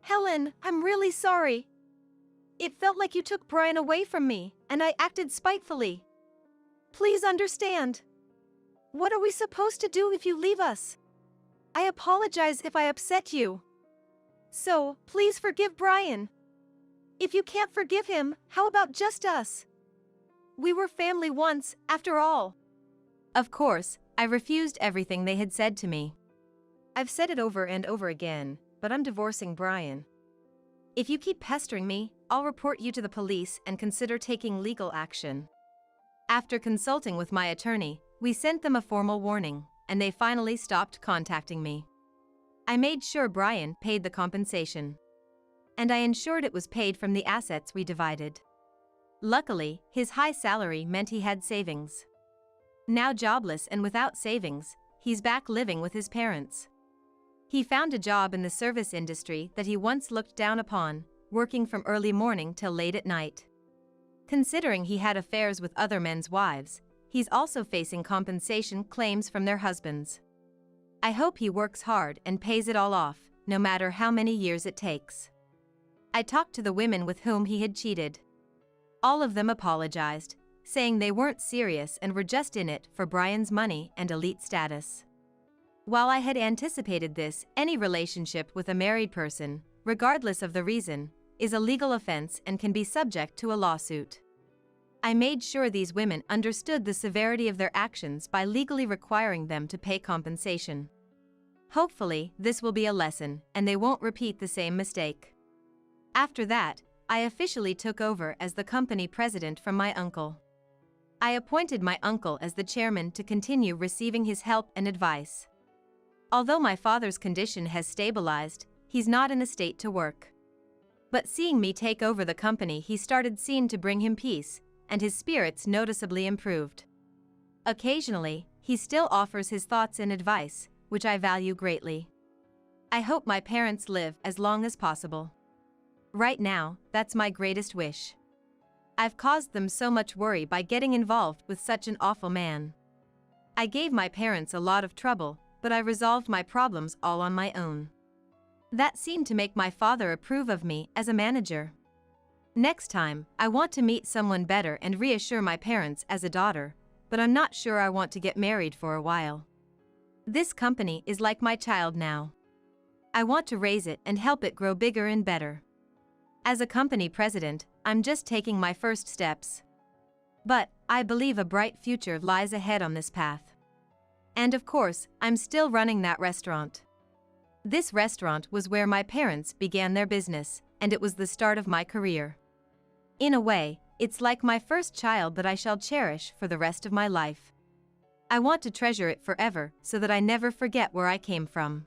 C: Helen, I'm really sorry. It felt like you took Brian away from me, and I acted spitefully. Please understand. What are we supposed to do if you leave us? I apologize if I upset you. So, please forgive Brian. If you can't forgive him, how about just us? We were family once, after all.
B: Of course, I refused everything they had said to me.
C: I've said it over and over again, but I'm divorcing Brian. If you keep pestering me, I'll report you to the police and consider taking legal action.
B: After consulting with my attorney, we sent them a formal warning, and they finally stopped contacting me. I made sure Brian paid the compensation. And I ensured it was paid from the assets we divided. Luckily, his high salary meant he had savings. Now jobless and without savings, he's back living with his parents. He found a job in the service industry that he once looked down upon, working from early morning till late at night. Considering he had affairs with other men's wives, he's also facing compensation claims from their husbands. I hope he works hard and pays it all off, no matter how many years it takes. I talked to the women with whom he had cheated. All of them apologized, saying they weren't serious and were just in it for Brian's money and elite status. While I had anticipated this, any relationship with a married person, regardless of the reason, is a legal offense and can be subject to a lawsuit. I made sure these women understood the severity of their actions by legally requiring them to pay compensation. Hopefully, this will be a lesson, and they won't repeat the same mistake. After that, I officially took over as the company president from my uncle. I appointed my uncle as the chairman to continue receiving his help and advice. Although my father's condition has stabilized, he's not in a state to work. But seeing me take over the company, he started seeing to bring him peace, and his spirits noticeably improved. Occasionally, he still offers his thoughts and advice, which I value greatly. I hope my parents live as long as possible. Right now, that's my greatest wish. I've caused them so much worry by getting involved with such an awful man. I gave my parents a lot of trouble, but I resolved my problems all on my own. That seemed to make my father approve of me as a manager. Next time, I want to meet someone better and reassure my parents as a daughter, but I'm not sure I want to get married for a while. This company is like my child now. I want to raise it and help it grow bigger and better. As a company president, I'm just taking my first steps. But I believe a bright future lies ahead on this path. And of course, I'm still running that restaurant. This restaurant was where my parents began their business, and it was the start of my career. In a way, it's like my first child that I shall cherish for the rest of my life. I want to treasure it forever so that I never forget where I came from.